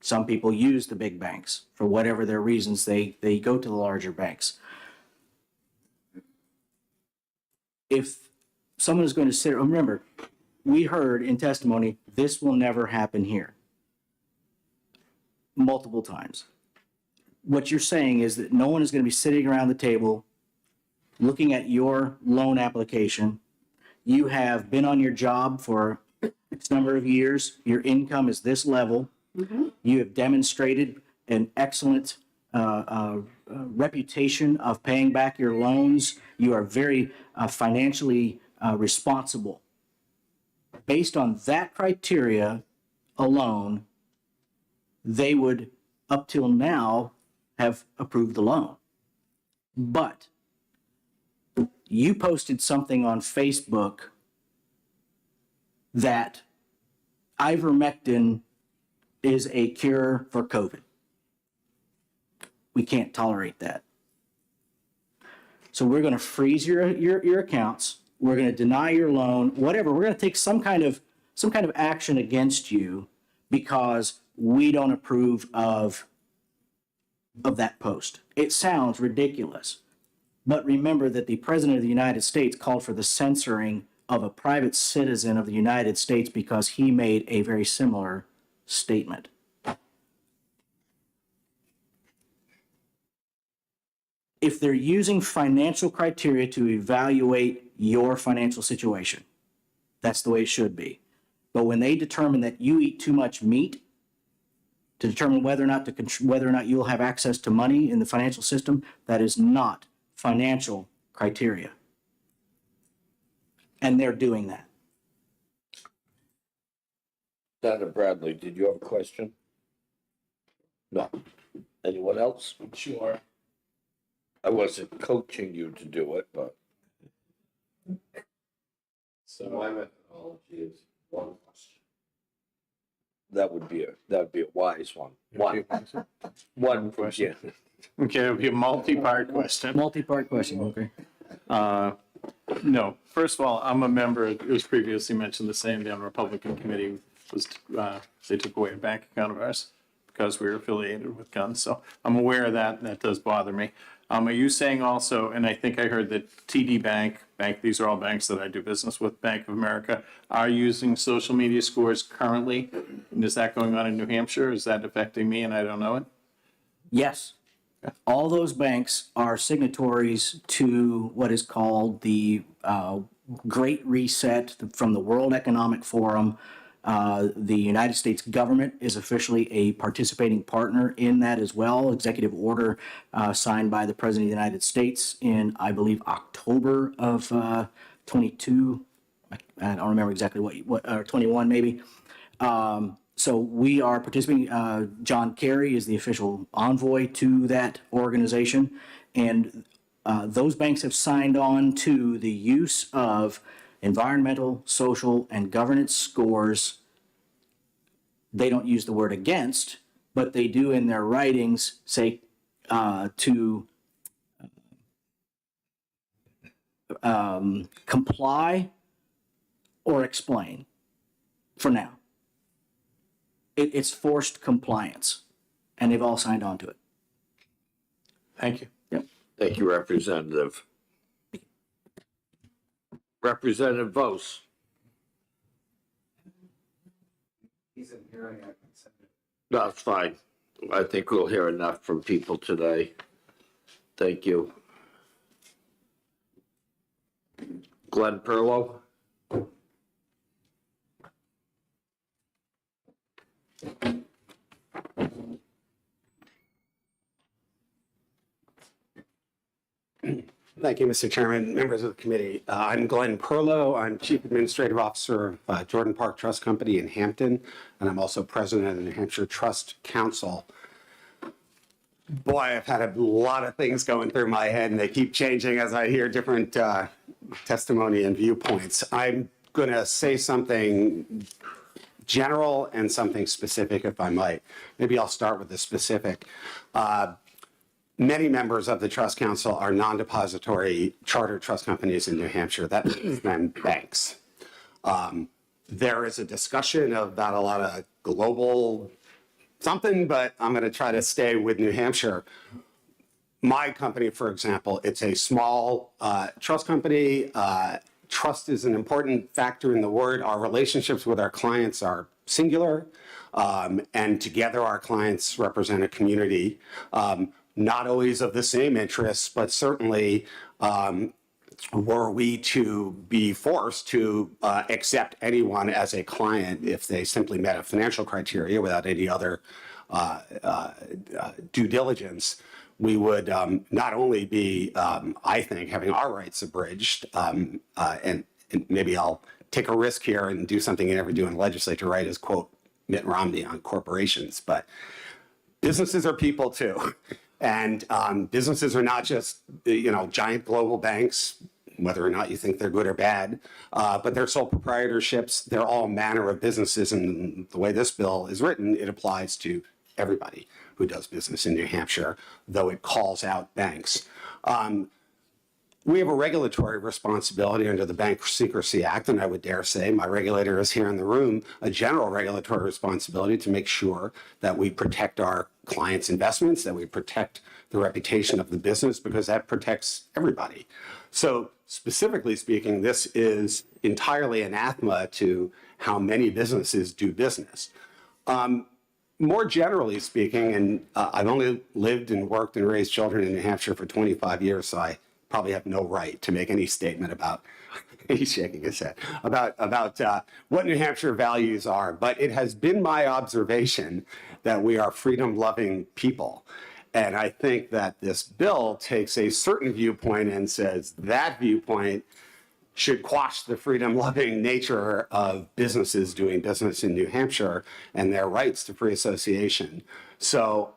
Some people use the big banks. For whatever their reasons, they go to the larger banks. If someone is going to sit, remember, we heard in testimony, this will never happen here. Multiple times. What you're saying is that no one is going to be sitting around the table looking at your loan application, you have been on your job for X number of years, your income is this level, you have demonstrated an excellent reputation of paying back your loans, you are very financially responsible. Based on that criteria alone, they would, up till now, have approved the loan. But you posted something on Facebook that ivermectin is a cure for COVID. We can't tolerate that. So we're going to freeze your accounts. We're going to deny your loan, whatever. We're going to take some kind of action against you because we don't approve of that post. It sounds ridiculous. But remember that the President of the United States called for the censoring of a private citizen of the United States because he made a very similar statement. If they're using financial criteria to evaluate your financial situation, that's the way it should be. But when they determine that you eat too much meat to determine whether or not you'll have access to money in the financial system, that is not financial criteria. And they're doing that. Senator Bradley, did you have a question? No. Anyone else? Sure. I wasn't coaching you to do it, but. So my methodology is one question. That would be a wise one. One question. Okay, it'll be a multi-part question. Multi-part question, okay. No, first of all, I'm a member, it was previously mentioned, the same down Republican committee was, they took away a bank account of ours because we were affiliated with guns. So I'm aware of that, and that does bother me. Are you saying also, and I think I heard that TD Bank, these are all banks that I do business with, Bank of America, are using social media scores currently? And is that going on in New Hampshire? Is that affecting me and I don't know it? Yes. All those banks are signatories to what is called the Great Reset from the World Economic Forum. The United States government is officially a participating partner in that as well. Executive order signed by the President of the United States in, I believe, October of 22. I don't remember exactly what or 21 maybe. So we are participating. John Kerry is the official envoy to that organization. And those banks have signed on to the use of environmental, social, and governance scores. They don't use the word against, but they do in their writings say to comply or explain for now. It's forced compliance, and they've all signed on to it. Thank you. Yep. Thank you, Representative. Representative Vos. That's fine. I think we'll hear enough from people today. Thank you. Glenn Perlow. Thank you, Mr. Chairman, members of the committee. I'm Glenn Perlow. I'm Chief Administrative Officer of Jordan Park Trust Company in Hampton, and I'm also President of the New Hampshire Trust Council. Boy, I've had a lot of things going through my head, and they keep changing as I hear different testimony and viewpoints. I'm going to say something general and something specific, if I might. Maybe I'll start with the specific. Many members of the Trust Council are non-depository chartered trust companies in New Hampshire. That means then banks. There is a discussion about a lot of global something, but I'm going to try to stay with New Hampshire. My company, for example, it's a small trust company. Trust is an important factor in the word. Our relationships with our clients are singular, and together our clients represent a community. Not always of the same interests, but certainly were we to be forced to accept anyone as a client if they simply met a financial criteria without any other due diligence, we would not only be, I think, having our rights abridged, and maybe I'll take a risk here and do something you never do in the legislature, right, as quote Mitt Romney on corporations, but businesses are people too. And businesses are not just, giant global banks, whether or not you think they're good or bad, but they're sole proprietorships. They're all manner of businesses. And the way this bill is written, it applies to everybody who does business in New Hampshire, though it calls out banks. We have a regulatory responsibility under the Bank Secrecy Act, and I would dare say my regulator is here in the room, a general regulatory responsibility to make sure that we protect our clients' investments, that we protect the reputation of the business, because that protects everybody. So specifically speaking, this is entirely anathema to how many businesses do business. More generally speaking, and I've only lived and worked and raised children in New Hampshire for 25 years, so I probably have no right to make any statement about, he's shaking his head, about what New Hampshire values are. But it has been my observation that we are freedom-loving people. And I think that this bill takes a certain viewpoint and says that viewpoint should quash the freedom-loving nature of businesses doing business in New Hampshire and their rights to free association. So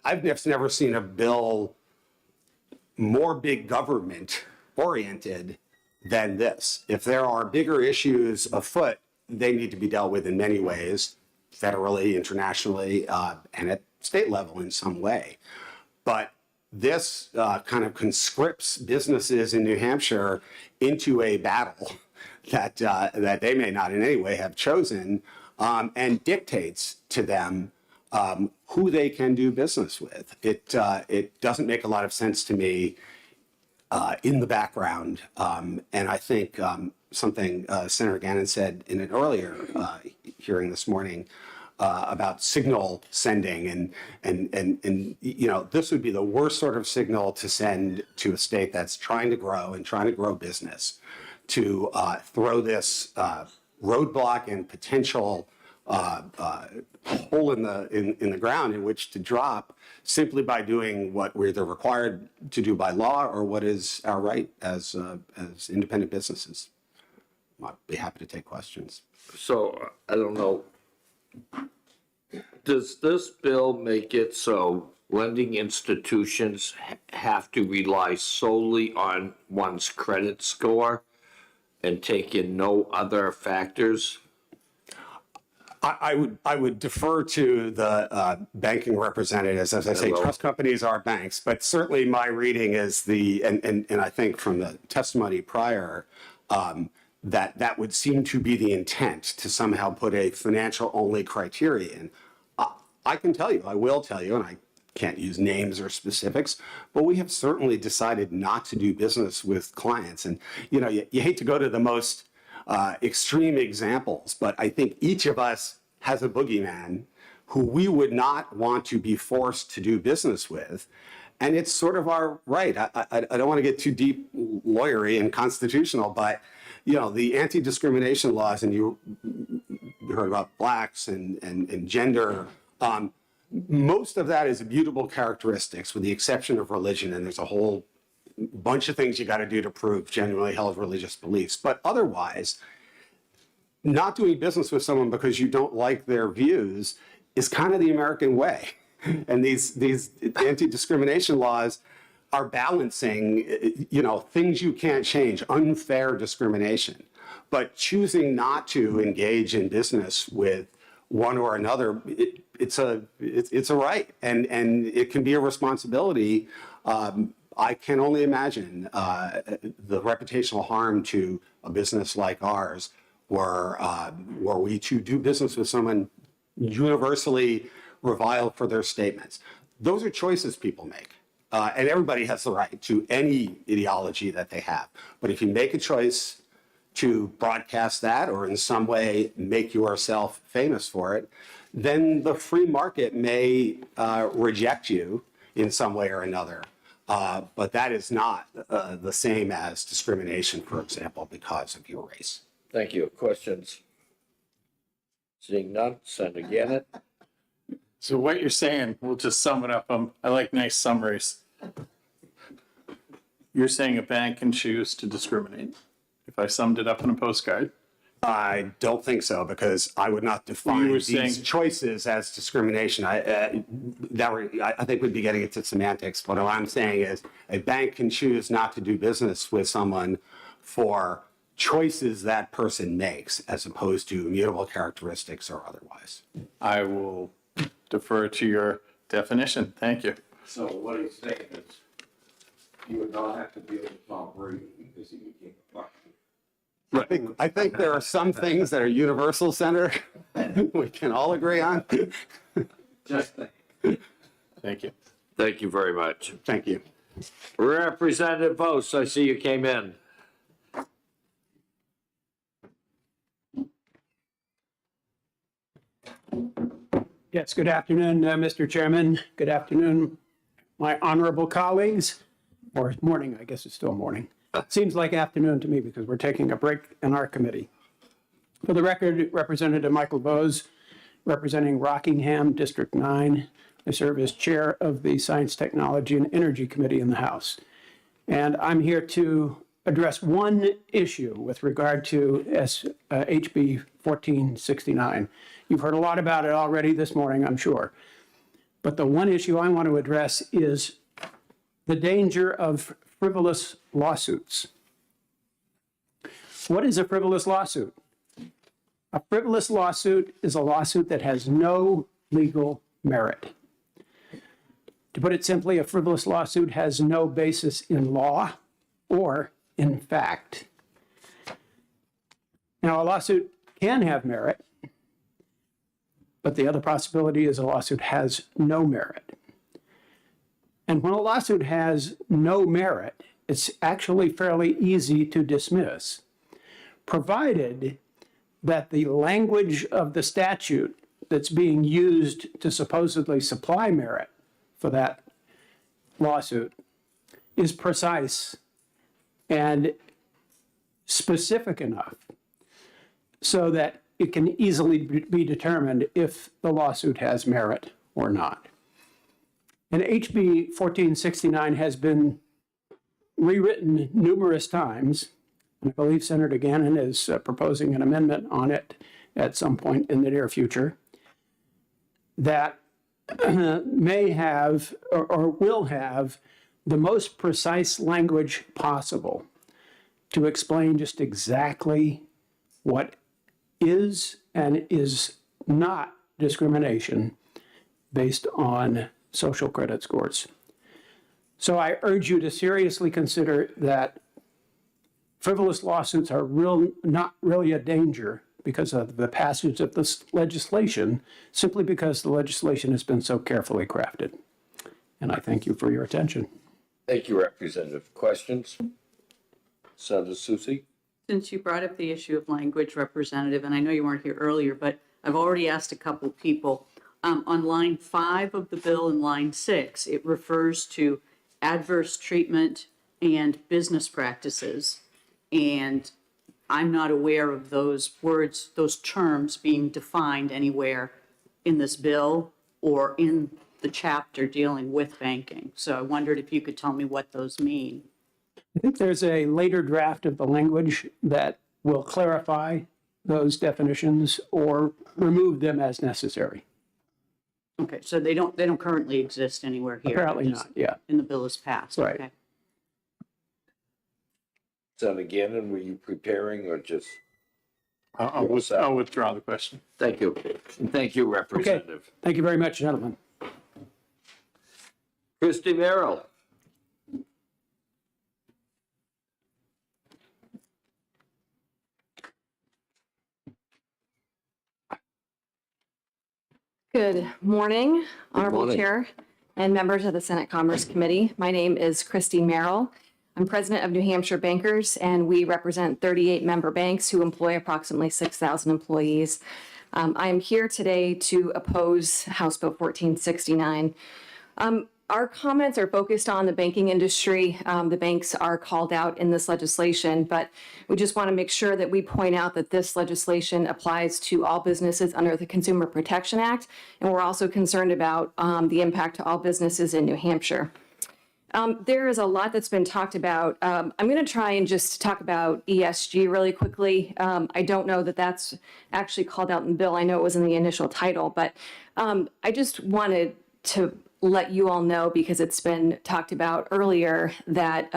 I've never seen a bill more big government oriented than this. If there are bigger issues afoot, they need to be dealt with in many ways, federally, internationally, and at state level in some way. But this kind of conscripts businesses in New Hampshire into a battle that they may not in any way have chosen, and dictates to them who they can do business with. It doesn't make a lot of sense to me in the background, and I think something Senator Gannon said in an earlier hearing this morning about signal sending, and this would be the worst sort of signal to send to a state that's trying to grow and trying to grow business, to throw this roadblock and potential hole in the ground in which to drop simply by doing what we're either required to do by law or what is our right as independent businesses. I'd be happy to take questions. So, I don't know, does this bill make it so lending institutions have to rely solely on one's credit score and take in no other factors? I would defer to the banking representatives. As I say, trust companies are banks, but certainly my reading is and I think from the testimony prior, that would seem to be the intent, to somehow put a financial only criterion. I can tell you, I will tell you, and I can't use names or specifics, but we have certainly decided not to do business with clients. And you hate to go to the most extreme examples, but I think each of us has a boogeyman who we would not want to be forced to do business with. And it's sort of our right. I don't want to get too deep lawyery and constitutional, but the anti-discrimination laws, and you heard about blacks and gender, most of that is immutable characteristics with the exception of religion, and there's a whole bunch of things you got to do to prove genuinely held religious beliefs. But otherwise, not doing business with someone because you don't like their views is kind of the American way. And these anti-discrimination laws are balancing, things you can't change, unfair discrimination. But choosing not to engage in business with one or another, it's a right, and it can be a responsibility. I can only imagine the reputational harm to a business like ours, were we to do business with someone universally reviled for their statements. Those are choices people make. And everybody has the right to any ideology that they have. But if you make a choice to broadcast that or in some way make yourself famous for it, then the free market may reject you in some way or another. But that is not the same as discrimination, for example, because of your race. Thank you. Questions? Seeing none, Senator Gannett. So what you're saying, we'll just sum it up. I like nice summaries. You're saying a bank can choose to discriminate, if I summed it up in a postcard. I don't think so, because I would not define these choices as discrimination. I think we'd be getting into semantics, but what I'm saying is a bank can choose not to do business with someone for choices that person makes, as opposed to immutable characteristics or otherwise. I will defer to your definition. Thank you. So what he's saying is, you would not have to deal with Tom Brady because he became a buck. I think there are some things that are universal, Senator, we can all agree on. Just Thank you. Thank you very much. Thank you. Representative Vos, I see you came in. Yes, good afternoon, Mr. Chairman. Good afternoon, my honorable colleagues, or morning, I guess it's still morning. Seems like afternoon to me because we're taking a break in our committee. For the record, Representative Michael Bose, representing Rockingham, District 9. I serve as chair of the Science, Technology, and Energy Committee in the House. And I'm here to address one issue with regard to HB 1469. You've heard a lot about it already this morning, I'm sure. But the one issue I want to address is the danger of frivolous lawsuits. What is a frivolous lawsuit? A frivolous lawsuit is a lawsuit that has no legal merit. To put it simply, a frivolous lawsuit has no basis in law or in fact. Now, a lawsuit can have merit, but the other possibility is a lawsuit has no merit. And when a lawsuit has no merit, it's actually fairly easy to dismiss, provided that the language of the statute that's being used to supposedly supply merit for that lawsuit is precise and specific enough so that it can easily be determined if the lawsuit has merit or not. And HB 1469 has been rewritten numerous times, and I believe Senator Gannon is proposing an amendment on it at some point in the near future, that may have or will have the most precise language possible to explain just exactly what is and is not discrimination based on social credit scores. So I urge you to seriously consider that frivolous lawsuits are not really a danger because of the passage of this legislation, simply because the legislation has been so carefully crafted. And I thank you for your attention. Thank you, Representative. Questions? Senator Susie? Since you brought up the issue of language, Representative, and I know you weren't here earlier, but I've already asked a couple people. On line 5 of the bill and line 6, it refers to adverse treatment and business practices. And I'm not aware of those words, those terms being defined anywhere in this bill or in the chapter dealing with banking. So I wondered if you could tell me what those mean. I think there's a later draft of the language that will clarify those definitions or remove them as necessary. Okay, so they don't currently exist anywhere here. Apparently not, yeah. In the bill is passed. Right. Okay. Senator Gannon, were you preparing or just? I'll withdraw the question. Thank you. And thank you, Representative. Okay. Thank you very much, gentlemen. Christy Merrill. Good morning, Honorable morning. Chair and members of the Senate Commerce Committee. My name is Christy Merrill. I'm president of New Hampshire Bankers, and we represent 38 member banks who employ approximately 6,000 employees. I am here today to oppose House Bill 1469. Our comments are focused on the banking industry. The banks are called out in this legislation, but we just want to make sure that we point out that this legislation applies to all businesses under the Consumer Protection Act, and we're also concerned about the impact to all businesses in New Hampshire. There is a lot that's been talked about. I'm going to try and just talk about ESG really quickly. I don't know that that's actually called out in the bill. I know it was in the initial title, but I just wanted to let you all know, because it's been talked about earlier, that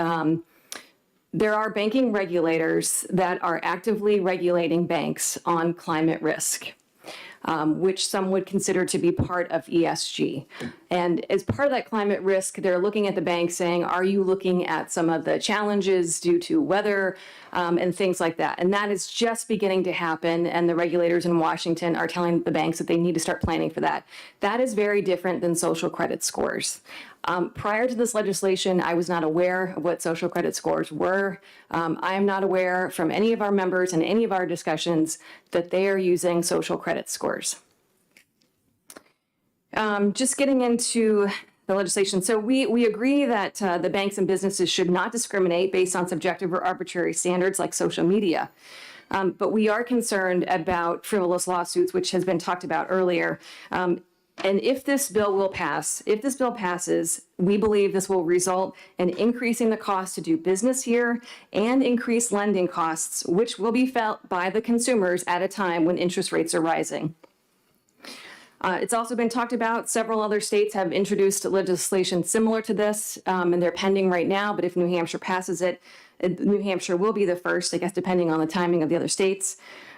there are banking regulators that are actively regulating banks on climate risk, which some would consider to be part of ESG. And as part of that climate risk, they're looking at the bank saying, are you looking at some of the challenges due to weather and things like that? And that is just beginning to happen. And the regulators in Washington are telling the banks that they need to start planning for that. That is very different than social credit scores. Prior to this legislation, I was not aware of what social credit scores were. I am not aware from any of our members in any of our discussions that they are using social credit scores. Just getting into the legislation. So we agree that the banks and businesses should not discriminate based on subjective or arbitrary standards like social media. But we are concerned about frivolous lawsuits, which has been talked about earlier. And if this bill will pass, if this bill passes, we believe this will result in increasing the cost to do business here and increase lending costs, which will be felt by the consumers at a time when interest rates are rising. It's also been talked about. Several other states have introduced legislation similar to this, and they're pending right now. But if New Hampshire passes it, New Hampshire will be the first, I guess, depending on the timing of the other states.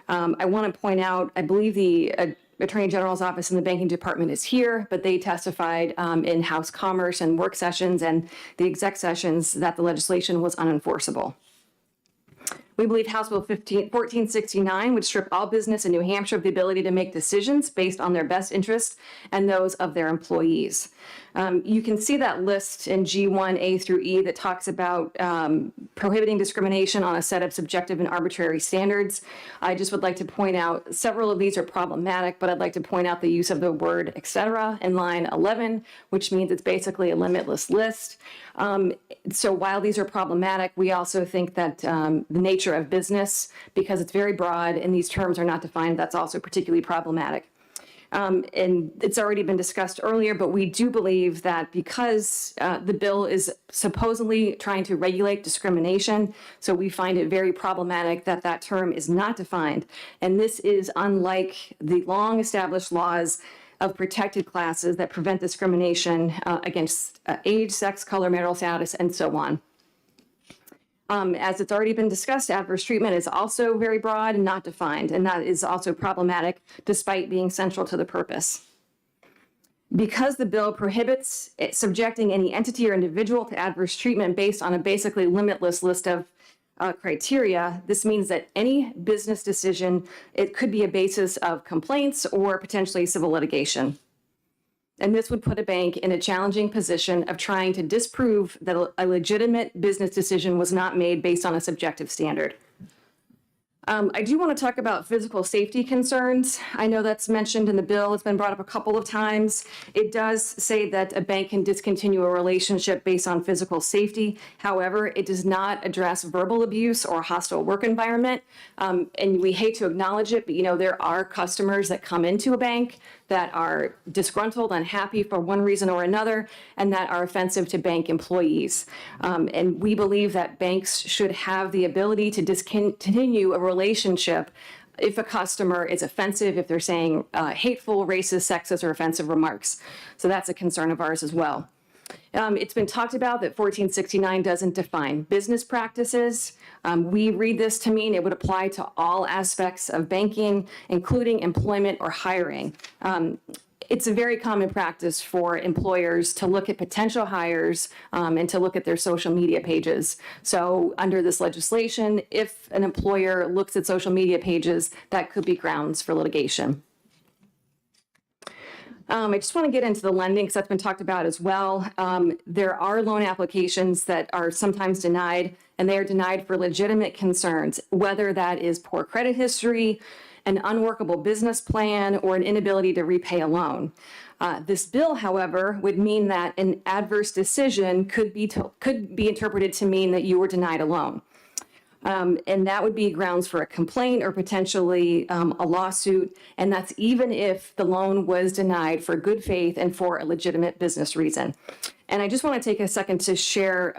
I want to point out, I believe the Attorney General's office in the banking department is here, but they testified in House Commerce and work sessions and the exec sessions that the legislation was unenforceable. We believe House Bill 1469 would strip all business in New Hampshire of the ability to make decisions based on their best interests and those of their employees. You can see that list in G1A through E that talks about prohibiting discrimination on a set of subjective and arbitrary standards. I just would like to point out several of these are problematic, but I'd like to point out the use of the word et cetera in line 11, which means it's basically a limitless list. So while these are problematic, we also think that the nature of business, because it's very broad and these terms are not defined, that's also particularly problematic. And it's already been discussed earlier, but we do believe that because the bill is supposedly trying to regulate discrimination, so we find it very problematic that that term is not defined. And this is unlike the long-established laws of protected classes that prevent discrimination against age, sex, color, marital status, and so on. As it's already been discussed, adverse treatment is also very broad and not defined, and that is also problematic despite being central to the purpose. Because the bill prohibits subjecting any entity or individual to adverse treatment based on a basically limitless list of criteria, this means that any business decision, it could be a basis of complaints or potentially civil litigation. And this would put a bank in a challenging position of trying to disprove that a legitimate business decision was not made based on a subjective standard. I do want to talk about physical safety concerns. I know that's mentioned in the bill. It's been brought up a couple of times. It does say that a bank can discontinue a relationship based on physical safety. However, it does not address verbal abuse or hostile work environment. And we hate to acknowledge it, but there are customers that come into a bank that are disgruntled, unhappy for one reason or another, and that are offensive to bank employees. And we believe that banks should have the ability to discontinue a relationship if a customer is offensive, if they're saying hateful, racist, sexist, or offensive remarks. So that's a concern of ours as well. It's been talked about that 1469 doesn't define business practices. We read this to mean it would apply to all aspects of banking, including employment or hiring. It's a very common practice for employers to look at potential hires and to look at their social media pages. So under this legislation, if an employer looks at social media pages, that could be grounds for litigation. I just want to get into the lending because that's been talked about as well. There are loan applications that are sometimes denied, and they are denied for legitimate concerns, whether that is poor credit history, an unworkable business plan, or an inability to repay a loan. This bill, however, would mean that an adverse decision could be interpreted to mean that you were denied a loan. And that would be grounds for a complaint or potentially a lawsuit. And that's even if the loan was denied for good faith and for a legitimate business reason. And I just want to take a second to share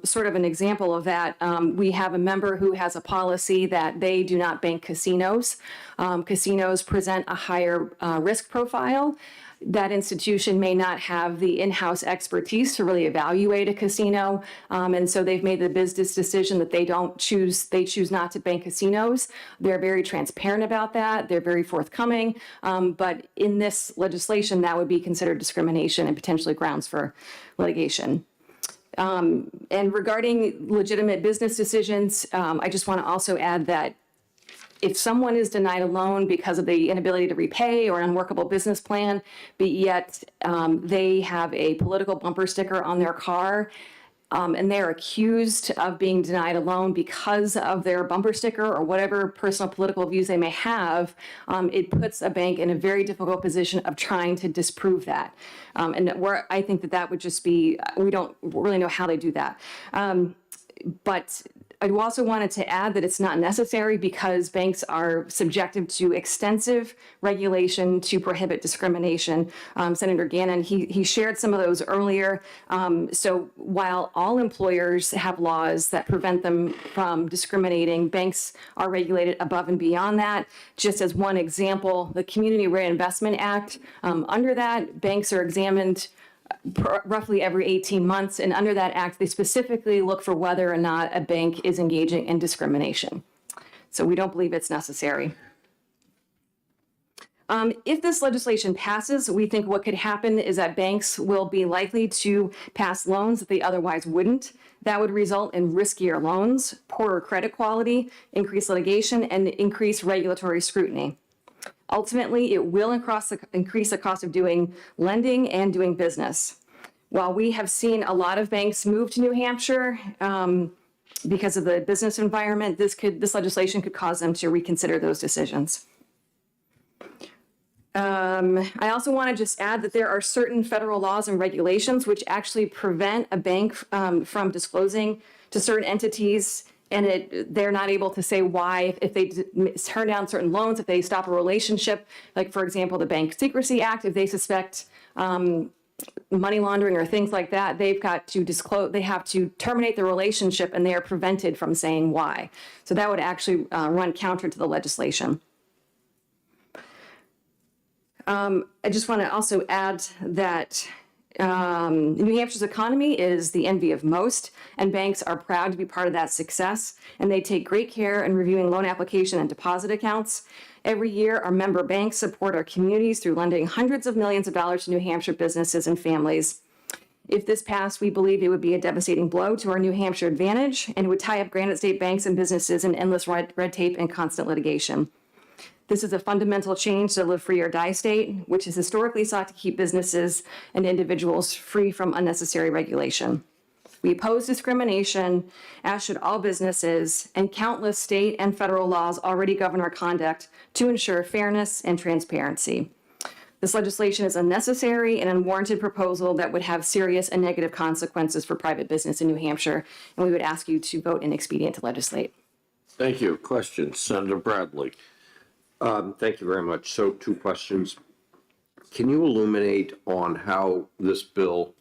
sort of an example of that. We have a member who has a policy that they do not bank casinos. Casinos present a higher risk profile. That institution may not have the in-house expertise to really evaluate a casino. And so they've made the business decision that they choose not to bank casinos. They're very transparent about that. They're very forthcoming. But in this legislation, that would be considered discrimination and potentially grounds for litigation. And regarding legitimate business decisions, I just want to also add that if someone is denied a loan because of the inability to repay or an unworkable business plan, but yet they have a political bumper sticker on their car, and they're accused of being denied a loan because of their bumper sticker or whatever personal political views they may have, it puts a bank in a very difficult position of trying to disprove that. And I think that would just be, we don't really know how they do that. But I also wanted to add that it's not necessary because banks are subjected to extensive regulation to prohibit discrimination. Senator Gannon, he shared some of those earlier. So while all employers have laws that prevent them from discriminating, banks are regulated above and beyond that. Just as one example, the Community Reinvestment Act, under that, banks are examined roughly every 18 months. And under that act, they specifically look for whether or not a bank is engaging in discrimination. So we don't believe it's necessary. If this legislation passes, we think what could happen is that banks will be likely to pass loans that they otherwise wouldn't. That would result in riskier loans, poorer credit quality, increased litigation, and increased regulatory scrutiny. Ultimately, it will increase the cost of doing lending and doing business. While we have seen a lot of banks move to New Hampshire because of the business environment, this legislation could cause them to reconsider those decisions. I also want to just add that there are certain federal laws and regulations which actually prevent a bank from disclosing to certain entities, and they're not able to say why if they turn down certain loans, if they stop a relationship, like for example, the Bank Secrecy Act, if they suspect money laundering or things like that, they've got to disclose, they have to terminate the relationship, and they are prevented from saying why. So that would actually run counter to the legislation. I just want to also add that New Hampshire's economy is the envy of most, and banks are proud to be part of that success, and they take great care in reviewing loan application and deposit accounts. Every year, our member banks support our communities through lending hundreds of millions of dollars to New Hampshire businesses and families. If this passed, we believe it would be a devastating blow to our New Hampshire advantage, and it would tie up Granite State banks and businesses in endless red tape and constant litigation. This is a fundamental change to Live Free or Die State, which has historically sought to keep businesses and individuals free from unnecessary regulation. We oppose discrimination, as should all businesses, and countless state and federal laws already govern our conduct to ensure fairness and transparency. This legislation is unnecessary and unwarranted proposal that would have serious and negative consequences for private business in New Hampshire, and we would ask you to vote inexpedient to legislate. Thank you. Question, Senator Bradley. Thank you very much. So 2 questions. Can you illuminate on how this bill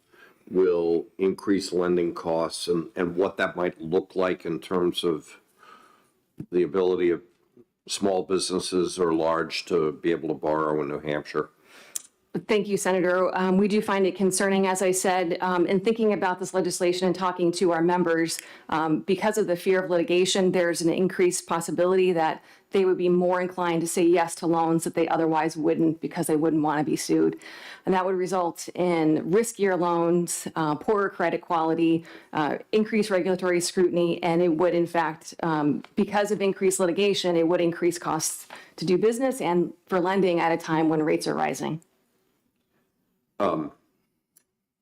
will increase lending costs and what that might look like in terms of the ability of small businesses or large to be able to borrow in New Hampshire? Thank you, Senator. We do find it concerning, as I said, in thinking about this legislation and talking to our members, because of the fear of litigation, there's an increased possibility that they would be more inclined to say yes to loans that they otherwise wouldn't because they wouldn't want to be sued. And that would result in riskier loans, poorer credit quality, increased regulatory scrutiny, and it would, in fact, because of increased litigation, it would increase costs to do business and for lending at a time when rates are rising.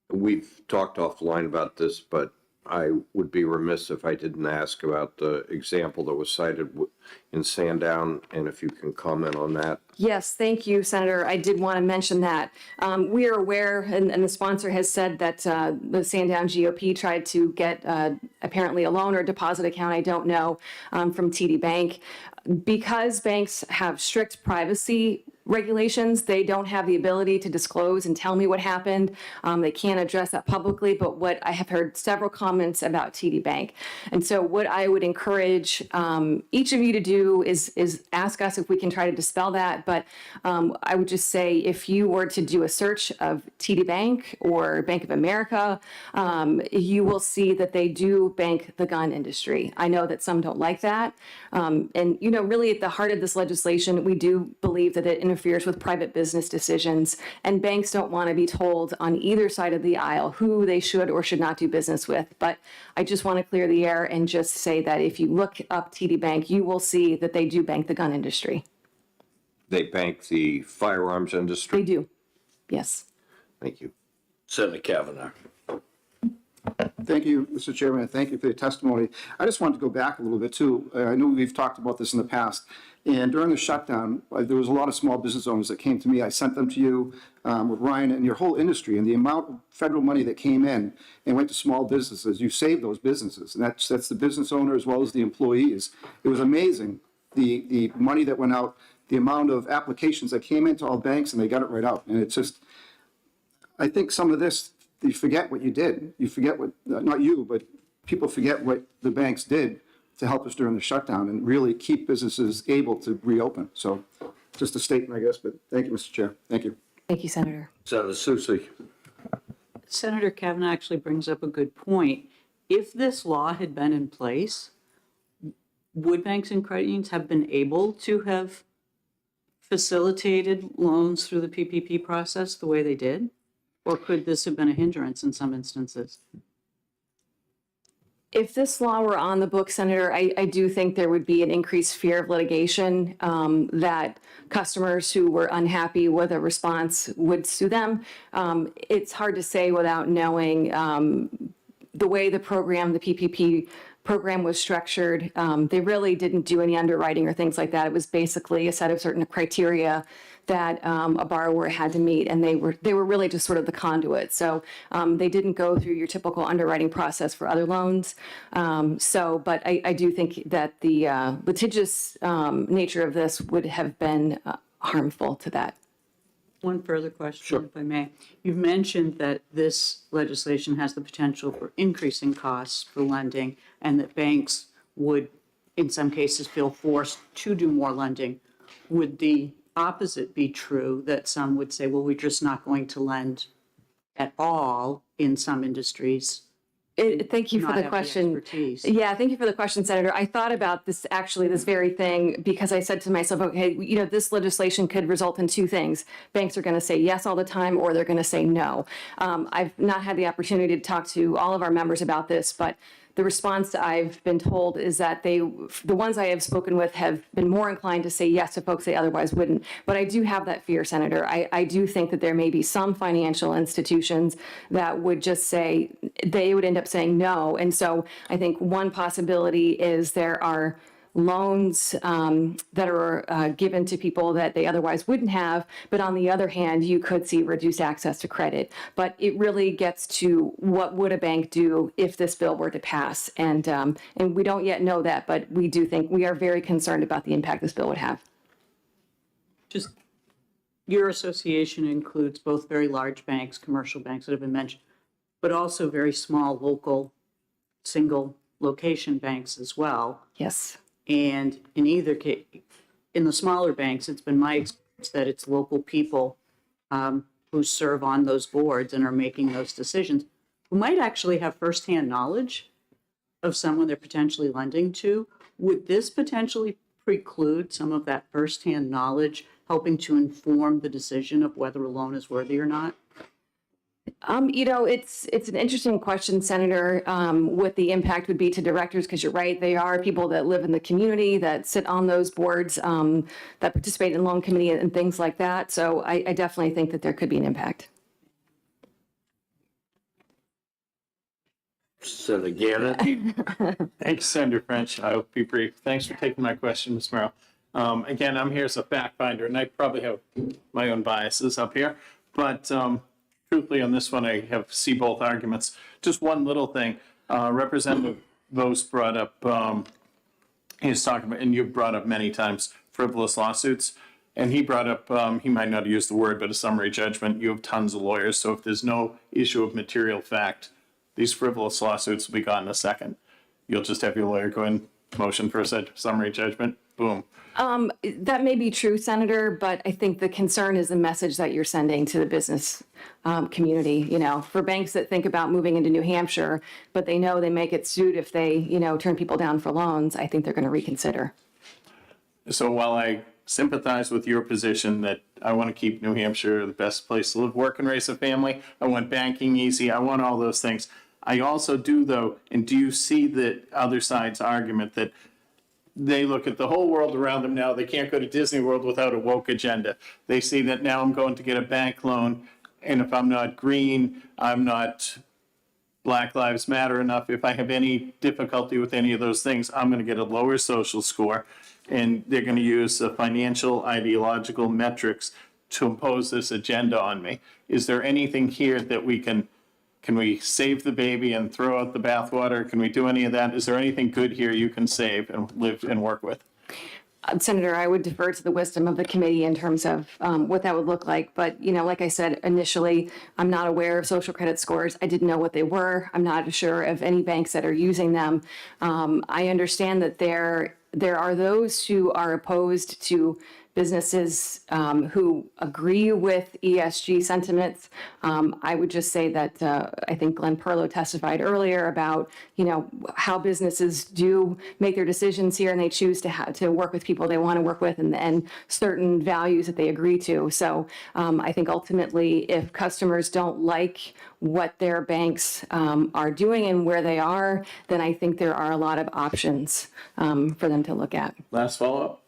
We've talked offline about this, but I would be remiss if I didn't ask about the example that was cited in Sandown, and if you can comment on that. Yes, thank you, Senator. I did want to mention that. We are aware, and the sponsor has said that the Sandown GOP tried to get apparently a loan or deposit account, I don't know, from TD Bank. Because banks have strict privacy regulations, they don't have the ability to disclose and tell me what happened. They can't address that publicly, but what I have heard several comments about TD Bank. And so what I would encourage each of you to do is ask us if we can try to dispel that. But I would just say if you were to do a search of TD Bank or Bank of America, you will see that they do bank the gun industry. I know that some don't like that. And, you know, really at the heart of this legislation, we do believe that it interferes with private business decisions, and banks don't want to be told on either side of the aisle who they should or should not do business with. But I just want to clear the air and just say that if you look up TD Bank, you will see that they do bank the gun industry. They bank the firearms industry? They do, yes. Thank you. Senator Kavanaugh. Thank you, Mr. Chairman, and thank you for your testimony. I just wanted to go back a little bit too. I know we've talked about this in the past, and during the shutdown, there was a lot of small business owners that came to me. I sent them to you with Ryan and your whole industry, and the amount of federal money that came in and went to small businesses. You saved those businesses, and that's the business owner as well as the employees. It was amazing, the money that went out, the amount of applications that came into all banks, and they got it right out. And it's just, I think some of this, you forget what you did. You forget what, not you, but people forget what the banks did to help us during the shutdown and really keep businesses able to reopen. So just a statement, I guess, but thank you, Mr. Chair. Thank you. Thank you, Senator. Senator Susie. Senator Kavanaugh actually brings up a good point. If this law had been in place, would banks and credit unions have been able to have facilitated loans through the PPP process the way they did? Or could this have been a hindrance in some instances? If this law were on the book, Senator, I do think there would be an increased fear of litigation, that customers who were unhappy with a response would sue them. It's hard to say without knowing the way the program, the PPP program was structured. They really didn't do any underwriting or things like that. It was basically a set of certain criteria that a borrower had to meet, and they were really just sort of the conduit. So they didn't go through your typical underwriting process for other loans. But I do think that the litigious nature of this would have been harmful to that. One further question, if I may. You've mentioned that this legislation has the potential for increasing costs for lending, and that banks would, in some cases, feel forced to do more lending. Would the opposite be true, that some would say, well, we're just not going to lend at all in some industries? Thank you for the question. Yeah, thank you for the question, Senator. I thought about this, actually, this very thing, because I said to myself, okay, you know, this legislation could result in two things. Banks are going to say yes all the time, or they're going to say no. I've not had the opportunity to talk to all of our members about this, but the response I've been told is that the ones I have spoken with have been more inclined to say yes to folks they otherwise wouldn't. But I do have that fear, Senator. I do think that there may be some financial institutions that would just say, they would end up saying no. And so I think one possibility is there are loans that are given to people that they otherwise wouldn't have. But on the other hand, you could see reduced access to credit. But it really gets to what would a bank do if this bill were to pass. And we don't yet know that, but we do think, we are very concerned about the impact this bill would have. Just, your association includes both very large banks, commercial banks that have been mentioned, but also very small, local, single location banks as well. Yes. And in either case, in the smaller banks, it's been my experience that it's local people who serve on those boards and are making those decisions, who might actually have firsthand knowledge of someone they're potentially lending to. Would this potentially preclude some of that firsthand knowledge, helping to inform the decision of whether a loan is worthy or not? You know, it's an interesting question, Senator, what the impact would be to directors, because you're right, they are people that live in the community, that sit on those boards, that participate in loan committee and things like that. So I definitely think that there could be an impact. Senator Gannon. Thanks, Senator French. I'll be brief. Thanks for taking my question, Ms. Merrill. Again, I'm here as a fact finder, and I probably have my own biases up here. But truthfully, on this one, I see both arguments. Just one little thing. Representative Vos brought up, he's talking about, and you've brought up many times, frivolous lawsuits. And he brought up, he might not have used the word, but a summary judgment. You have tons of lawyers. So if there's no issue of material fact, these frivolous lawsuits will be gone in a second. You'll just have your lawyer go in, motion for a summary judgment, boom. That may be true, Senator, but I think the concern is the message that you're sending to the business community, you know, for banks that think about moving into New Hampshire, but they know they may get sued if they, you know, turn people down for loans. I think they're going to reconsider. So while I sympathize with your position that I want to keep New Hampshire the best place to live, work, and raise a family, I want banking easy, I want all those things. I also do, though, and do you see the other side's argument that they look at the whole world around them now, they can't go to Disney World without a woke agenda. They see that now I'm going to get a bank loan, and if I'm not green, I'm not Black Lives Matter enough, if I have any difficulty with any of those things, I'm going to get a lower social score, and they're going to use the financial ideological metrics to impose this agenda on me. Is there anything here that we can we save the baby and throw out the bathwater? Can we do any of that? Is there anything good here you can save and live and work with? Senator, I would defer to the wisdom of the committee in terms of what that would look like. But, you know, like I said, initially, I'm not aware of social credit scores. I didn't know what they were. I'm not sure of any banks that are using them. I understand that there are those who are opposed to businesses who agree with ESG sentiments. I would just say that I think Glenn Perlow testified earlier about, you know, how businesses do make their decisions here and they choose to work with people they want to work with and certain values that they agree to. So I think ultimately, if customers don't like what their banks are doing and where they are, then I think there are a lot of options for them to look at. Last follow-up?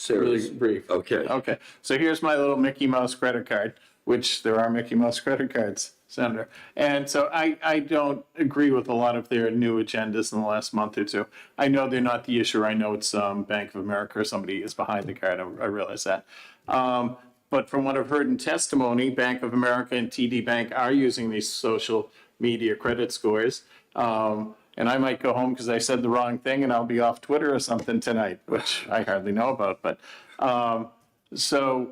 Really brief. Okay. Okay. So here's my little Mickey Mouse credit card, which there are Mickey Mouse credit cards, Senator. And so I don't agree with a lot of their new agendas in the last month or two. I know they're not the issue. I know it's Bank of America or somebody is behind the card. I realize that. But from what I've heard in testimony, Bank of America and TD Bank are using these social media credit scores. And I might go home because I said the wrong thing and I'll be off Twitter or something tonight, which I hardly know about. But so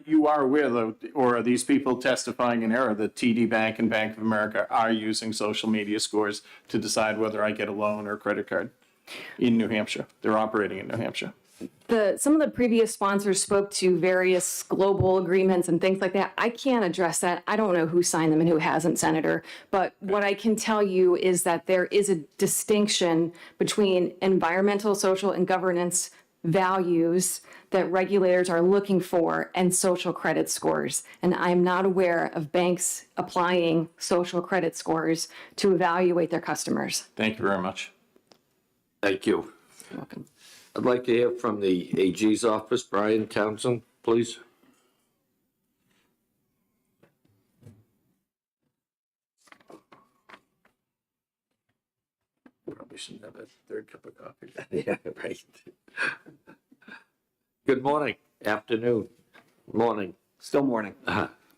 you are aware, though, or are these people testifying in error that TD Bank and Bank of America are using social media scores to decide whether I get a loan or a credit card in New Hampshire? They're operating in New Hampshire. Some of the previous sponsors spoke to various global agreements and things like that. I can't address that. I don't know who signed them and who hasn't, Senator. But what I can tell you is that there is a distinction between environmental, social, and governance values that regulators are looking for and social credit scores. And I'm not aware of banks applying social credit scores to evaluate their customers. Thank you very much. Thank you. You're welcome. I'd like to hear from the AG's office, Brian Townsend, please. Probably shouldn't have a third cup of coffee. Yeah, right. Good morning, afternoon, morning. Still morning.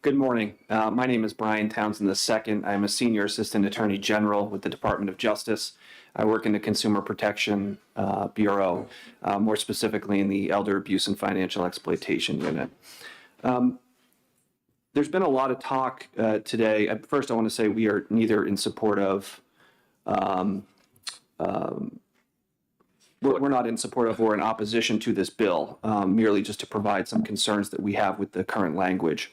Good morning. My name is Brian Townsend II. I'm a Senior Assistant Attorney General with the Department of Justice. I work in the Consumer Protection Bureau, more specifically in the Elder Abuse and Financial Exploitation Unit. There's been a lot of talk today. First, I want to say we are neither in support of, we're not in support of or in opposition to this bill, merely just to provide some concerns that we have with the current language.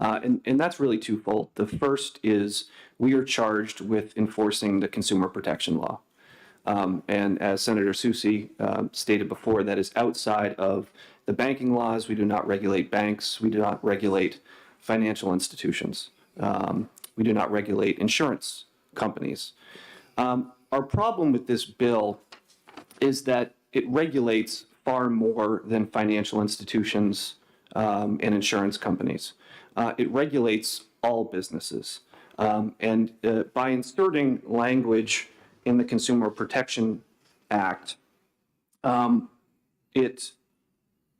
And that's really twofold. The first is we are charged with enforcing the consumer protection law. And as Senator Soucy stated before, that is outside of the banking laws. We do not regulate banks. We do not regulate financial institutions. We do not regulate insurance companies. Our problem with this bill is that it regulates far more than financial institutions and insurance companies. It regulates all businesses. And by inserting language in the Consumer Protection Act, it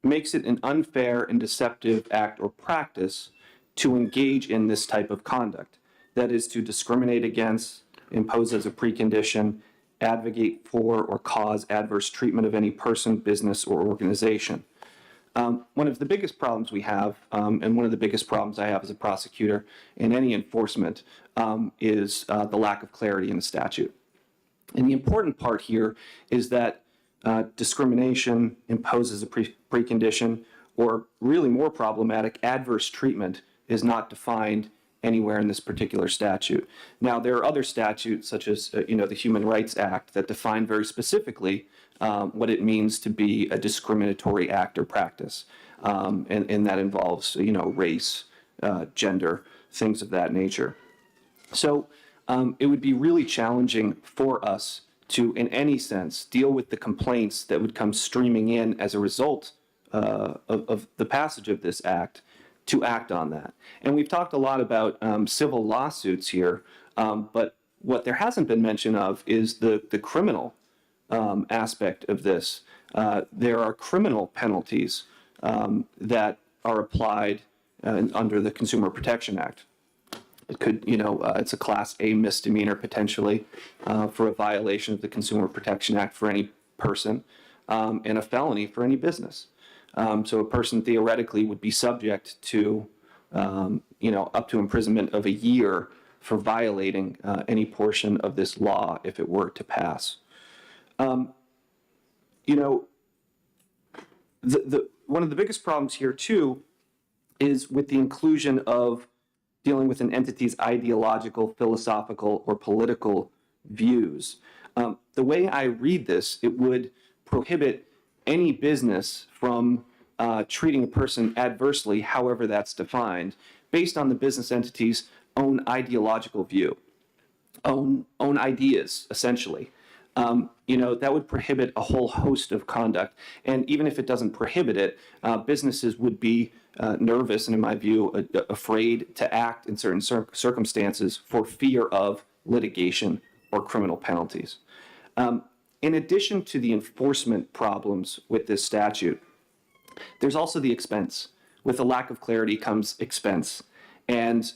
makes it an unfair and deceptive act or practice to engage in this type of conduct. That is, to discriminate against, impose as a precondition, advocate for, or cause adverse treatment of any person, business, or organization. One of the biggest problems we have, and one of the biggest problems I have as a prosecutor in any enforcement, is the lack of clarity in the statute. And the important part here is that discrimination imposes a precondition, or really more problematic, adverse treatment is not defined anywhere in this particular statute. Now, there are other statutes, such as the Human Rights Act, that define very specifically what it means to be a discriminatory act or practice, and that involves race, gender, things of that nature. So it would be really challenging for us to, in any sense, deal with the complaints that would come streaming in as a result of the passage of this act, to act on that. And we've talked a lot about civil lawsuits here, but what there hasn't been mention of is the criminal aspect of this. There are criminal penalties that are applied under the Consumer Protection Act. It could, it's a Class A misdemeanor potentially for a violation of the Consumer Protection Act for any person, and a felony for any business. So a person theoretically would be subject to, up to imprisonment of a year for violating any portion of this law if it were to pass. One of the biggest problems here too is with the inclusion of dealing with an entity's ideological, philosophical, or political views. The way I read this, it would prohibit any business from treating a person adversely, however that's defined, based on the business entity's own ideological view, own ideas, essentially. That would prohibit a whole host of conduct. And even if it doesn't prohibit it, businesses would be nervous and, in my view, afraid to act in certain circumstances for fear of litigation or criminal penalties. In addition to the enforcement problems with this statute, there's also the expense. With a lack of clarity comes expense. And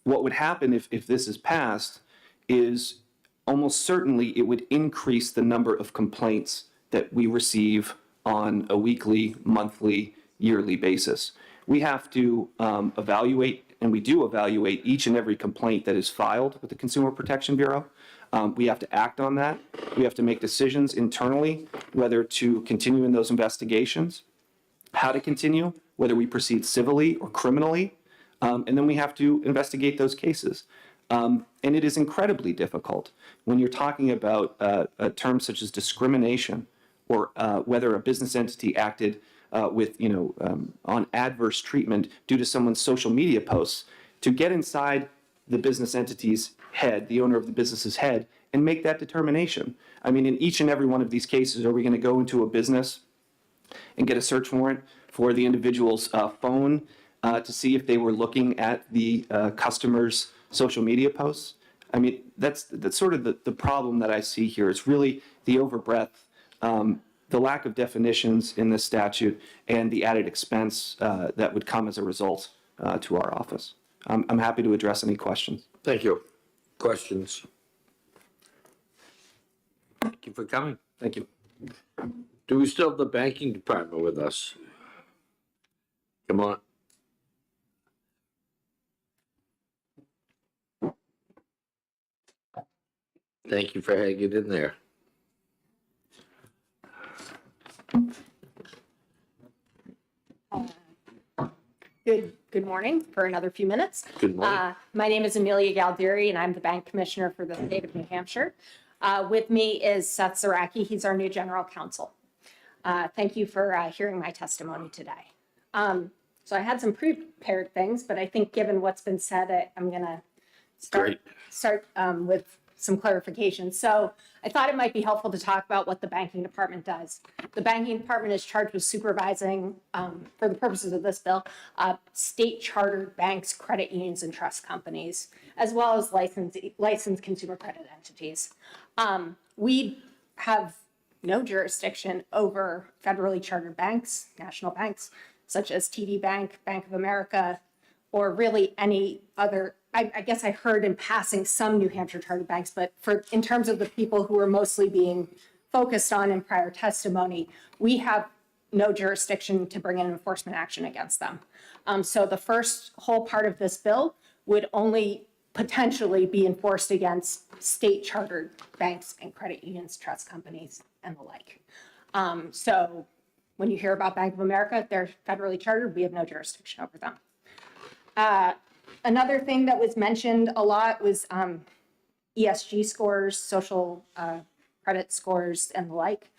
what would happen if this is passed is almost certainly it would increase the number of complaints that we receive on a weekly, monthly, yearly basis. We have to evaluate, and we do evaluate, each and every complaint that is filed with the Consumer Protection Bureau. We have to act on that. We have to make decisions internally, whether to continue in those investigations, how to continue, whether we proceed civilly or criminally, and then we have to investigate those cases. And it is incredibly difficult when you're talking about terms such as discrimination, or whether a business entity acted on adverse treatment due to someone's social media posts, to get inside the business entity's head, the owner of the business's head, and make that determination. I mean, in each and every one of these cases, are we going to go into a business and get a search warrant for the individual's phone to see if they were looking at the customer's social media posts? I mean, that's sort of the problem that I see here. It's really the overbreadth, the lack of definitions in this statute, and the added expense that would come as a result to our office. I'm happy to address any questions. Thank you. Questions? Thank you for coming. Thank you. Do we still have the banking department with us? Come on. Thank you for hanging in there. Good morning for another few minutes. Good morning. My name is Amelia Galdieri, and I'm the bank commissioner for the state of New Hampshire. With me is Seth Zaracki. He's our new general counsel. Thank you for hearing my testimony today. So I had some pre-prepared things, but I think given what's been said, I'm going to start with some clarification. So I thought it might be helpful to talk about what the banking department does. The banking department is charged with supervising, for the purposes of this bill, state chartered banks, credit unions, and trust companies, as well as licensed consumer credit entities. We have no jurisdiction over federally chartered banks, national banks, such as TD Bank, Bank of America, or really any other. I guess I heard in passing some New Hampshire chartered banks, but in terms of the people who are mostly being focused on in prior testimony, we have no jurisdiction to bring an enforcement action against them. So the first whole part of this bill would only potentially be enforced against state chartered banks and credit unions, trust companies, and the like. So when you hear about Bank of America, they're federally chartered, we have no jurisdiction over them. Another thing that was mentioned a lot was ESG scores, social credit scores, and the like.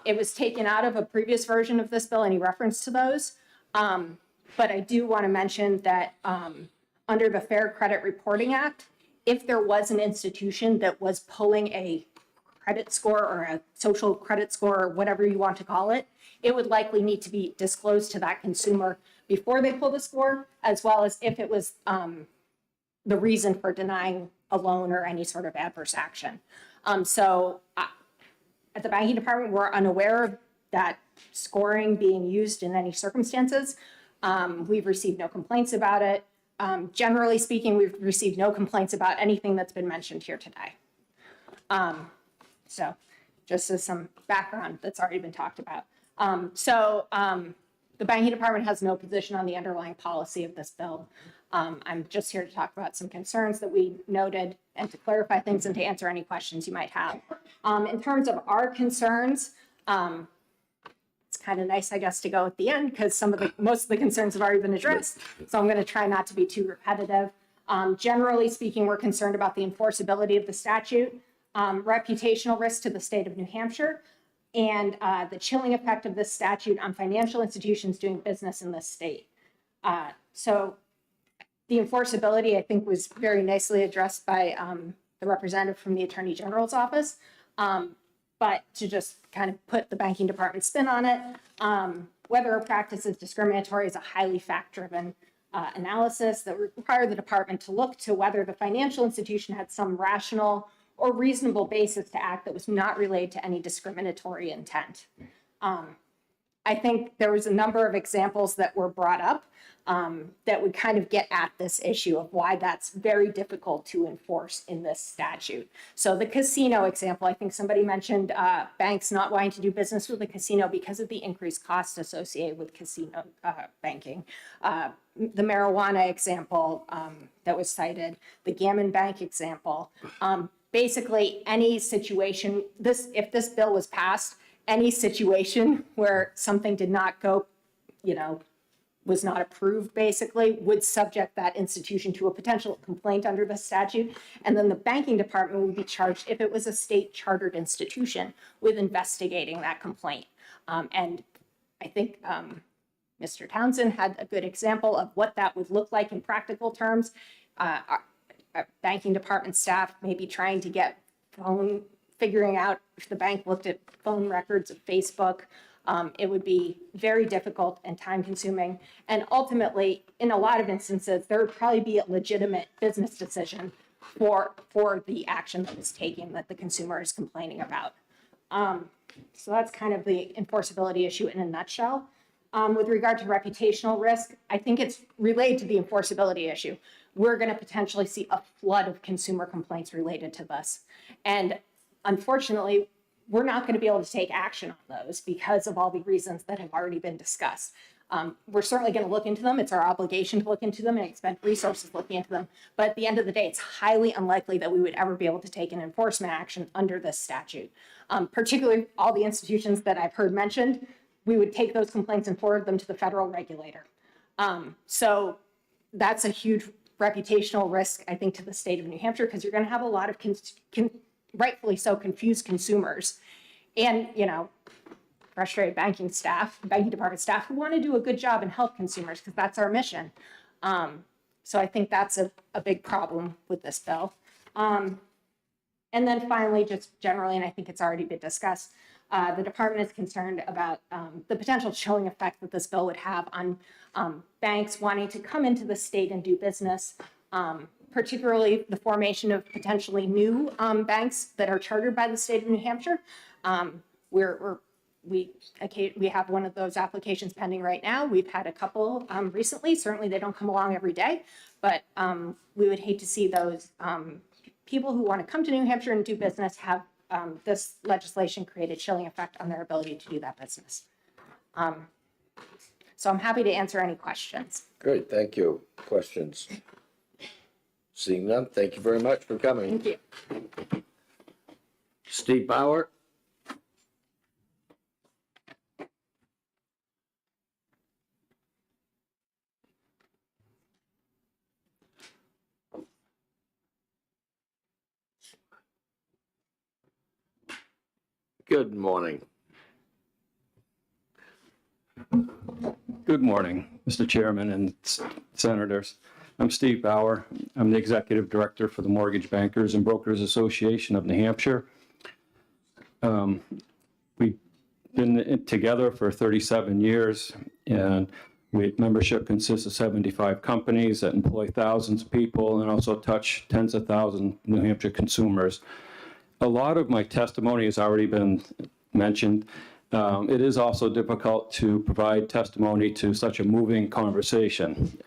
It was taken out of a previous version of this bill, any reference to those. But I do want to mention that under the Fair Credit Reporting Act, if there was an institution that was pulling a credit score or a social credit score or whatever you want to call it, it would likely need to be disclosed to that consumer before they pull the score, as well as if it was the reason for denying a loan or any sort of adverse action. So at the banking department, we're unaware of that scoring being used in any circumstances. We've received no complaints about it. Generally speaking, we've received no complaints about anything that's been mentioned here today. So just as some background that's already been talked about. The banking department has no position on the underlying policy of this bill. I'm just here to talk about some concerns that we noted and to clarify things and to answer any questions you might have. In terms of our concerns, it's kind of nice, I guess, to go at the end because most of the concerns have already been addressed. So I'm going to try not to be too repetitive. Generally speaking, we're concerned about the enforceability of the statute, reputational risk to the state of New Hampshire, and the chilling effect of this statute on financial institutions doing business in this state. So the enforceability, I think, was very nicely addressed by the representative from the Attorney General's office. But to just kind of put the banking department spin on it, whether a practice is discriminatory is a highly fact-driven analysis that require the department to look to whether the financial institution had some rational or reasonable basis to act that was not related to any discriminatory intent. I think there was a number of examples that were brought up that would kind of get at this issue of why that's very difficult to enforce in this statute. So the casino example, I think somebody mentioned banks not wanting to do business with the casino because of the increased costs associated with casino banking. The marijuana example that was cited, the Gammon Bank example. Basically, any situation, if this bill was passed, any situation where something did not go, was not approved, basically, would subject that institution to a potential complaint under the statute. And then the banking department would be charged, if it was a state chartered institution, with investigating that complaint. And I think Mr. Townsend had a good example of what that would look like in practical terms. Banking department staff maybe trying to get figuring out if the bank looked at phone records of Facebook. It would be very difficult and time consuming. And ultimately, in a lot of instances, there would probably be a legitimate business decision for the action that was taken that the consumer is complaining about. So that's kind of the enforceability issue in a nutshell. With regard to reputational risk, I think it's related to the enforceability issue. We're going to potentially see a flood of consumer complaints related to this. And unfortunately, we're not going to be able to take action on those because of all the reasons that have already been discussed. We're certainly going to look into them. It's our obligation to look into them and expend resources looking into them. But at the end of the day, it's highly unlikely that we would ever be able to take an enforcement action under this statute. Particularly all the institutions that I've heard mentioned, we would take those complaints and forward them to the federal regulator. So that's a huge reputational risk, I think, to the state of New Hampshire, because you're going to have a lot of rightfully so confused consumers and, frustrated banking department staff who want to do a good job and help consumers because that's our mission. So I think that's a big problem with this bill. And then finally, just generally, and I think it's already been discussed, the department is concerned about the potential chilling effect that this bill would have on banks wanting to come into the state and do business, particularly the formation of potentially new banks that are chartered by the state of New Hampshire. We have one of those applications pending right now. We've had a couple recently. Certainly, they don't come along every day, but we would hate to see those people who want to come to New Hampshire and do business have this legislation create a chilling effect on their ability to do that business. So I'm happy to answer any questions. Great, thank you. Questions? Seeing none, thank you very much for coming. Thank you. Steve Bauer? Good morning. Good morning, Mr. Chairman and Senators. I'm Steve Bauer. I'm the Executive Director for the Mortgage Bankers and Brokers Association of New Hampshire. We've been together for 37 years, and membership consists of 75 companies that employ thousands of people and also touch tens of thousands of New Hampshire consumers. A lot of my testimony has already been mentioned. It is also difficult to provide testimony to such a moving conversation.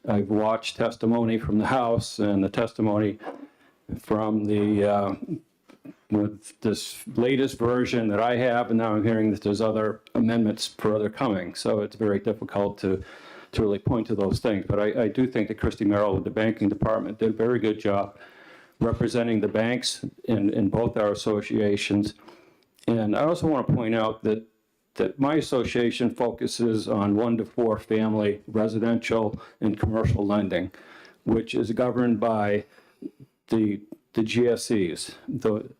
I've watched testimony from the House and the testimony from the with this latest version that I have, and now I'm hearing that there's other amendments further coming. So it's very difficult to really point to those things. But I do think that Christy Merrill with the banking department did a very good job representing the banks in both our associations. And I also want to point out that my association focuses on 1 to 4 family residential and commercial lending, which is governed by the GSEs, the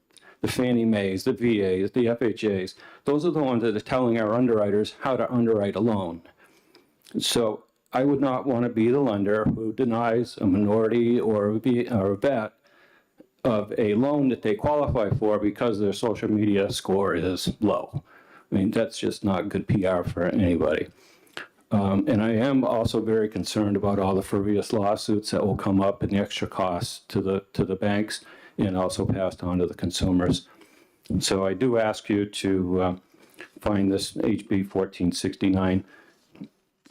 Fannie Mae's, the VAs, the FHAs. Those are the ones that are telling our underwriters how to underwrite a loan. So I would not want to be the lender who denies a minority or a vet of a loan that they qualify for because their social media score is low. I mean, that's just not good PR for anybody. And I am also very concerned about all the frivolous lawsuits that will come up and the extra costs to the banks and also passed on to the consumers. And so I do ask you to find this HB 1469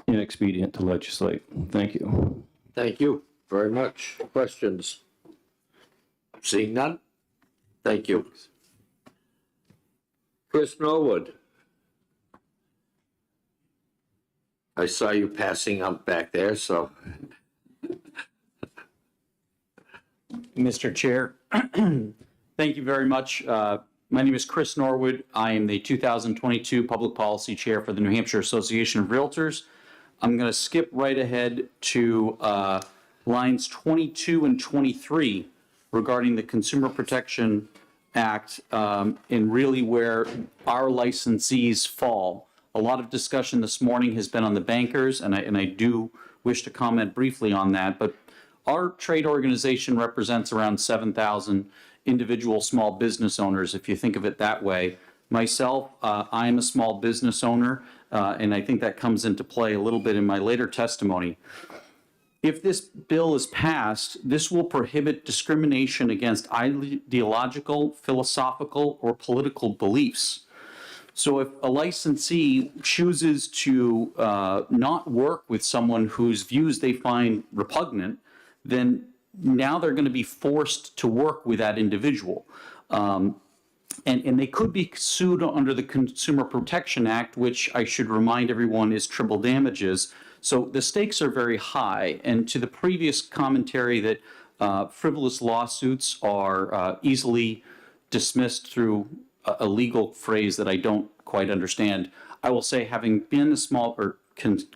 inexpedient to legislate. Thank you. Thank you very much. Questions? Seeing none? Thank you. Chris Norwood. I saw you passing up back there, so. Mr. Chair, thank you very much. My name is Chris Norwood. I am the 2022 Public Policy Chair for the New Hampshire Association of Realtors. I'm going to skip right ahead to lines 22 and 23 regarding the Consumer Protection Act and really where our licensees fall. A lot of discussion this morning has been on the bankers, and I do wish to comment briefly on that, but our trade organization represents around 7,000 individual small business owners, if you think of it that way. Myself, I am a small business owner, and I think that comes into play a little bit in my later testimony. If this bill is passed, this will prohibit discrimination against ideological, philosophical, or political beliefs. So if a licensee chooses to not work with someone whose views they find repugnant, then now they're going to be forced to work with that individual. And they could be sued under the Consumer Protection Act, which I should remind everyone is triple damages. So the stakes are very high. And to the previous commentary that frivolous lawsuits are easily dismissed through a legal phrase that I don't quite understand, I will say, having been a small, or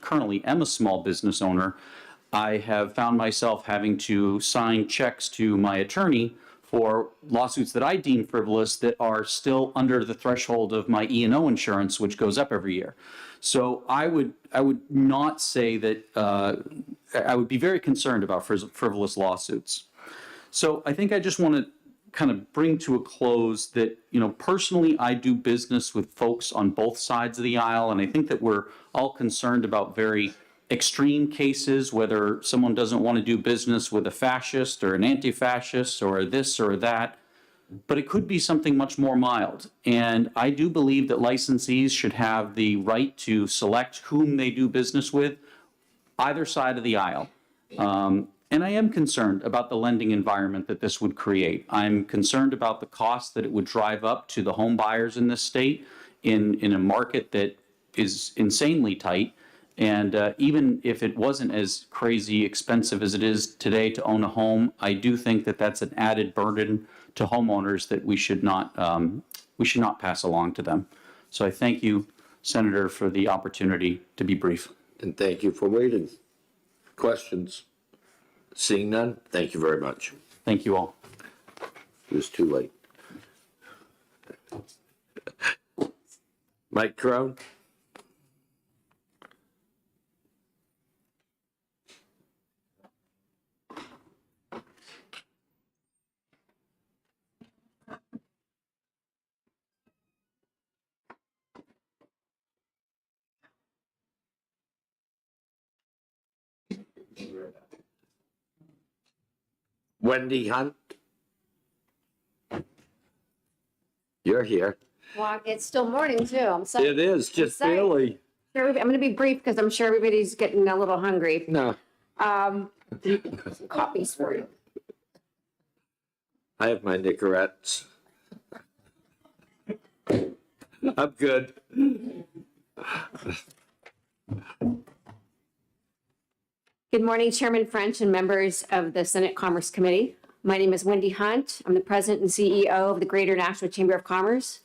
currently am a small business owner, I have found myself having to sign checks to my attorney for lawsuits that I deem frivolous that are still under the threshold of my E&O insurance, which goes up every year. So I would not say that, I would be very concerned about frivolous lawsuits. So I think I just want to kind of bring to a close that, personally, I do business with folks on both sides of the aisle, and I think that we're all concerned about very extreme cases, whether someone doesn't want to do business with a fascist or an anti-fascist or this or that, but it could be something much more mild. And I do believe that licensees should have the right to select whom they do business with, either side of the aisle. And I am concerned about the lending environment that this would create. I'm concerned about the cost that it would drive up to the home buyers in this state in a market that is insanely tight. And even if it wasn't as crazy expensive as it is today to own a home, I do think that that's an added burden to homeowners that we should not pass along to them. So I thank you, Senator, for the opportunity to be brief. And thank you for waiting. Questions? Seeing none, thank you very much. Thank you all. It was too late. Mike Crone? Wendy Hunt? You're here. Well, it's still morning too. I'm sorry. It is, just barely. I'm going to be brief because I'm sure everybody's getting a little hungry. No. Some copies for you. I have my Nicorettes. I'm good. Good morning, Chairman French and members of the Senate Commerce Committee. My name is Wendy Hunt. I'm the President and CEO of the Greater National Chamber of Commerce.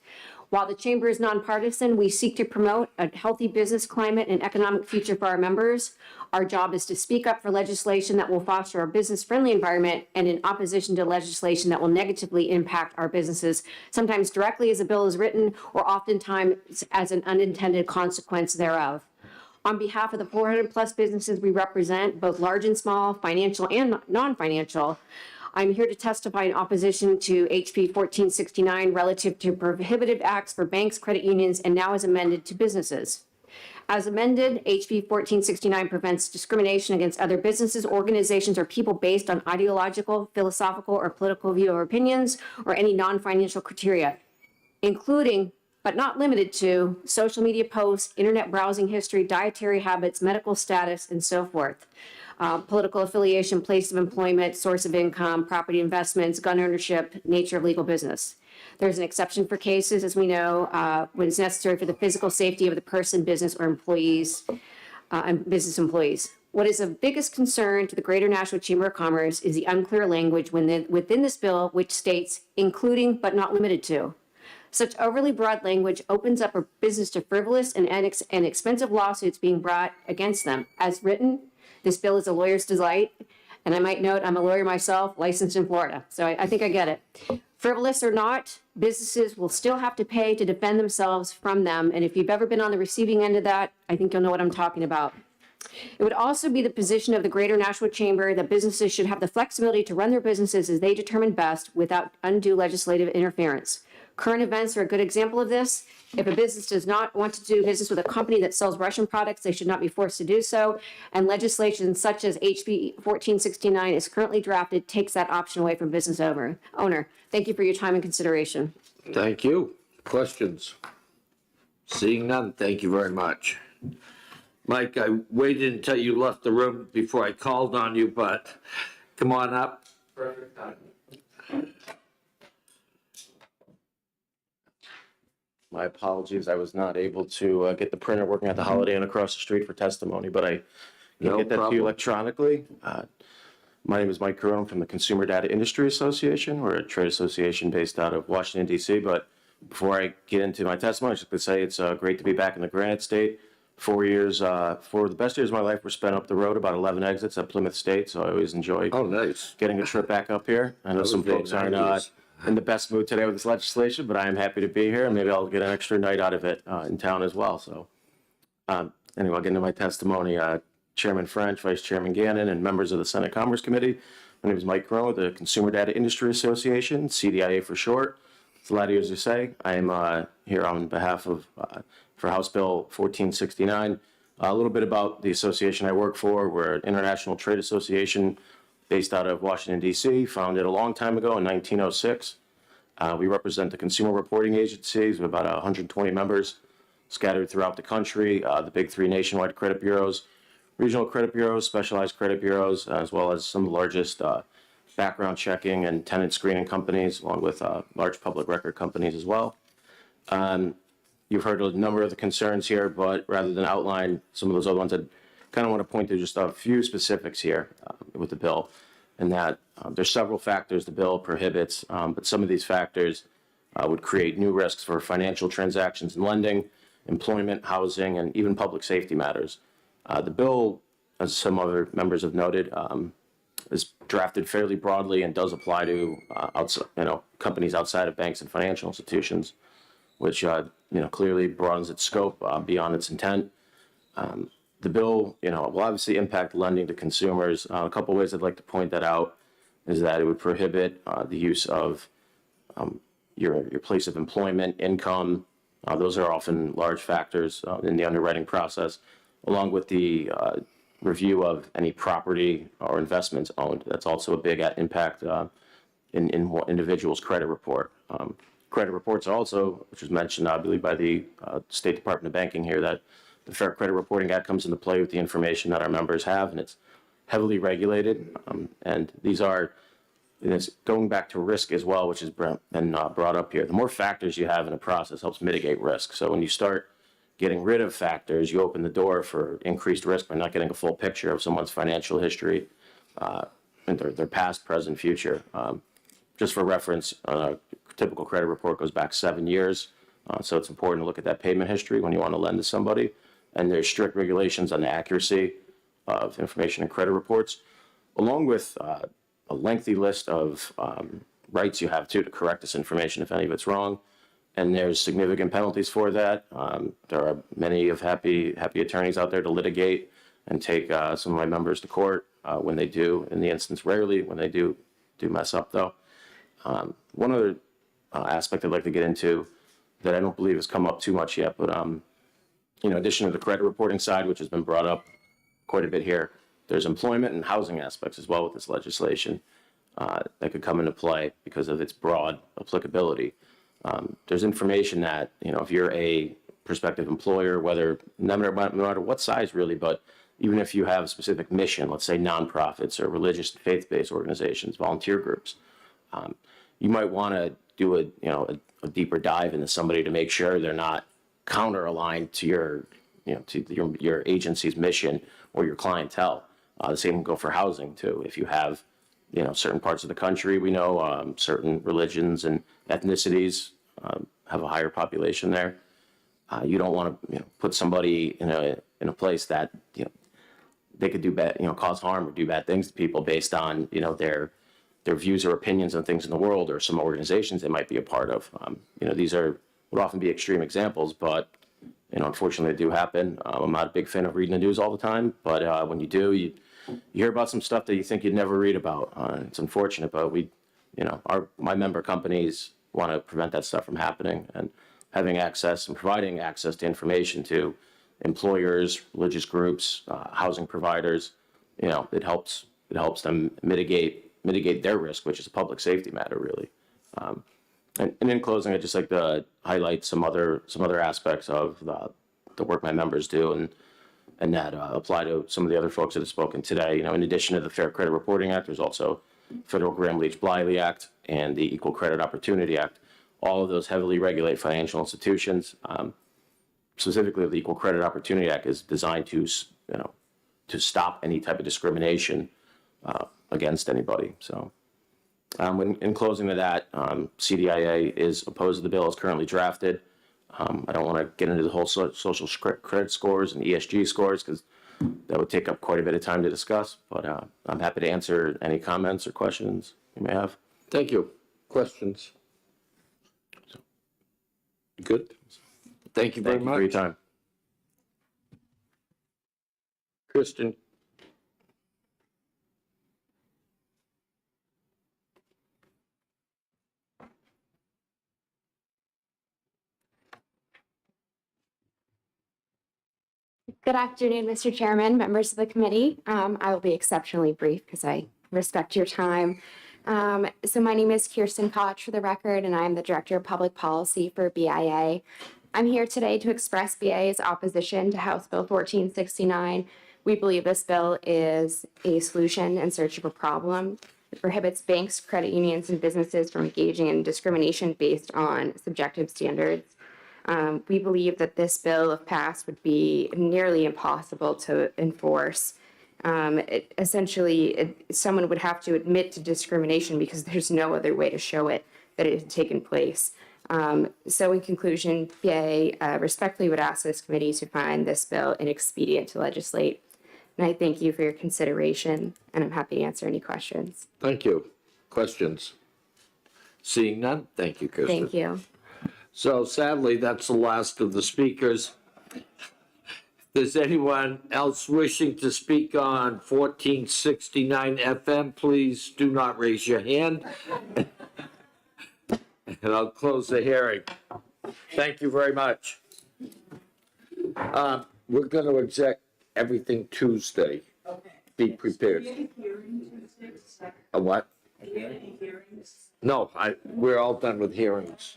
While the Chamber is nonpartisan, we seek to promote a healthy business climate and economic future for our members. Our job is to speak up for legislation that will foster a business-friendly environment and in opposition to legislation that will negatively impact our businesses, sometimes directly as a bill is written or oftentimes as an unintended consequence thereof. On behalf of the 400-plus businesses we represent, both large and small, financial and non-financial, I'm here to testify in opposition to HB 1469 relative to prohibitive acts for banks, credit unions, and now as amended to businesses. As amended, HB 1469 prevents discrimination against other businesses, organizations, or people based on ideological, philosophical, or political view or opinions, or any non-financial criteria, including but not limited to social media posts, internet browsing history, dietary habits, medical status, and so forth. Political affiliation, place of employment, source of income, property investments, gun ownership, nature of legal business. There's an exception for cases, as we know, when it's necessary for the physical safety of the person, business, or employees, and business employees. What is of biggest concern to the Greater National Chamber of Commerce is the unclear language within this bill, which states, including but not limited to. Such overly broad language opens up a business to frivolous and expensive lawsuits being brought against them. As written, this bill is a lawyer's delight. And I might note, I'm a lawyer myself, licensed in Florida. So I think I get it. Frivolous or not, businesses will still have to pay to defend themselves from them. And if you've ever been on the receiving end of that, I think you'll know what I'm talking about. It would also be the position of the Greater National Chamber that businesses should have the flexibility to run their businesses as they determine best without undue legislative interference. Current events are a good example of this. If a business does not want to do business with a company that sells Russian products, they should not be forced to do so. And legislation such as HB 1469 is currently drafted takes that option away from business owner. Thank you for your time and consideration. Thank you. Questions? Seeing none, thank you very much. Mike, I waited until you left the room before I called on you, but come on up. Perfect time. My apologies, I was not able to get the printer working at the Holiday Inn across the street for testimony, but I can get that to you electronically. My name is Mike Crone from the Consumer Data Industry Association. We're a trade association based out of Washington, D.C., but before I get into my testimony, I just going to say it's great to be back in the Granite State. 4 years, for the best years of my life were spent up the road, about 11 exits at Plymouth State, so I always enjoy getting a trip back up here. I know some folks aren't in the best mood today with this legislation, but I am happy to be here, and maybe I'll get an extra night out of it in town as well. So anyway, I'll get into my testimony. Chairman French, Vice Chairman Gannon, and members of the Senate Commerce Committee, My name is Mike Crone with the Consumer Data Industry Association, CDIA for short. It's a lot easier to say. I am here on behalf of, for House Bill 1469. A little bit about the association I work for. We're an international trade association based out of Washington, D.C., founded a long time ago in 1906. We represent the consumer reporting agencies with about 120 members scattered throughout the country, the big three nationwide credit bureaus, regional credit bureaus, specialized credit bureaus, as well as some of the largest background checking and tenant screening companies, along with large public record companies as well. You've heard a number of the concerns here, but rather than outline some of those other ones, I kind of want to point to just a few specifics here with the bill, and that there's several factors the bill prohibits, but some of these factors would create new risks for financial transactions and lending, employment, housing, and even public safety matters. The bill, as some other members have noted, is drafted fairly broadly and does apply to companies outside of banks and financial institutions, which clearly broadens its scope beyond its intent. The bill will obviously impact lending to consumers. A couple ways I'd like to point that out is that it would prohibit the use of your place of employment, income. Those are often large factors in the underwriting process, along with the review of any property or investments owned. That's also a big impact in individuals' credit report. Credit reports are also, which was mentioned, I believe, by the State Department of Banking here, that the Fair Credit Reporting Act comes into play with the information that our members have, and it's heavily regulated. And these are, it's going back to risk as well, which has been brought up here. The more factors you have in a process helps mitigate risk. So when you start getting rid of factors, you open the door for increased risk by not getting a full picture of someone's financial history and their past, present, future. Just for reference, a typical credit report goes back 7 years. So it's important to look at that payment history when you want to lend to somebody. And there's strict regulations on the accuracy of information in credit reports, along with a lengthy list of rights you have to correct this information if any of it's wrong. And there's significant penalties for that. There are many of happy attorneys out there to litigate and take some of my members to court when they do, in the instance, rarely when they do mess up though. One other aspect I'd like to get into that I don't believe has come up too much yet, but in addition to the credit reporting side, which has been brought up quite a bit here, there's employment and housing aspects as well with this legislation that could come into play because of its broad applicability. There's information that, if you're a prospective employer, whether no matter what size really, but even if you have a specific mission, let's say nonprofits or religious and faith-based organizations, volunteer groups, you might want to do a deeper dive into somebody to make sure they're not counter-aligned to your agency's mission or your clientele. The same will go for housing too. If you have, certain parts of the country, we know certain religions and ethnicities have a higher population there. You don't want to put somebody in a place that they could do bad, cause harm or do bad things to people based on their views or opinions on things in the world or some organizations they might be a part of. These would often be extreme examples, but unfortunately they do happen. I'm not a big fan of reading the news all the time, but when you do, you hear about some stuff that you think you'd never read about. It's unfortunate, but my member companies want to prevent that stuff from happening, and having access and providing access to information to employers, religious groups, housing providers, it helps them mitigate their risk, which is a public safety matter, really. And in closing, I'd just like to highlight some other aspects of the work my members do and that apply to some of the other folks that have spoken today. In addition to the Fair Credit Reporting Act, there's also Federal Gramm-Leach-Bliley Act and the Equal Credit Opportunity Act. All of those heavily regulate financial institutions. Specifically, the Equal Credit Opportunity Act is designed to stop any type of discrimination against anybody. So, in closing to that, CDIA is opposed to the bill as currently drafted. I don't want to get into the whole social credit scores and ESG scores because that would take up quite a bit of time to discuss, but I'm happy to answer any comments or questions you may have. Thank you. Questions? Good. Thank you very much. Thank you for your time. Kristen. Good afternoon, Mr. Chairman, members of the committee. I will be exceptionally brief because I respect your time. So my name is Kirsten Koch for the record, and I am the Director of Public Policy for BIA. I'm here today to express BIA's opposition to House Bill 1469. We believe this bill is a solution in search of a problem. It prohibits banks, credit unions, and businesses from engaging in discrimination based on subjective standards. We believe that this bill, if passed, would be nearly impossible to enforce. Someone would have to admit to discrimination because there's no other way to show it that it had taken place. So in conclusion, BIA respectfully would ask this committee to find this bill inexpedient to legislate. And I thank you for your consideration, and I'm happy to answer any questions. Thank you. Questions? Seeing none, thank you, Kirsten. Thank you. So sadly, that's the last of the speakers. If there's anyone else wishing to speak on 1469 FM, please do not raise your hand. And I'll close the hearing. Thank you very much. We're going to exec everything Tuesday. Be prepared. A what? No, we're all done with hearings.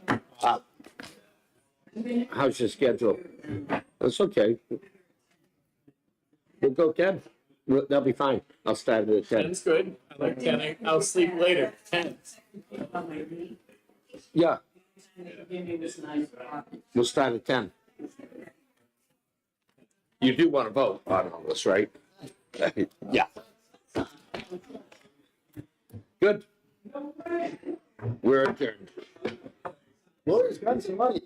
How's your schedule? That's okay. We'll go 10. That'll be fine. I'll start at 10. 10's good. I like 10. I'll sleep later. 10. Yeah. We'll start at 10. You do want to vote on all this, right? Yeah. Good. We're adjourned. Lawyers got some money.